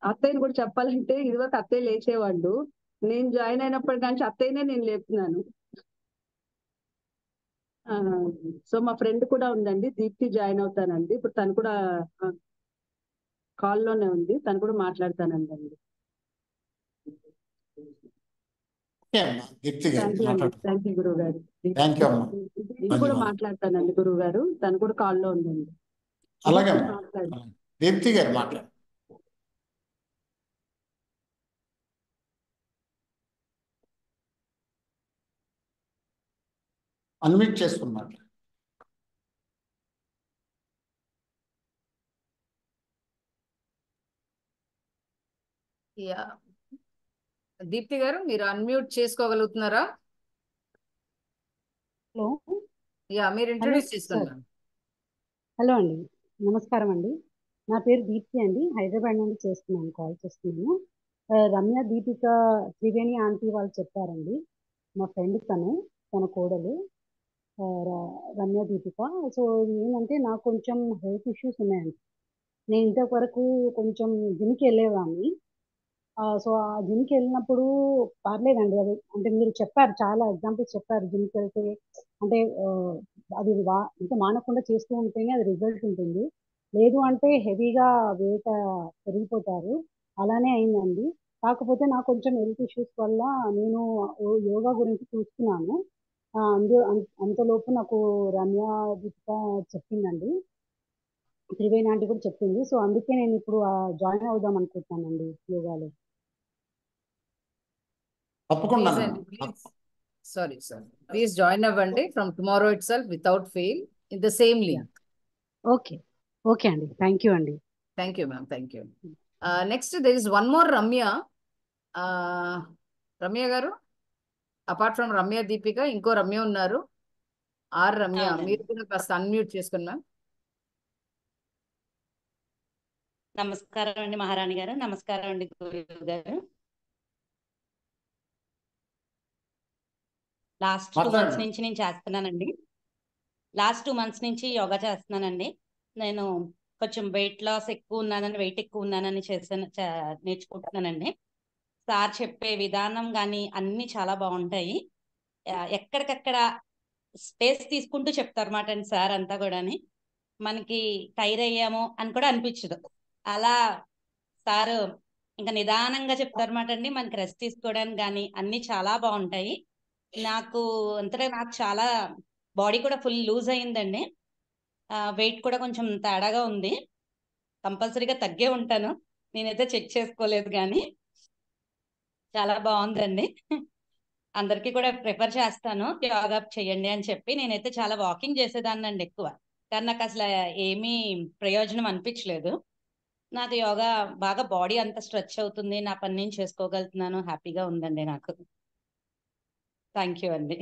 అత్తయ్యని కూడా చెప్పాలంటే ఇదివరకు అత్తయ్య లేచేవాళ్ళు. నేను జాయిన్ అయినప్పటి నుంచి అత్తయ్యనే నేను లేపుతున్నాను. సో మా ఫ్రెండ్ కూడా ఉందండి, దీప్తి, జాయిన్ అవుతానండి. ఇప్పుడు తను కూడా కాల్లోనే ఉంది, తను కూడా మాట్లాడతానండి. థ్యాంక్ యూ గురువు గారు. ఇది కూడా మాట్లాడతానండి గురువు గారు. తను కూడా కాల్లో ఉందండి. అలాగే దీప్తి గారు మాట్లాడు. అన్మ్యూట్ చేసుకుని మాట్లాడు. దీప్తి గారు మీరు అన్మ్యూట్ చేసుకోగలుగుతున్నారా? హలో యా మీరు హలో ఇంట్రొడ్యూస్ చేసుకోండి సార్. మ్యామ్. హలో అండి, నమస్కారం అండి. నా పేరు దీప్తి అండి, హైదరాబాద్ నుండి కాల్ చేస్తున్నాను. రమ్య దీపిక త్రివేణి ఆంటీ వాళ్ళు చెప్పారండి, మా ఫ్రెండ్ తన కోడలు రమ్య దీపిక. సో ఏంటంటే నాకు కొంచెం హెల్త్ ఇష్యూస్ ఉన్నాయండి. నేను ఇంతవరకు కొంచెం జిమ్కి వెళ్ళేవాడిని. సో ఆ జిమ్కి వెళ్ళినప్పుడు పర్లేదండి. అది అంటే మీరు చెప్పారు, చాలా ఎగ్జాంపుల్స్ చెప్పారు. జిమ్కి వెళ్తే అంటే అది ఇంకా మానకుండా చేస్తూ ఉంటేనే అది రిజల్ట్ ఉంటుంది, లేదు అంటే హెవీగా వెయిట్ పెరిగిపోతారు. అలానే అయిందండి. కాకపోతే నాకు కొంచెం హెల్త్ ఇష్యూస్ వల్ల నేను యోగా గురించి చూస్తున్నాను. అంతలోపు నాకు రమ్య దీపిక చెప్పిందండి, త్రివేణి ఆంటీ కూడా చెప్పింది. సో అందుకే నేను ఇప్పుడు జాయిన్ అవుదాం అనుకుంటున్నానండి యోగాలో. తప్పకుండా ప్లీజ్ అండి, ప్లీజ్ సారీ ప్లీజ్ జాయిన్ అవ్వండి from tomorrow it self without fail in the same link. Okay okay అండి, థ్యాంక్ యూ అండి. Thank you ma'am, thank you. Next there is one more Ramya. Ramya గారు, అపార్ట్ ఫ్రమ్ రమ్య దీపిక ఇంకో రమ్య ఉన్నారు, are Ramya. అవునండి. మీరు కూడా కాస్త అన్మ్యూట్ చేసుకుని మ్యామ్. నమస్కారం అండి మహారాణి గారు. నమస్కారం అండి గురువు గారు. లాస్ట్ 2 months మాట్లాడండి. నుంచి నేను చేస్తున్నానండి. లాస్ట్ 2 months నుంచి యోగా చేస్తున్నానండి. నేను కొంచెం వెయిట్ ఎక్కువ ఉన్నానని నేర్చుకుంటున్నానండి. సార్ చెప్పే విధానం కానీ అన్ని చాలా బాగుంటాయి. ఎక్కడికక్కడ స్పేస్ తీసుకుంటూ చెప్తారు మాట అండి సార్ అంతా కూడాని. మనకి టైర్ అయ్యాము అని కూడా అనిపించదు. అలా సారు ఇంకా నిదానంగా చెప్తారన్నమాట అండి. మనకి రెస్ట్ తీసుకోవడానికి కానీ అన్ని చాలా బాగుంటాయి. నాకు చాలా బాడీ కూడా ఫుల్ లూజ్ అయిందండి. వెయిట్ కూడా కొంచెం తేడాగా ఉంది. కంపల్సరీగా తగ్గే ఉంటాను, నేనైతే చెక్ చేసుకోలేదు కానీ చాలా బాగుందండి. అందరికీ కూడా ప్రిఫర్ చేస్తాను యోగా చేయండి అని చెప్పి. నేనైతే చాలా వాకింగ్ చేసేదాన్ని అండి ఎక్కువ, కానీ నాకు అసలు ఏమీ ప్రయోజనం అనిపించలేదు. నాకు యోగా బాగా బాడీ అంతా స్ట్రెచ్ అవుతుంది, నా పని నేను చేసుకోగలుగుతున్నాను, హ్యాపీగా ఉందండి నాకు. థ్యాంక్ యూ అండి.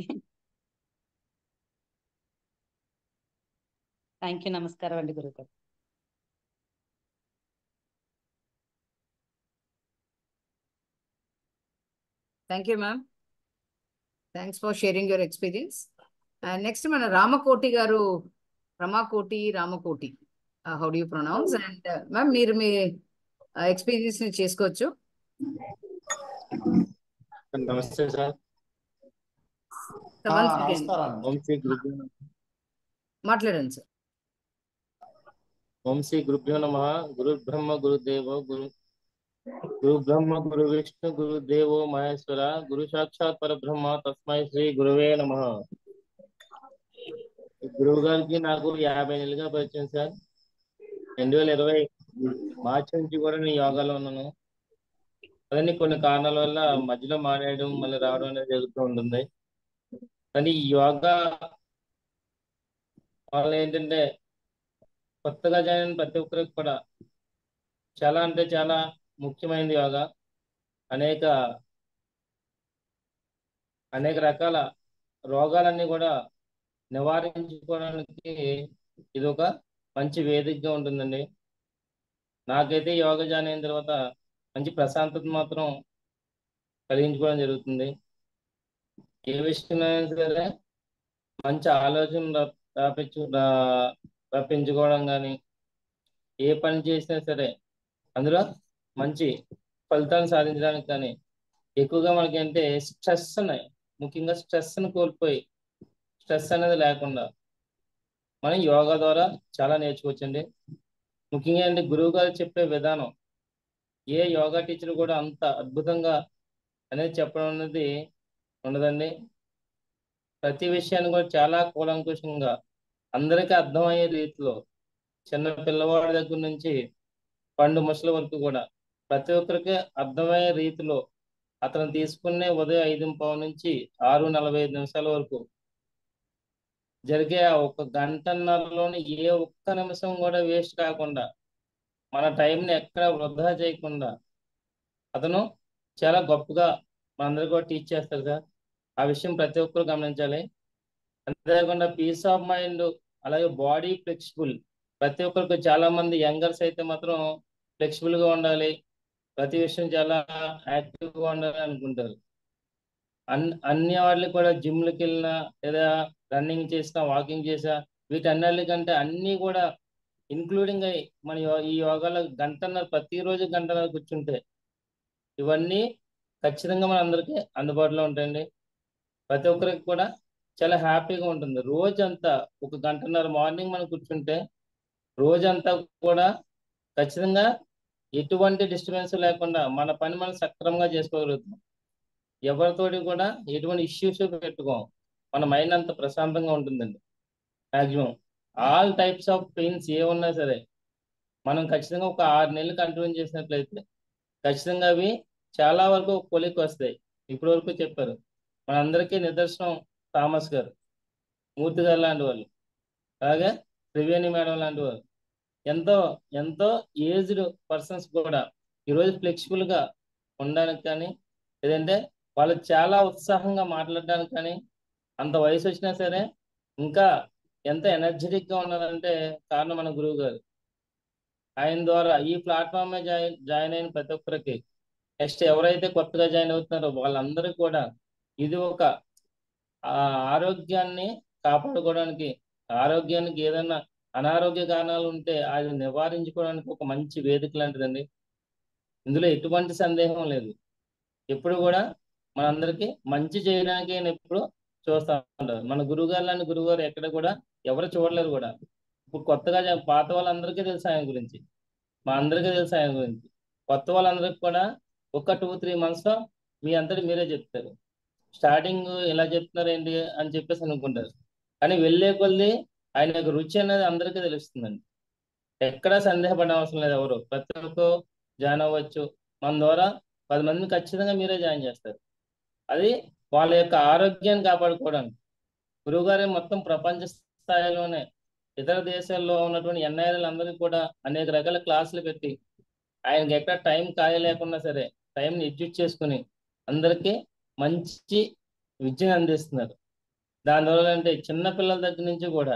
థ్యాంక్ యూ, నమస్కారం అండి గురుగారు. Thank you ma'am, thanks for sharing your experience. Next మన రామకోటి గారు, Ramakoti, how do you pronounce? And ma'am మీరు మీ ఎక్స్పీరియన్స్ ని చేసుకోవచ్చు. నమస్తే సార్. నమస్కారం. ఓం శ్రీ గురుభ్యో మాట్లాడండి సార్. ఓం శ్రీ గురుభ్యో నమః. గురు బ్రహ్మ గురుదేవో గురు బ్రహ్మ గురు విష్ణు గురుదేవో మహేశ్వర, గురు సాక్షాత్ పరబ్రహ్మ తస్మై శ్రీ గురువే నమః. గురువు గారికి నాకు 50 నెలలుగా పరిచయం సార్. 2020 మార్చి నుంచి కూడా నేను యోగాలో ఉన్నాను. అదని కొన్ని కారణాల వల్ల మధ్యలో మానేయడం మళ్ళీ రావడం అనేది జరుగుతూ ఉంటుంది. కానీ ఈ యోగా వల్ల ఏంటంటే కొత్తగా జాయిన్ అయిన ప్రతి ఒక్కరికి కూడా చాలా అంటే చాలా ముఖ్యమైనది యోగా. అనేక రకాల రోగాలన్నీ కూడా నివారించుకోవడానికి ఇది ఒక మంచి వేదికగా ఉంటుందండి. నాకైతే యోగా జాయిన్ అయిన తర్వాత మంచి ప్రశాంతత మాత్రం కలిగించుకోవడం జరుగుతుంది. ఏ విషయమైనా సరే మంచి ఆలోచన రప్పించుకోవడం కానీ, ఏ పని చేసినా సరే అందులో మంచి ఫలితాన్ని సాధించడానికి కానీ, ఎక్కువగా మనకి అంటే ముఖ్యంగా స్ట్రెస్ని కోల్పోయి స్ట్రెస్ అనేది లేకుండా మనం యోగా ద్వారా చాలా నేర్చుకోవచ్చండి. ముఖ్యంగా అంటే గురువు గారు చెప్పే విధానం ఏ యోగా టీచర్ కూడా అంత అద్భుతంగా అనేది చెప్పడం అనేది ఉండదండి. ప్రతి విషయాన్ని కూడా చాలా కూలంకుషంగా అందరికీ అర్థమయ్యే రీతిలో, చిన్న పిల్లవాడి దగ్గర నుంచి పండు ముసలి వరకు కూడా ప్రతి ఒక్కరికి అర్థమయ్యే రీతిలో అతను తీసుకునే ఉదయం 5:15 నుంచి 6:45 వరకు జరిగే ఆ 1 గంటన్నరలోని ఏ ఒక్క నిమిషం కూడా వేస్ట్ కాకుండా, మన టైంని ఎక్కడ వృధా చేయకుండా అతను చాలా గొప్పగా మనందరికీ కూడా టీచ్ చేస్తారు సార్. ఆ విషయం ప్రతి ఒక్కరు గమనించాలి. అంతేకాకుండా పీస్ ఆఫ్ మైండ్, అలాగే బాడీ ఫ్లెక్సిబుల్. ప్రతి ఒక్కరికి చాలా మంది యంగర్స్ అయితే మాత్రం ఫ్లెక్సిబుల్ గా ఉండాలి, ప్రతి విషయం చాలా యాక్టివ్ గా ఉండాలి అనుకుంటారు. అన్ని వాటికి కూడా జిమ్లకి వెళ్ళినా లేదా రన్నింగ్ చేసినా వాకింగ్ చేసా వీటన్నిటికంటే అన్ని కూడా ఇంక్లూడింగ్ అయ్యి మన ఈ యోగాలో గంటన్నర ప్రతిరోజు గంటన్నర కూర్చుంటే ఇవన్నీ ఖచ్చితంగా మన అందరికీ అందుబాటులో ఉంటాయండి. ప్రతి ఒక్కరికి కూడా చాలా హ్యాపీగా ఉంటుంది. రోజంతా ఒక గంటన్నర మార్నింగ్ మనం కూర్చుంటే రోజంతా కూడా ఖచ్చితంగా ఎటువంటి డిస్టర్బెన్స్ లేకుండా మన పని మనం సక్రమంగా చేసుకోగలుగుతాం. ఎవరితోటి కూడా ఎటువంటి ఇష్యూస్ పెట్టుకోం. మన మైండ్ అంత ప్రశాంతంగా ఉంటుందండి. Maximum all types of pains ఏమున్నా సరే మనం ఖచ్చితంగా ఒక 6 నెలలు కంటిన్యూ చేసినట్లయితే ఖచ్చితంగా అవి చాలా వరకు కొలిక్కి వస్తాయి. ఇప్పటి వరకు చెప్పారు. మనందరికీ నిదర్శనం థామస్ గారు, మూర్తి గారు లాంటి వాళ్ళు, అలాగే త్రివేణి మేడం లాంటి వాళ్ళు, ఎంతో ఎంతో ఏజ్డ్ పర్సన్స్ కూడా ఈరోజు ఫ్లెక్సిబుల్ గా ఉండడానికి కానీ లేదంటే వాళ్ళు చాలా ఉత్సాహంగా మాట్లాడడానికి కానీ అంత వయసు వచ్చినా సరే ఇంకా ఎంత ఎనర్జెటిక్ గా ఉన్నారంటే కారణం మన గురువు గారు. ఆయన ద్వారా ఈ ప్లాట్ఫామ్ మీద జాయిన్ అయిన ప్రతి ఒక్కరికి, నెక్స్ట్ ఎవరైతే కొత్తగా జాయిన్ అవుతున్నారో వాళ్ళందరికీ కూడా ఇది ఒక ఆరోగ్యాన్ని కాపాడుకోవడానికి, ఆరోగ్యానికి ఏదైనా అనారోగ్య కారణాలు ఉంటే అది నివారించుకోవడానికి ఒక మంచి వేదిక లాంటిదండి. ఇందులో ఎటువంటి సందేహం లేదు. ఎప్పుడు కూడా మనందరికీ మంచి చేయడానికి ఆయన ఎప్పుడు చూస్తూ ఉంటారు. మన గురువుగారు లాంటి గురువుగారు ఎక్కడ కూడా ఎవరు చూడలేరు కూడా. ఇప్పుడు కొత్తగా పాత వాళ్ళందరికీ తెలుసు ఆయన గురించి, మా అందరికీ తెలుసు ఆయన గురించి. కొత్త వాళ్ళందరికీ కూడా ఒక 2-3 months లో మీ అంతటి మీరే చెప్తారు. స్టార్టింగ్ ఇలా చెప్తున్నారు ఏంటి అని చెప్పేసి అనుకుంటారు, కానీ వెళ్ళే కొద్ది ఆయన యొక్క రుచి అనేది అందరికీ తెలుస్తుందండి. ఎక్కడా సందేహపడే అవసరం లేదు. ఎవరు ప్రతి ఒక్కరు జాయిన్ అవ్వచ్చు. మన ద్వారా 10 మందిని ఖచ్చితంగా మీరే జాయిన్ చేస్తారు. అది వాళ్ళ యొక్క ఆరోగ్యాన్ని కాపాడుకోవడానికి. గురువుగారే మొత్తం ప్రపంచ స్థాయిలోనే ఇతర దేశాల్లో ఉన్నటువంటి ఎన్ఐఆర్ఎల్ అందరికీ కూడా అనేక రకాల క్లాసులు పెట్టి ఆయనకి ఎక్కడ టైం ఖాళీ లేకుండా సరే టైంని అడ్జస్ట్ చేసుకుని అందరికీ మంచి విద్యను అందిస్తున్నారు. దానివల్ల అంటే చిన్న పిల్లల దగ్గర నుంచి కూడా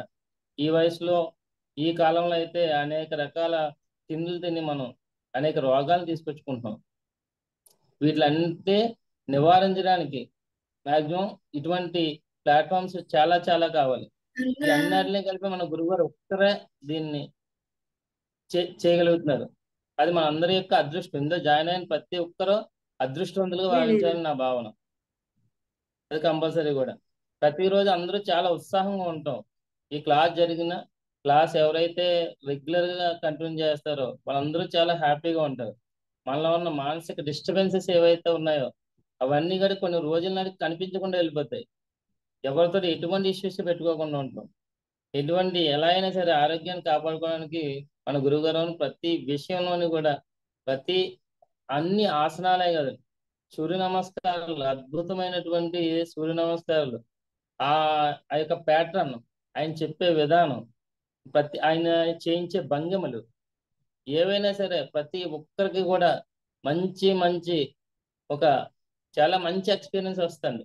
ఈ వయసులో ఈ కాలంలో అయితే అనేక రకాల తిండులు తిని మనం అనేక రోగాలు తీసుకొచ్చుకుంటున్నాం. వీటిలన్నింటినీ నివారించడానికి మ్యాక్సిమం ఇటువంటి ప్లాట్ఫామ్స్ చాలా చాలా కావాలి. ఈ అన్నిటిని కలిపి మన గురువుగారు ఒక్కరే దీన్ని చేయగలుగుతున్నారు. అది మన అందరి యొక్క అదృష్టం. ఇందులో జాయిన్ అయిన ప్రతి ఒక్కరూ అదృష్టవంతులుగా భావించాలని నా భావన. అది కంపల్సరీ కూడా. ప్రతిరోజు అందరూ చాలా ఉత్సాహంగా ఉంటాం. ఈ క్లాస్ ఎవరైతే రెగ్యులర్ గా కంటిన్యూ చేస్తారో వాళ్ళందరూ చాలా హ్యాపీగా ఉంటారు. మనలో ఉన్న మానసిక డిస్టర్బెన్సెస్ ఏవైతే ఉన్నాయో అవన్నీ కూడా కొన్ని రోజుల నాటికి కనిపించకుండా వెళ్ళిపోతాయి. ఎవరితో ఎటువంటి ఇష్యూస్ పెట్టుకోకుండా ఉంటాం. ఎలా అయినా సరే ఆరోగ్యాన్ని కాపాడుకోవడానికి మన గురువుగారు ప్రతి విషయంలోని కూడా అన్ని ఆసనాలే కదా, సూర్య నమస్కారాలు, అద్భుతమైనటువంటి సూర్య నమస్కారాలు, ఆ యొక్క ప్యాటర్న్, ఆయన చెప్పే విధానం, ఆయన చేయించే భంగిమలు ఏవైనా సరే ప్రతి ఒక్కరికి కూడా మంచి ఒక చాలా మంచి ఎక్స్పీరియన్స్ వస్తుంది.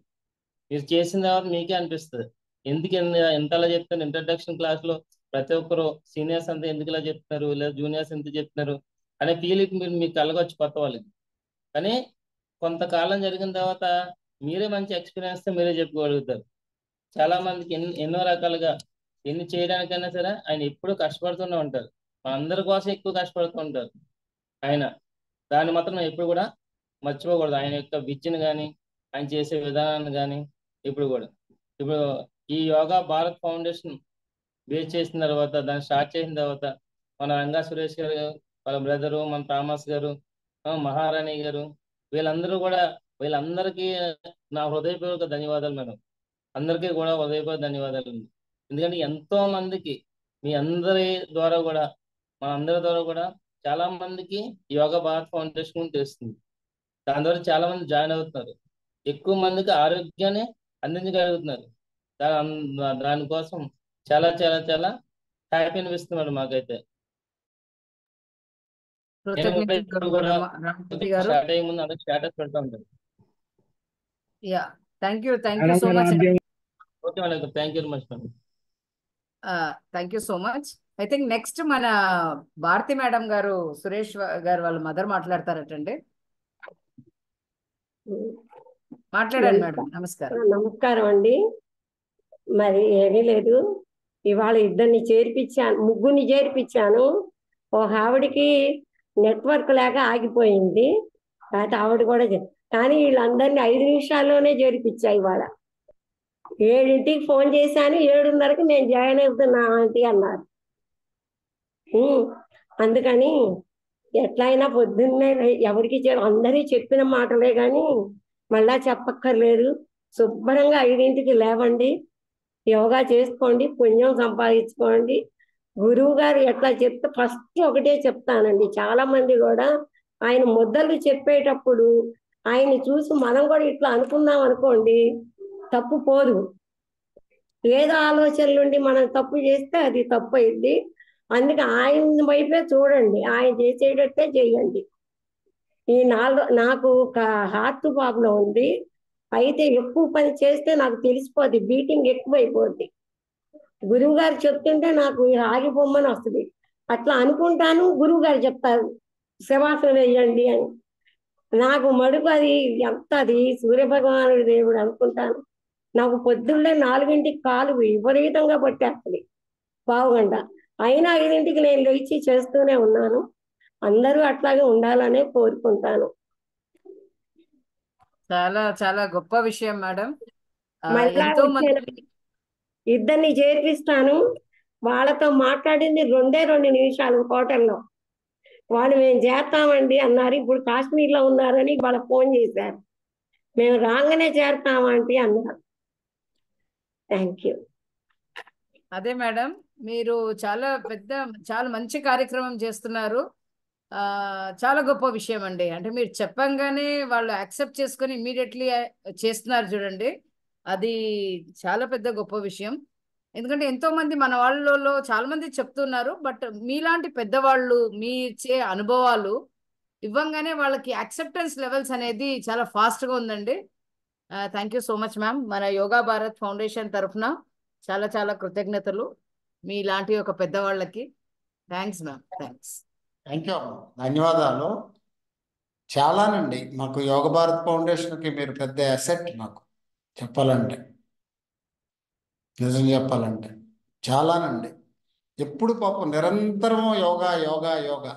మీరు చేసిన తర్వాత మీకే అనిపిస్తుంది ఎందుకు ఎంతలా చెప్తారు. ఇంట్రడక్షన్ క్లాస్ లో ప్రతి ఒక్కరు సీనియర్స్ అంతా ఎందుకు ఇలా చెప్తున్నారు, లేదా జూనియర్స్ ఎంత చెప్తున్నారు అనే ఫీలింగ్ మీకు కలగొచ్చు కొత్త వాళ్ళకి. కానీ కొంతకాలం జరిగిన తర్వాత మీరే మంచి ఎక్స్పీరియన్స్ తో మీరే చెప్పుకోగలుగుతారు. చాలా మందికి ఎన్నో రకాలుగా ఎన్ని చేయడానికైనా సరే ఆయన ఎప్పుడూ కష్టపడుతూనే ఉంటారు. మనందరి కోసం ఎక్కువ కష్టపడుతూ ఉంటారు ఆయన. దాన్ని మాత్రం ఎప్పుడు కూడా మర్చిపోకూడదు. ఆయన యొక్క విద్యను కానీ ఆయన చేసే విధానాన్ని కానీ ఇప్పుడు ఈ యోగా భారత్ ఫౌండేషన్ బేస్ చేసిన తర్వాత, దాన్ని స్టార్ట్ చేసిన తర్వాత మన రంగా సురేష్ గారు, వాళ్ళ బ్రదరు, మన థామస్ గారు, మహారాణి గారు, వీళ్ళందరికీ నా హృదయపూర్వక ధన్యవాదాలు మేడం. అందరికీ కూడా హృదయపూర్వక ధన్యవాదాలు. ఎందుకంటే ఎంతో మందికి మీ అందరి ద్వారా కూడా మనందరి ద్వారా కూడా చాలా మందికి యోగా భారత్ ఫౌండేషన్ తెలుస్తుంది. దాని ద్వారా చాలా మంది జాయిన్ అవుతున్నారు. ఎక్కువ మందికి ఆరోగ్యాన్ని అందించగలుగుతున్నారు. దానికోసం చాలా చాలా చాలా హ్యాపీ అనిపిస్తున్నాడు మాకైతే. స్టార్ట్ అయ్యే ముందు స్టేటస్ పెడతా ఉంటారు. Thank you so much. Okay madam, thank you very much madam. Thank you so much. I think next మన భారతి మేడం గారు, సురేష్ గారు వాళ్ళ మదర్ మాట్లాడతారటండి. మాట్లాడండి మేడం. నమస్కారం. నమస్కారం అండి. మరి ఏమీ లేదు, ఇవాళ ఇద్దరిని చేర్పించాను, ముగ్గురిని చేర్పించాను. ఒక ఆవిడికి నెట్వర్క్ లేక ఆగిపోయింది, అయితే ఆవిడ కూడా కానీ వీళ్ళందరినీ 5 నిమిషాల్లోనే చేర్పించా. ఇవాళ 7ంటికి ఫోన్ చేశాను, 7:30కి నేను జాయిన్ అవుతున్నా ఆంటీ అన్నారు. అందుకని ఎట్లయినా పొద్దున్నే ఎవరికి అందరికీ చెప్పిన మాటలే కానీ మళ్ళా చెప్పక్కర్లేదు. శుభ్రంగా 5ంటికి లేవండి, యోగా చేసుకోండి, పుణ్యం సంపాదించుకోండి. గురువు గారు ఎట్లా చెప్తే ఫస్ట్ ఒకటే చెప్తానండి. చాలా మంది కూడా ఆయన ముద్దలు చెప్పేటప్పుడు ఆయన్ని చూసి మనం కూడా ఇట్లా అనుకున్నాం అనుకోండి, తప్పు పోదు. ఏదో ఆలోచనలుండి మనం తప్పు చేస్తే అది తప్పు అయింది. అందుకే ఆయన వైపే చూడండి, ఆయన చేసేటట్టే చేయండి. ఈ నాకు ఒక హార్ట్ ప్రాబ్లం ఉంది, అయితే ఎక్కువ పని చేస్తే నాకు తెలిసిపోద్ది, బీటింగ్ ఎక్కువైపోద్ది. గురువు గారు చెప్తుంటే నాకు ఆగిపోమ్మని వస్తుంది. అట్లా అనుకుంటాను, గురువు గారు చెప్తారు శవాసనం వేయండి అని. నాకు మడుపు అది ఎంత, అది సూర్యభగవానుడి దేవుడు అనుకుంటాను. నాకు పొద్దున్నే 4ంటికి కాలు విపరీతంగా పట్టేస్తుంది, పావుగంట అయినా 5ంటికి నేను లేచి చేస్తూనే ఉన్నాను. అందరూ అట్లాగే ఉండాలనే కోరుకుంటాను. చాలా చాలా గొప్ప విషయం మేడం. మళ్ళా ఎంతో మంది ఇద్దరిని చేర్పిస్తాను. వాళ్ళతో మాట్లాడింది 2 నిమిషాలు హోటల్లో. వాళ్ళు మేము చేస్తామండి అన్నారు. ఇప్పుడు కాశ్మీర్లో ఉన్నారని వాళ్ళ ఫోన్ చేశారు, మేము రాగానే చేరుతామంటే అన్నారు. Thank you. అదే మేడం, మీరు చాలా మంచి కార్యక్రమం చేస్తున్నారు. చాలా గొప్ప విషయం అండి. అంటే మీరు చెప్పంగానే వాళ్ళు యాక్సెప్ట్ చేసుకొని ఇమీడియట్లీ చేస్తున్నారు చూడండి, అది చాలా పెద్ద గొప్ప విషయం. ఎందుకంటే ఎంతో మంది మన వాళ్ళలో చాలా మంది చెప్తున్నారు, బట్ మీలాంటి పెద్దవాళ్ళు మీ ఇచ్చే అనుభవాలు ఇవ్వంగానే వాళ్ళకి యాక్సెప్టెన్స్ లెవెల్స్ అనేది చాలా ఫాస్ట్గా ఉందండి. Thank you so much ma'am. మన యోగా భారత్ ఫౌండేషన్ తరఫున చాలా చాలా కృతజ్ఞతలు మీలాంటి ఒక పెద్దవాళ్ళకి. Thanks ma'am, thanks. Thank you అమ్మ, ధన్యవాదాలు. చాలానండి, మాకు యోగ భారత్ ఫౌండేషన్కి మీరు పెద్ద అసెట్. నాకు చెప్పాలంటే, నిజం చెప్పాలంటే చాలానండి. ఎప్పుడు పాపం నిరంతరం యోగా యోగా యోగా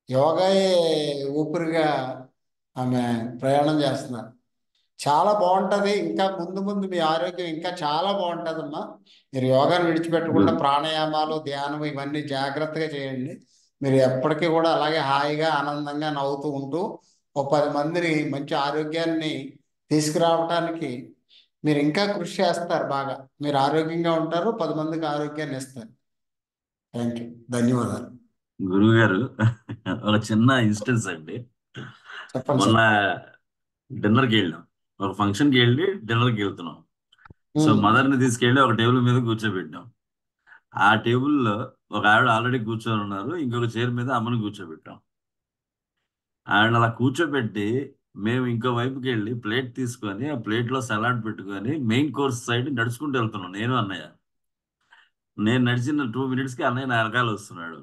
యోగాయే ఊపిరిగా ఆమె ప్రయాణం చేస్తున్నారు. చాలా బాగుంటుంది. ఇంకా ముందు ముందు మీ ఆరోగ్యం ఇంకా చాలా బాగుంటుందమ్మా. మీరు యోగాను విడిచిపెట్టకుండా ప్రాణాయామాలు, ధ్యానం ఇవన్నీ జాగ్రత్తగా చేయండి. మీరు ఎప్పటికీ కూడా అలాగే హాయిగా ఆనందంగా నవ్వుతూ ఉంటూ 10 మందిని మంచి ఆరోగ్యాన్ని తీసుకురావటానికి మీరు ఇంకా కృషి చేస్తారు. బాగా మీరు ఆరోగ్యంగా ఉంటారు, 10 మందికి ఆరోగ్యాన్ని ఇస్తారు. థ్యాంక్ యూ, ధన్యవాదాలు. గురువు గారు, ఒక చిన్న ఇన్స్టెన్స్ అండి. చెప్పండి మొన్న సార్. డిన్నర్కి వెళ్ళాం, ఒక ఫంక్షన్కి వెళ్ళి డిన్నర్కి వెళ్తున్నాం. సో మదర్ని తీసుకెళ్ళి ఒక టేబుల్ మీద కూర్చోబెట్టాం. ఆ టేబుల్లో ఒక ఆవిడ ఆల్రెడీ కూర్చొని ఉన్నారు, ఇంకొక చైర్ మీద అమ్మని కూర్చోబెట్టాం. ఆవిడ అలా కూర్చోబెట్టి మేము ఇంకో వైపుకి వెళ్ళి ప్లేట్ తీసుకొని ఆ ప్లేట్లో సలాడ్ పెట్టుకొని మెయిన్ కోర్స్ సైడ్ నడుచుకుంటూ వెళ్తున్నాం, నేను అన్నయ్య. నేను నడిచిన 2 minutesకి అన్నయ్య నా వెనకాల వస్తున్నాడు.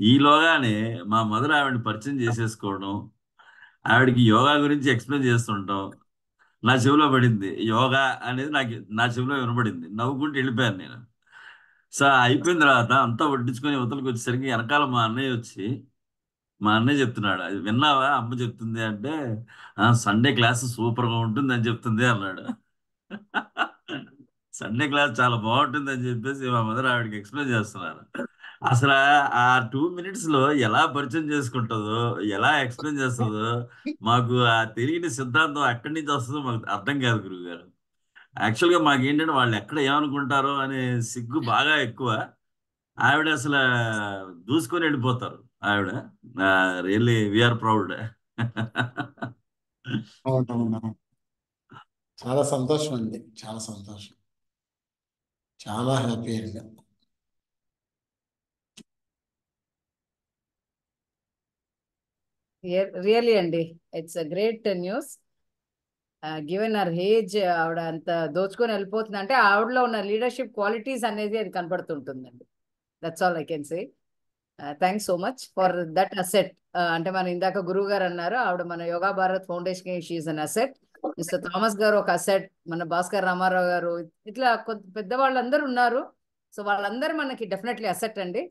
ఈలోగానే మా మదర్ ఆవిడని పరిచయం చేసేసుకోవడం, ఆవిడకి యోగా గురించి ఎక్స్ప్లెయిన్ చేస్తుంటాం నా చెవిలో పడింది. యోగా అనేది నా చెవిలో వినపడింది. నవ్వుకుంటూ వెళ్ళిపోయాను నేను. సో అయిపోయిన తర్వాత అంతా వడ్డించుకొని యువతలకు వచ్చేసరికి వెనకాల మా అన్నయ్య చెప్తున్నాడు, అది విన్నావా అమ్మ చెప్తుంది అంటే, సండే క్లాస్ సూపర్గా ఉంటుంది అని చెప్తుంది అన్నాడు. సండే క్లాస్ చాలా బాగుంటుంది అని చెప్పేసి మా మదర్ ఆవిడకి ఎక్స్ప్లెయిన్ చేస్తున్నారు. అసలు ఆ 2 minutesలో ఎలా పరిచయం చేసుకుంటుందో, ఎలా ఎక్స్ప్లెయిన్ చేస్తుందో, మాకు ఆ తెలియని సిద్ధాంతం ఎక్కడి నుంచి వస్తుందో మాకు అర్థం కాదు గురువు గారు. యాక్చువల్గా మాకేంటంటే వాళ్ళు ఎక్కడ ఏమనుకుంటారో అనే సిగ్గు బాగా ఎక్కువ. ఆవిడ అసలు దూసుకొని వెళ్ళిపోతారు. ఆవిడ రియల్లీ వీఆర్ ప్రౌడ్. అవునవును, చాలా సంతోషం అండి, చాలా సంతోషం, చాలా హ్యాపీ అండి. రియల్లీ అండి, it's a great news. Given our age ఆవిడ అంత దోచుకొని వెళ్ళిపోతుంది అంటే ఆవిడలో ఉన్న లీడర్షిప్ క్వాలిటీస్ అనేది అది కనపడుతుంటుందండి. That's all I can say. Thanks so much for that asset. అంటే మన ఇందాక గురువు గారు అన్నారు ఆవిడ మన yoga Bharat foundation she's an asset. Mister Thomas గారు ఒక అసెట్, మన భాస్కర్ రామారావు గారు, ఇట్లా కొంత పెద్దవాళ్ళందరూ ఉన్నారు. సో వాళ్ళందరూ మనకి డెఫినెట్లీ అసెట్ అండి.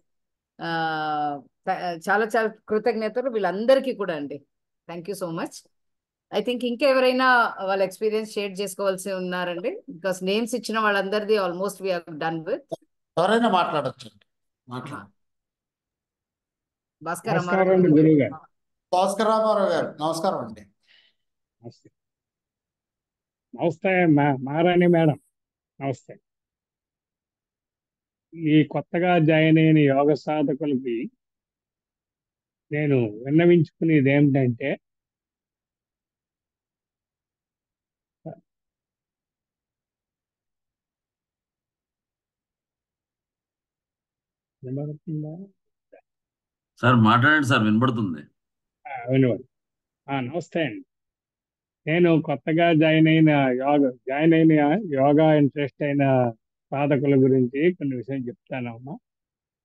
చాలా చాలా కృతజ్ఞతలు వీళ్ళందరికీ కూడా అండి. Thank you so much. I think ఇంకెవరైనా వాళ్ళ ఎక్స్పీరియన్స్ షేర్ చేసుకోవాల్సి ఉన్నారండి, బికాస్ నేమ్స్ ఇచ్చిన వాళ్ళందరిది almost we have done with. ఎవరైనా మాట్లాడచ్చు. భాస్కర్ నమస్కారం రామారావు అండి గారు. గురువు గారు. భాస్కర్ రామారావు గారు నమస్కారం అండి. నమస్తే మారాణి మేడం, నమస్తే. ఈ కొత్తగా జాయిన్ అయిన యోగ సాధకులకి నేను విన్నవించుకునేది ఏమిటంటే, వినబడుతుందా? సార్ మాట్లాడండి సార్, వినపడుతుంది. వినబడు. నమస్తే అండి. నేను కొత్తగా జాయిన్ అయిన యోగా ఇంట్రెస్ట్ అయిన సాధకుల గురించి కొన్ని విషయం చెప్తానమ్మా.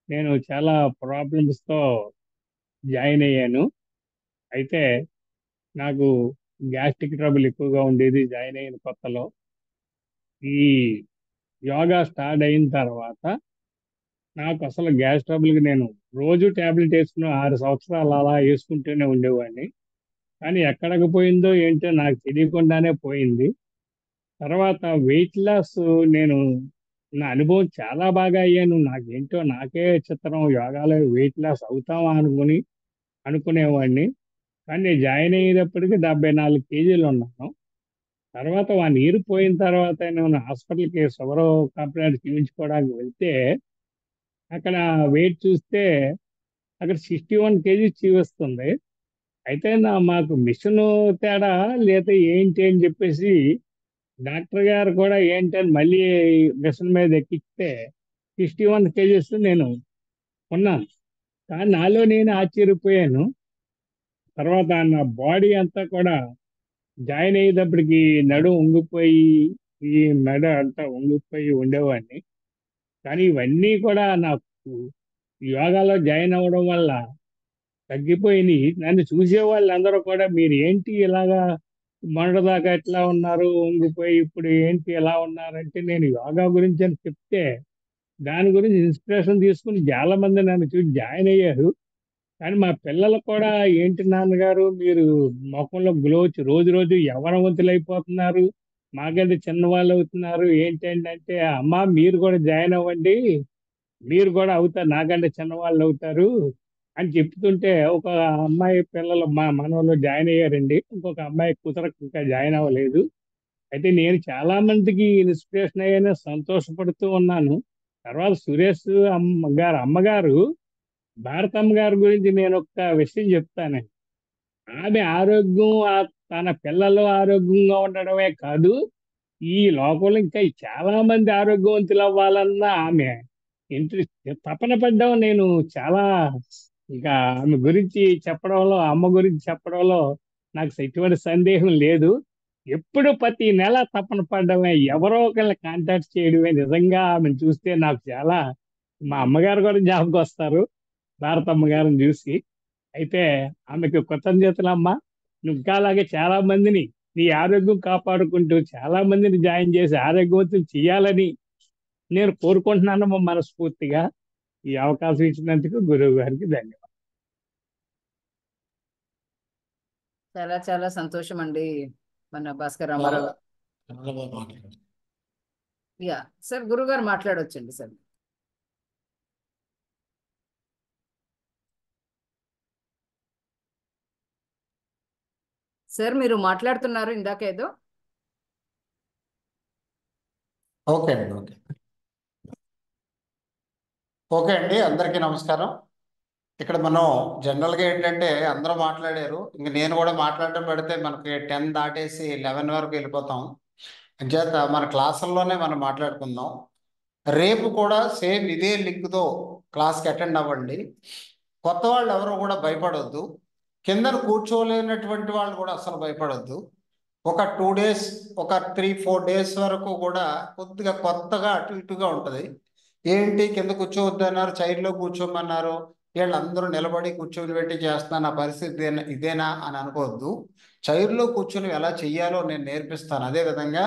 నేను చాలా ప్రాబ్లమ్స్తో జాయిన్ అయ్యాను. అయితే నాకు గ్యాస్ట్రిక్ ట్రబుల్ ఎక్కువగా ఉండేది జాయిన్ అయిన కొత్తలో. ఈ యోగా స్టార్ట్ అయిన తర్వాత నాకు అసలు గ్యాస్ ట్రబుల్కి నేను రోజు ట్యాబ్లెట్ వేసుకుని 6 సంవత్సరాలు అలా వేసుకుంటూనే ఉండేవాడిని. కానీ ఎక్కడికి పోయిందో ఏంటో నాకు తెలియకుండానే పోయింది. తర్వాత వెయిట్ లాస్ నేను నా అనుభవం చాలా బాగా అయ్యాను. నాకేంటో నాకే చిత్రం, యోగాలో వెయిట్ లాస్ అవుతామా అనుకునేవాడిని. కానీ నేను జాయిన్ అయ్యేటప్పటికి 74 కేజీలు ఉన్నాను. తర్వాత 1 ఇయర్ పోయిన తర్వాత నేను హాస్పిటల్కి షుగర్ కంప్లైంట్ చూపించుకోవడానికి వెళ్తే అక్కడ వెయిట్ చూస్తే అక్కడ 61 కేజీస్ చూపిస్తుంది. అయితే మాకు మిషన్ తేడా లేదా ఏంటి అని చెప్పేసి డాక్టర్ గారు కూడా ఏంటని మళ్ళీ మిషన్ మీద ఎక్కిస్తే 61 కేజీస్ నేను ఉన్నాను. కానీ నాలో నేను ఆశ్చర్యపోయాను. తర్వాత నా బాడీ అంతా కూడా జాయిన్ అయ్యేటప్పటికి నడుము వంగిపోయి, ఈ మెడ అంతా వంగిపోయి ఉండేవాడిని. కానీ ఇవన్నీ కూడా నాకు యోగాలో జాయిన్ అవ్వడం వల్ల తగ్గిపోయినాయి. నన్ను చూసే వాళ్ళందరూ కూడా మీరు ఏంటి ఇలాగా మొన్నటిదాకా ఎట్లా ఉన్నారు, వంగిపోయి ఇప్పుడు ఏంటి ఎలా ఉన్నారంటే నేను యోగా గురించి అని చెప్తే దాని గురించి ఇన్స్పిరేషన్ తీసుకుని చాలా మంది నన్ను చూసి జాయిన్ అయ్యారు. కానీ మా పిల్లలు కూడా ఏంటి నాన్నగారు మీరు ముఖంలో గ్లో వచ్చి రోజు రోజు యవ్వనవంతులు అయిపోతున్నారు, మాకంటే చిన్నవాళ్ళు అవుతున్నారు ఏంటంటే, అమ్మ మీరు కూడా జాయిన్ అవ్వండి, మీరు కూడా అవుతారు, నాకంటే చిన్నవాళ్ళు అవుతారు అని చెప్తుంటే ఒక అమ్మాయి పిల్లలు మా మనవలు జాయిన్ అయ్యారండి. ఇంకొక అమ్మాయి కూతురకు ఇంకా జాయిన్ అవ్వలేదు. అయితే నేను చాలా మందికి ఇన్స్పిరేషన్ అయ్యాను, సంతోషపడుతూ ఉన్నాను. తర్వాత సురేష్ అమ్మగారు భారతమ్మ గారి గురించి నేను ఒక విషయం చెప్తానండి. ఆమె ఆరోగ్యం తన పిల్లలు ఆరోగ్యంగా ఉండడమే కాదు, ఈ లోకంలో ఇంకా చాలా మంది ఆరోగ్యవంతులు అవ్వాలన్న ఆమె తపన పడ్డాం. నేను చాలా ఇంకా ఆమె గురించి చెప్పడంలో, అమ్మ గురించి చెప్పడంలో నాకు ఎటువంటి సందేహం లేదు. ఎప్పుడు ప్రతి నెల తపన పడ్డమే, ఎవరో ఒకరిని కాంటాక్ట్ చేయడమే. నిజంగా ఆమెను చూస్తే నాకు చాలా, మా అమ్మగారు కూడా జ్ఞాపకం వస్తారు భారతమ్మ గారిని చూసి. అయితే ఆమెకు కృతజ్ఞతలమ్మా. నువ్వు ఇంకా అలాగే చాలా మందిని నీ ఆరోగ్యం కాపాడుకుంటూ చాలా మందిని జాయిన్ చేసి ఆరోగ్యవంతులు చేయాలని నేను కోరుకుంటున్నానమ్మా మనస్ఫూర్తిగా. ఈ అవకాశం ఇచ్చినందుకు గురువు గారికి ధన్యవాదాలు. చాలా చాలా సంతోషం అండి మన భాస్కర్ రామారావు. యా సార్, గురువు గారు మాట్లాడొచ్చండి సార్. సార్ మీరు మాట్లాడుతున్నారు ఇందాక ఏదో. ఓకే అండి, ఓకే అండి. అందరికీ నమస్కారం. ఇక్కడ మనం జనరల్గా ఏంటంటే అందరూ మాట్లాడారు, ఇంక నేను కూడా మాట్లాడడం పెడితే మనకి 10 దాటేసి 11 వరకు వెళ్ళిపోతాం. అంచేత మన క్లాసుల్లోనే మనం మాట్లాడుకుందాం. రేపు కూడా సేమ్ ఇదే లింక్తో క్లాస్కి అటెండ్ అవ్వండి. కొత్త వాళ్ళు ఎవరు కూడా భయపడొద్దు, కిందన కూర్చోలేనటువంటి వాళ్ళు కూడా అసలు భయపడొద్దు. ఒక 2 days, ఒక 3-4 days వరకు కూడా కొద్దిగా కొత్తగా అటు ఇటుగా ఉంటుంది. ఏంటి కింద కూర్చోవద్దన్నారు, చైర్లో కూర్చోమన్నారు, వీళ్ళందరూ నిలబడి కూర్చొని పెట్టి చేస్తున్నా, నా పరిస్థితి ఇదేనా అని అనుకోవద్దు. చైర్లో కూర్చొని ఎలా చెయ్యాలో నేను నేర్పిస్తాను. అదేవిధంగా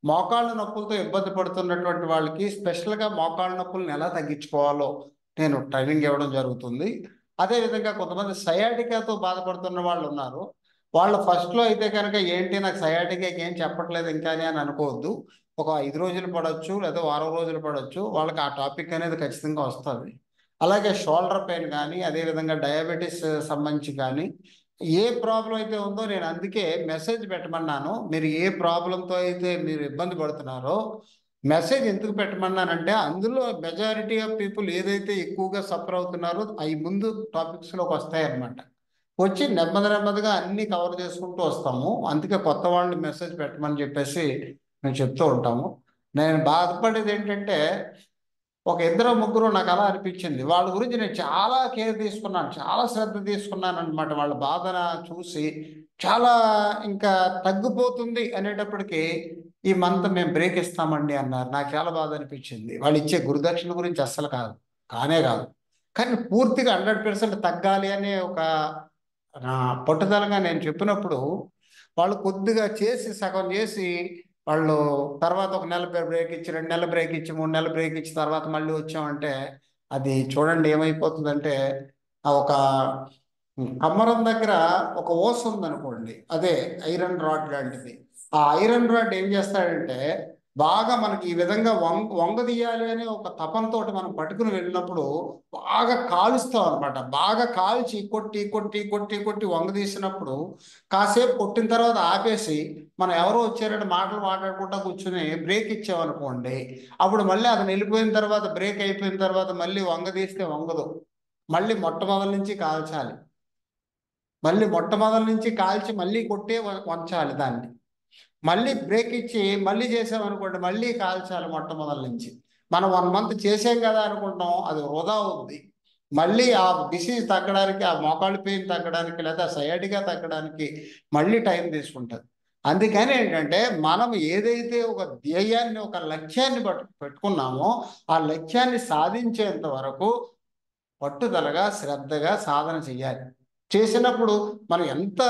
మోకాళ్ళ నొప్పులతో ఇబ్బంది పడుతున్నటువంటి వాళ్ళకి స్పెషల్గా మోకాళ్ళ నొప్పులను ఎలా తగ్గించుకోవాలో నేను ట్రైనింగ్ ఇవ్వడం జరుగుతుంది. అదేవిధంగా కొంతమంది సయాటికాతో బాధపడుతున్న వాళ్ళు ఉన్నారు. వాళ్ళు ఫస్ట్లో అయితే కనుక ఏంటి నాకు సయాటికాకి ఏం చెప్పట్లేదు ఇంకా అని అనుకోవద్దు. ఒక 5 రోజులు పడవచ్చు, లేదా వారం రోజులు పడవచ్చు, వాళ్ళకి ఆ టాపిక్ అనేది ఖచ్చితంగా వస్తుంది. అలాగే షోల్డర్ పెయిన్ కానీ, అదేవిధంగా డయాబెటీస్ సంబంధించి కానీ, ఏ ప్రాబ్లం అయితే ఉందో నేను అందుకే మెసేజ్ పెట్టమన్నాను. మీరు ఏ ప్రాబ్లంతో అయితే మీరు ఇబ్బంది పడుతున్నారో మెసేజ్ ఎందుకు పెట్టమన్నానంటే, అందులో మెజారిటీ ఆఫ్ పీపుల్ ఏదైతే ఎక్కువగా సఫర్ అవుతున్నారో అవి ముందు టాపిక్స్లోకి వస్తాయి అన్నమాట. వచ్చి నెమ్మదిగా అన్ని కవర్ చేసుకుంటూ వస్తాము. అందుకే కొత్త వాళ్ళని మెసేజ్ పెట్టమని చెప్పేసి మేము చెప్తూ ఉంటాము. నేను బాధపడేది ఏంటంటే, ఒక 2-3 నాకు అలా అనిపించింది. వాళ్ళ గురించి నేను చాలా కేర్ తీసుకున్నాను, చాలా శ్రద్ధ తీసుకున్నాను అనమాట. వాళ్ళ బాధన చూసి చాలా ఇంకా తగ్గిపోతుంది అనేటప్పటికీ ఈ మంత్ మేము బ్రేక్ ఇస్తామండి అన్నారు. నాకు చాలా బాధ అనిపించింది. వాళ్ళు ఇచ్చే గురుదక్షిణ గురించి అస్సలు కానే కాదు. కానీ పూర్తిగా 100% తగ్గాలి అనే ఒక పట్టుదలగా నేను చెప్పినప్పుడు వాళ్ళు కొద్దిగా చేసి సగం చేసి వాళ్ళు తర్వాత ఒక నెల బ్రేక్ ఇచ్చి, 2 నెలలు బ్రేక్ ఇచ్చి, 3 నెలలు బ్రేక్ ఇచ్చి తర్వాత మళ్ళీ వచ్చామంటే అది చూడండి ఏమైపోతుందంటే, ఆ ఒక కమ్మరం దగ్గర ఒక ఓస్ ఉందనుకోండి, అదే ఐరన్ రాడ్ లాంటిది. ఆ ఐరన్ రాడ్ ఏం చేస్తాడంటే బాగా మనకి ఈ విధంగా వంగదీయాలి అనే ఒక తపంతో మనం పట్టుకుని వెళ్ళినప్పుడు బాగా కాలుస్తాం అనమాట. బాగా కాల్చి కొట్టి వంగదీసినప్పుడు కాసేపు కొట్టిన తర్వాత ఆపేసి మనం ఎవరో వచ్చారంటే మాటలు మాట్లాడుకుంటా కూర్చుని బ్రేక్ ఇచ్చామనుకోండి, అప్పుడు మళ్ళీ అది వెళ్ళిపోయిన తర్వాత బ్రేక్ అయిపోయిన తర్వాత మళ్ళీ వంగదీస్తే వంగదు. మళ్ళీ మొట్టమొదటి నుంచి కాల్చాలి, మళ్ళీ మొట్టమొదటి నుంచి కాల్చి మళ్ళీ కొట్టే వంచాలి దాన్ని. మళ్ళీ బ్రేక్ ఇచ్చి మళ్ళీ చేసామనుకోండి, మళ్ళీ కాల్చాలి మొట్టమొదటి నుంచి. మనం 1 month చేసాం కదా అనుకుంటాం, అది వృధా అవుద్ది. మళ్ళీ ఆ డిసీజ్ తగ్గడానికి, ఆ మోకాళ్ళ పెయిన్ తగ్గడానికి, లేదా సయాటిగా తగ్గడానికి మళ్ళీ టైం తీసుకుంటుంది. అందుకని ఏంటంటే మనం ఏదైతే ఒక ధ్యేయాన్ని, ఒక లక్ష్యాన్ని పెట్టుకున్నామో ఆ లక్ష్యాన్ని సాధించేంత వరకు పట్టుదలగా శ్రద్ధగా సాధన చేయాలి. చేసినప్పుడు మనం ఎంత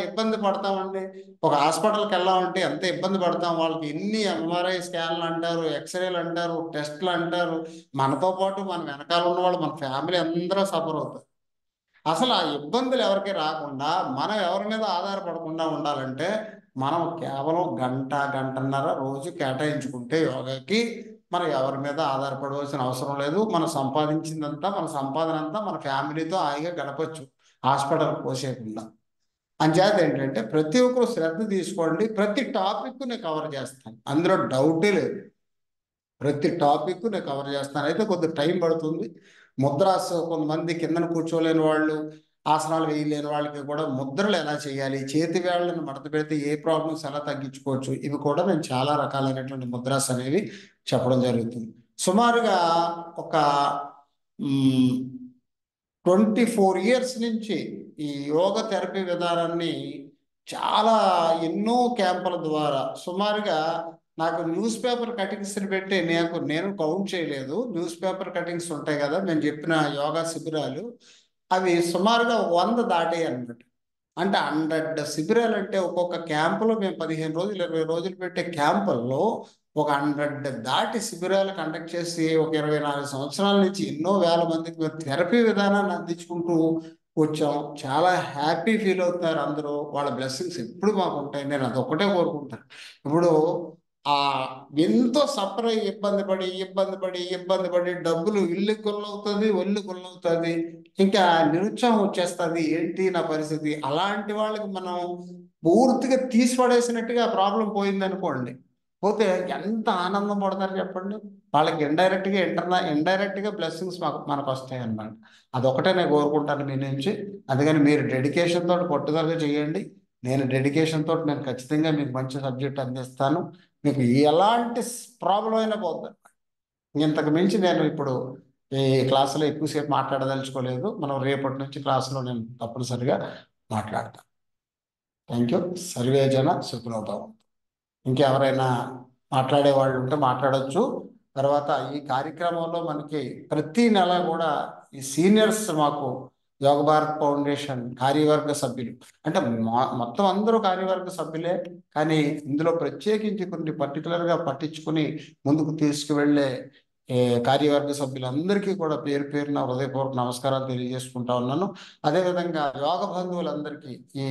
ఇబ్బంది పడతామండి. ఒక హాస్పిటల్కి వెళ్ళామంటే ఎంత ఇబ్బంది పడతాం. వాళ్ళకి ఎన్ని MRI స్కాన్లు అంటారు, ఎక్స్రేలు అంటారు, టెస్ట్లు అంటారు. మనతో పాటు మన వెనకాల ఉన్నవాళ్ళు, మన ఫ్యామిలీ అందరూ సఫర్ అవుతారు. అసలు ఆ ఇబ్బందులు ఎవరికి రాకుండా మనం ఎవరి మీద ఆధారపడకుండా ఉండాలంటే మనం కేవలం గంటన్నర రోజు కేటాయించుకుంటే యోగాకి మనం ఎవరి మీద ఆధారపడవలసిన అవసరం లేదు. మనం సంపాదించిందంతా, మన సంపాదన అంతా మన ఫ్యామిలీతో హాయిగా గడపచ్చు, హాస్పిటల్ పోసేయకుండా. అంచేత ఏంటంటే ప్రతి ఒక్కరు శ్రద్ధ తీసుకోండి. ప్రతి టాపిక్ నేను కవర్ చేస్తాను, అందులో డౌటే లేదు. ప్రతి టాపిక్ నేను కవర్ చేస్తాను. అయితే కొద్దిగా టైం పడుతుంది. ముద్రాస్ కొంతమంది కిందన కూర్చోలేని వాళ్ళు, ఆసనాలు వేయలేని వాళ్ళకి కూడా ముద్రలు ఎలా చేయాలి, చేతి వేళ్ళను మడత పెడితే ఏ ప్రాబ్లమ్స్ ఎలా తగ్గించుకోవచ్చు, ఇవి కూడా నేను చాలా రకాలైనటువంటి ముద్రాస్ అనేవి చెప్పడం జరుగుతుంది. సుమారుగా ఒక 24 years నుంచి ఈ యోగా థెరపీ విధానాన్ని చాలా ఎన్నో క్యాంపుల ద్వారా సుమారుగా నాకు న్యూస్ పేపర్ కటింగ్స్ పెట్టి నేను కౌంట్ చేయలేదు. న్యూస్ పేపర్ కటింగ్స్ ఉంటాయి కదా, నేను చెప్పిన యోగా శిబిరాలు అవి సుమారుగా 100 దాటాయి అన్నమాట. అంటే 100 శిబిరాలు అంటే ఒక్కొక్క క్యాంపులో మేము 15 రోజులు 20 రోజులు పెట్టే క్యాంపుల్లో ఒక 100 దాటి శిబిరాలు కండక్ట్ చేసి ఒక 24 సంవత్సరాల నుంచి ఎన్నో వేల మందికి మేము థెరపీ విధానాన్ని అందించుకుంటూ వచ్చాం. చాలా హ్యాపీ ఫీల్ అవుతున్నారు అందరూ. వాళ్ళ బ్లెస్సింగ్స్ ఎప్పుడు మాకు ఉంటాయి. నేను అదొక్కటే కోరుకుంటాను. ఇప్పుడు ఎంతో సఫర్ అయ్యి ఇబ్బంది పడి డబ్బులు ఇల్లు కొల్లవుతుంది, ఒళ్ళు కొల్లవుతుంది, ఇంకా నిరుత్సాహం వచ్చేస్తుంది. ఏంటి నా పరిస్థితి, అలాంటి వాళ్ళకి మనం పూర్తిగా తీసి పడేసినట్టుగా ప్రాబ్లం పోయింది అనుకోండి, పోతే ఎంత ఆనందం పడతారు చెప్పండి. వాళ్ళకి ఇండైరెక్ట్గా బ్లెస్సింగ్స్ మనకు వస్తాయి అన్నమాట. అదొకటే నేను కోరుకుంటాను మీ నుంచి. అందుకని మీరు డెడికేషన్ తోటి పట్టుదలగా చేయండి. నేను డెడికేషన్ తోటి నేను ఖచ్చితంగా మీకు మంచి సబ్జెక్ట్ అందిస్తాను. మీకు ఎలాంటి ప్రాబ్లం అయినా పోతుంది. ఇంతకు మించి నేను ఇప్పుడు ఈ క్లాసులో ఎక్కువసేపు మాట్లాడదలుచుకోలేదు. మనం రేపటి నుంచి క్లాసులో నేను తప్పనిసరిగా మాట్లాడతాను. Thank you. సర్వే జన సుఖినో భవంతు. ఇంకెవరైనా మాట్లాడే వాళ్ళు ఉంటే మాట్లాడొచ్చు. తర్వాత ఈ కార్యక్రమంలో మనకి ప్రతి నెల కూడా ఈ సీనియర్స్ మాకు యోగ భారత్ ఫౌండేషన్ కార్యవర్గ సభ్యులు అంటే మొత్తం అందరూ కార్యవర్గ సభ్యులే, కానీ ఇందులో ప్రత్యేకించి కొన్ని పర్టికులర్గా పట్టించుకుని ముందుకు తీసుకువెళ్ళే కార్యవర్గ సభ్యులందరికీ కూడా పేరు పేరున హృదయపూర్వక నమస్కారాలు తెలియజేసుకుంటా ఉన్నాను. అదేవిధంగా యోగ బంధువులందరికీ ఈ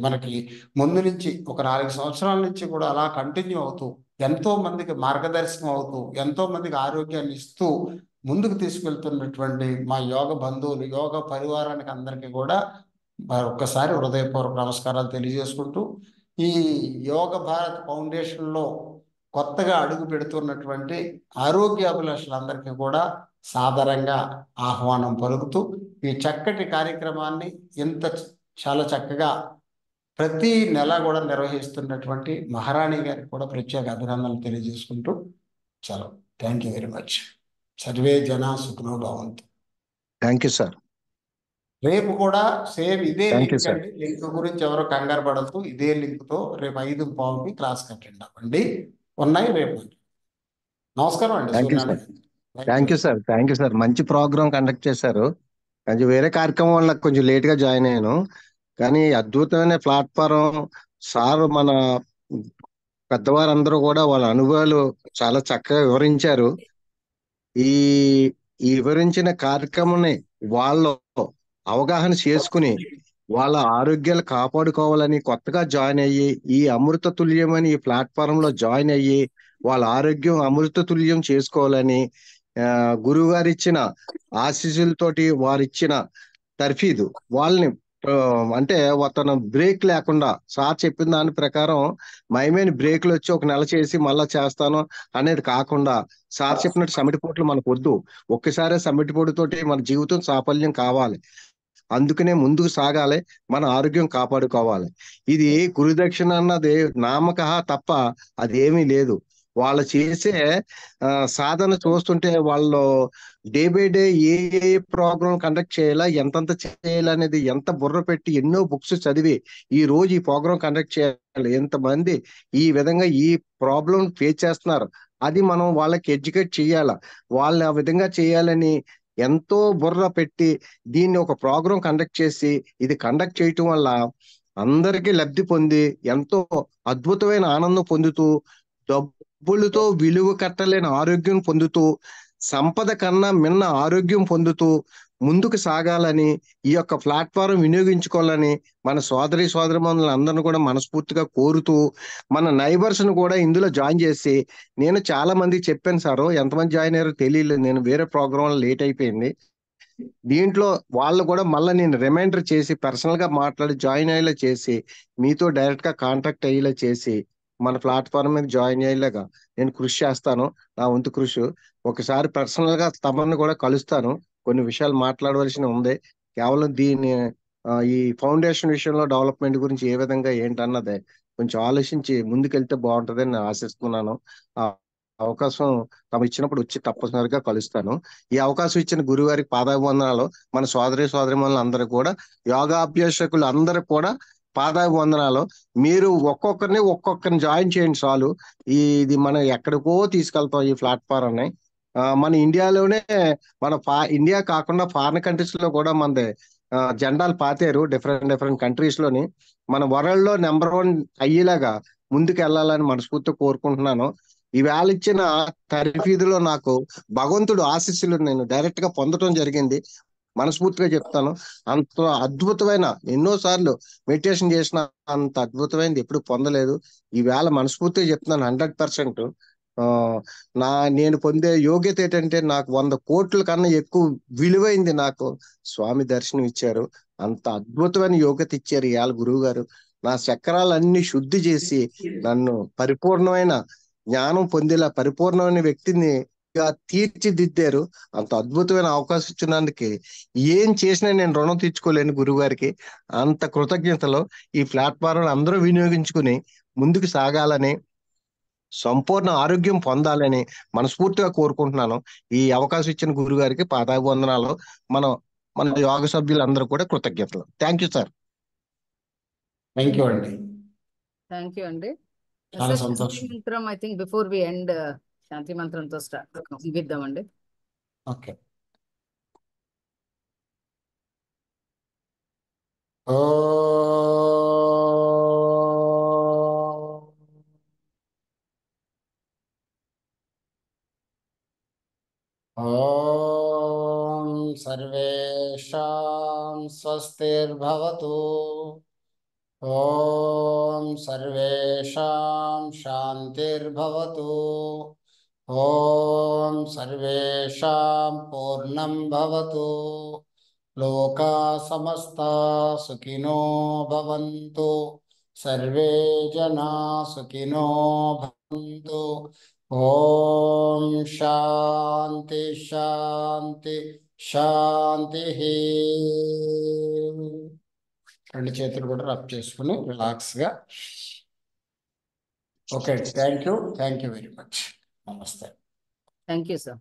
మనకి ముందు నుంచి ఒక 4 సంవత్సరాల నుంచి కూడా అలా కంటిన్యూ అవుతూ ఎంతో మందికి మార్గదర్శనం అవుతూ ఎంతో మందికి ఆరోగ్యాన్ని ఇస్తూ ముందుకు తీసుకెళ్తున్నటువంటి మా యోగ బంధువులు యోగ పరివారానికి అందరికీ కూడా ఒక్కసారి హృదయపూర్వక నమస్కారాలు తెలియజేసుకుంటూ ఈ యోగ భారత్ ఫౌండేషన్లో కొత్తగా అడుగు పెడుతున్నటువంటి ఆరోగ్యాభిలాషులందరికీ కూడా సాదరంగా ఆహ్వానం పలుకుతూ ఈ చక్కటి కార్యక్రమాన్ని చాలా చక్కగా ప్రతి నెల కూడా నిర్వహిస్తున్నటువంటి మహారాణి గారికి కూడా ప్రత్యేక అభినందనలు తెలియజేసుకుంటూ చలో thank you very much. Survey జన సుఖినో భవంతు. Thank you sir. రేపు కూడా సేమ్ ఇదే లింక్ అండి. లింక్ గురించి ఎవరో కంగారు పడద్దు. ఇదే లింక్ తో రేపు 5:15కి క్లాస్ అటెండ్ అవ్వండి. ఉన్నాయి రేపు. నమస్కారం అండి. Thank you sir. Thank you sir. మంచి ప్రోగ్రామ్ కండక్ట్ చేశారు. కొంచెం వేరే కార్యక్రమం వల్ల కొంచెం లేట్ గా జాయిన్ అయ్యాను, కానీ అద్భుతమైన ప్లాట్ఫారం. సార్ మన పెద్దవారందరూ కూడా వాళ్ళ అనుభవాలు చాలా చక్కగా వివరించారు. ఈ వివరించిన కార్యక్రమాన్ని వాళ్ళు అవగాహన చేసుకుని వాళ్ళ ఆరోగ్యాలు కాపాడుకోవాలని కొత్తగా జాయిన్ అయ్యి ఈ అమృత తుల్యమని ఈ ప్లాట్ఫామ్ లో జాయిన్ అయ్యి వాళ్ళ ఆరోగ్యం అమృత తుల్యం చేసుకోవాలని గురువు గారు ఇచ్చిన ఆశీస్సులతోటి వారిచ్చిన తర్ఫీదు వాళ్ళని అంటే తన బ్రేక్ లేకుండా సార్ చెప్పిన దాని ప్రకారం మైమేని బ్రేక్లు వచ్చి ఒక నెల చేసి మళ్ళా చేస్తాను అనేది కాకుండా సార్ చెప్పినట్టు సమిటిపోట్లు మనకు వద్దు. ఒక్కసారే సమిటిపోటుతోటి మన జీవితం సాఫల్యం కావాలి. అందుకనే ముందుకు సాగాలి, మన ఆరోగ్యం కాపాడుకోవాలి. ఇది గురుదక్షిణ అన్నది నామక తప్ప అదేమీ లేదు. వాళ్ళు చేసే సాధన చూస్తుంటే వాళ్ళు డే బై డే ఏ ప్రోగ్రామ్ కండక్ట్ చేయాలా, ఎంతంత చేయాలనేది ఎంత బుర్ర పెట్టి ఎన్నో బుక్స్ చదివి ఈ రోజు ఈ ప్రోగ్రామ్ కండక్ట్ చేయాలి. ఎంతమంది ఈ విధంగా ఈ ప్రాబ్లం ఫేస్ చేస్తున్నారు, అది మనం వాళ్ళకి ఎడ్యుకేట్ చేయాలా, వాళ్ళు ఆ విధంగా చేయాలని ఎంతో బుర్ర పెట్టి దీన్ని ఒక ప్రోగ్రామ్ కండక్ట్ చేసి ఇది కండక్ట్ చేయటం వల్ల అందరికీ లబ్ధి పొంది ఎంతో అద్భుతమైన ఆనందం పొందుతూ డబ్బులతో విలువ కట్టలేని ఆరోగ్యం పొందుతూ సంపద కన్నా మిన్న ఆరోగ్యం పొందుతూ ముందుకు సాగాలని ఈ యొక్క ప్లాట్ఫారం వినియోగించుకోవాలని మన సోదరిమణులను అందరిని కూడా మనస్ఫూర్తిగా కోరుతూ మన నైబర్స్ ను కూడా ఇందులో జాయిన్ చేసి, నేను చాలా మందికి చెప్పాను సార్, ఎంతమంది జాయిన్ అయ్యారో తెలియలేదు, నేను వేరే ప్రోగ్రామ్ లేట్ అయిపోయింది. దీంట్లో వాళ్ళు కూడా మళ్ళీ నేను రిమైండర్ చేసి పర్సనల్ గా మాట్లాడి జాయిన్ అయ్యేలా చేసి మీతో డైరెక్ట్ గా కాంటాక్ట్ అయ్యేలా చేసి మన ప్లాట్ఫామ్ మీద జాయిన్ అయ్యేలాగా నేను కృషి చేస్తాను. నా వంతు కృషి. ఒకసారి పర్సనల్ గా తమను కూడా కలుస్తాను, కొన్ని విషయాలు మాట్లాడవలసి ఉంది. కేవలం దీన్ని ఈ ఫౌండేషన్ విషయంలో డెవలప్మెంట్ గురించి ఏ విధంగా ఏంటన్నదే కొంచెం ఆలోచించి ముందుకెళ్తే బాగుంటుందని నేను ఆశిస్తున్నాను. ఆ అవకాశం తమ ఇచ్చినప్పుడు వచ్చి తప్పనిసరిగా కలుస్తాను. ఈ అవకాశం ఇచ్చిన గురువు గారికి పాదాభివందనాలు. మన సోదరిమణులు అందరూ కూడా యోగాభ్యాసకులు అందరూ కూడా పాదాభివందనాలు. మీరు ఒక్కొక్కరిని జాయిన్ చేయండి చాలు. ఇది మనం ఎక్కడికో తీసుకెళ్తాం ఈ ప్లాట్ఫారాన్ని. మన ఇండియాలోనే ఇండియా కాకుండా ఫారిన్ కంట్రీస్ లో కూడా మనది జెండాలు పాతారు డిఫరెంట్ కంట్రీస్ లోని. మన వరల్డ్ లో నెంబర్ 1 అయ్యేలాగా ముందుకు వెళ్ళాలని మనస్ఫూర్తిగా కోరుకుంటున్నాను. ఈవేళ ఇచ్చిన తర్ఫీదులో నాకు భగవంతుడు ఆశీస్సులు నేను డైరెక్ట్ గా పొందడం జరిగింది. మనస్ఫూర్తిగా చెప్తాను. అంత అద్భుతమైన ఎన్నోసార్లు మెడిటేషన్ చేసిన అంత అద్భుతమైనది ఎప్పుడు పొందలేదు. ఈవేళ మనస్ఫూర్తిగా చెప్తున్నాను 100%. నేను పొందే యోగ్యత ఏంటంటే నాకు 100 కోట్ల కన్నా ఎక్కువ విలువైంది నాకు స్వామి దర్శనం ఇచ్చారు. అంత అద్భుతమైన యోగ్యత ఇచ్చారు ఇవాళ గురువు గారు. నా చక్రాలన్నీ శుద్ధి చేసి నన్ను పరిపూర్ణమైన జ్ఞానం పొందేలా పరిపూర్ణమైన వ్యక్తిని తీర్చిదిద్దారు. అంత అద్భుతమైన అవకాశం ఇచ్చినందుకు ఏం చేసినా నేను రుణం తీర్చుకోలేను గురువు గారికి. అంత కృతజ్ఞతలో ఈ ప్లాట్ఫామ్ అందరూ వినియోగించుకుని ముందుకు సాగాలని, సంపూర్ణ ఆరోగ్యం పొందాలని మనస్ఫూర్తిగా కోరుకుంటున్నాను. ఈ అవకాశం ఇచ్చిన గురువు గారికి పాదాభివందనాలు. మన యోగ సభ్యులందరూ కూడా కృతజ్ఞతలు. Thank you sir. Thank you అండి. థ్యాంక్ యూ అండి. చాలా సార్ శాంతి సంతోషం. మంత్రం I think before we end శాంతి మంత్రంతో స్టార్ట్ ముగిద్దామండి. ఓకే. ఓం సర్వేషాం స్వస్తిర్భవతు. ఓం సర్వేషాం శాంతిర్భవతు. ఓం సర్వేషాం పూర్ణం భవతు. లోకా సమస్తా సుఖినో భవంతు. సర్వే జనా సుఖినో భవంతు. ఓం శాంతి శాంతి శాంతి. రెండు చేతులు కూడా రబ్ చేసుకుని రిలాక్స్గా. Okay, thank you very much. నమస్తే. Thank you sir.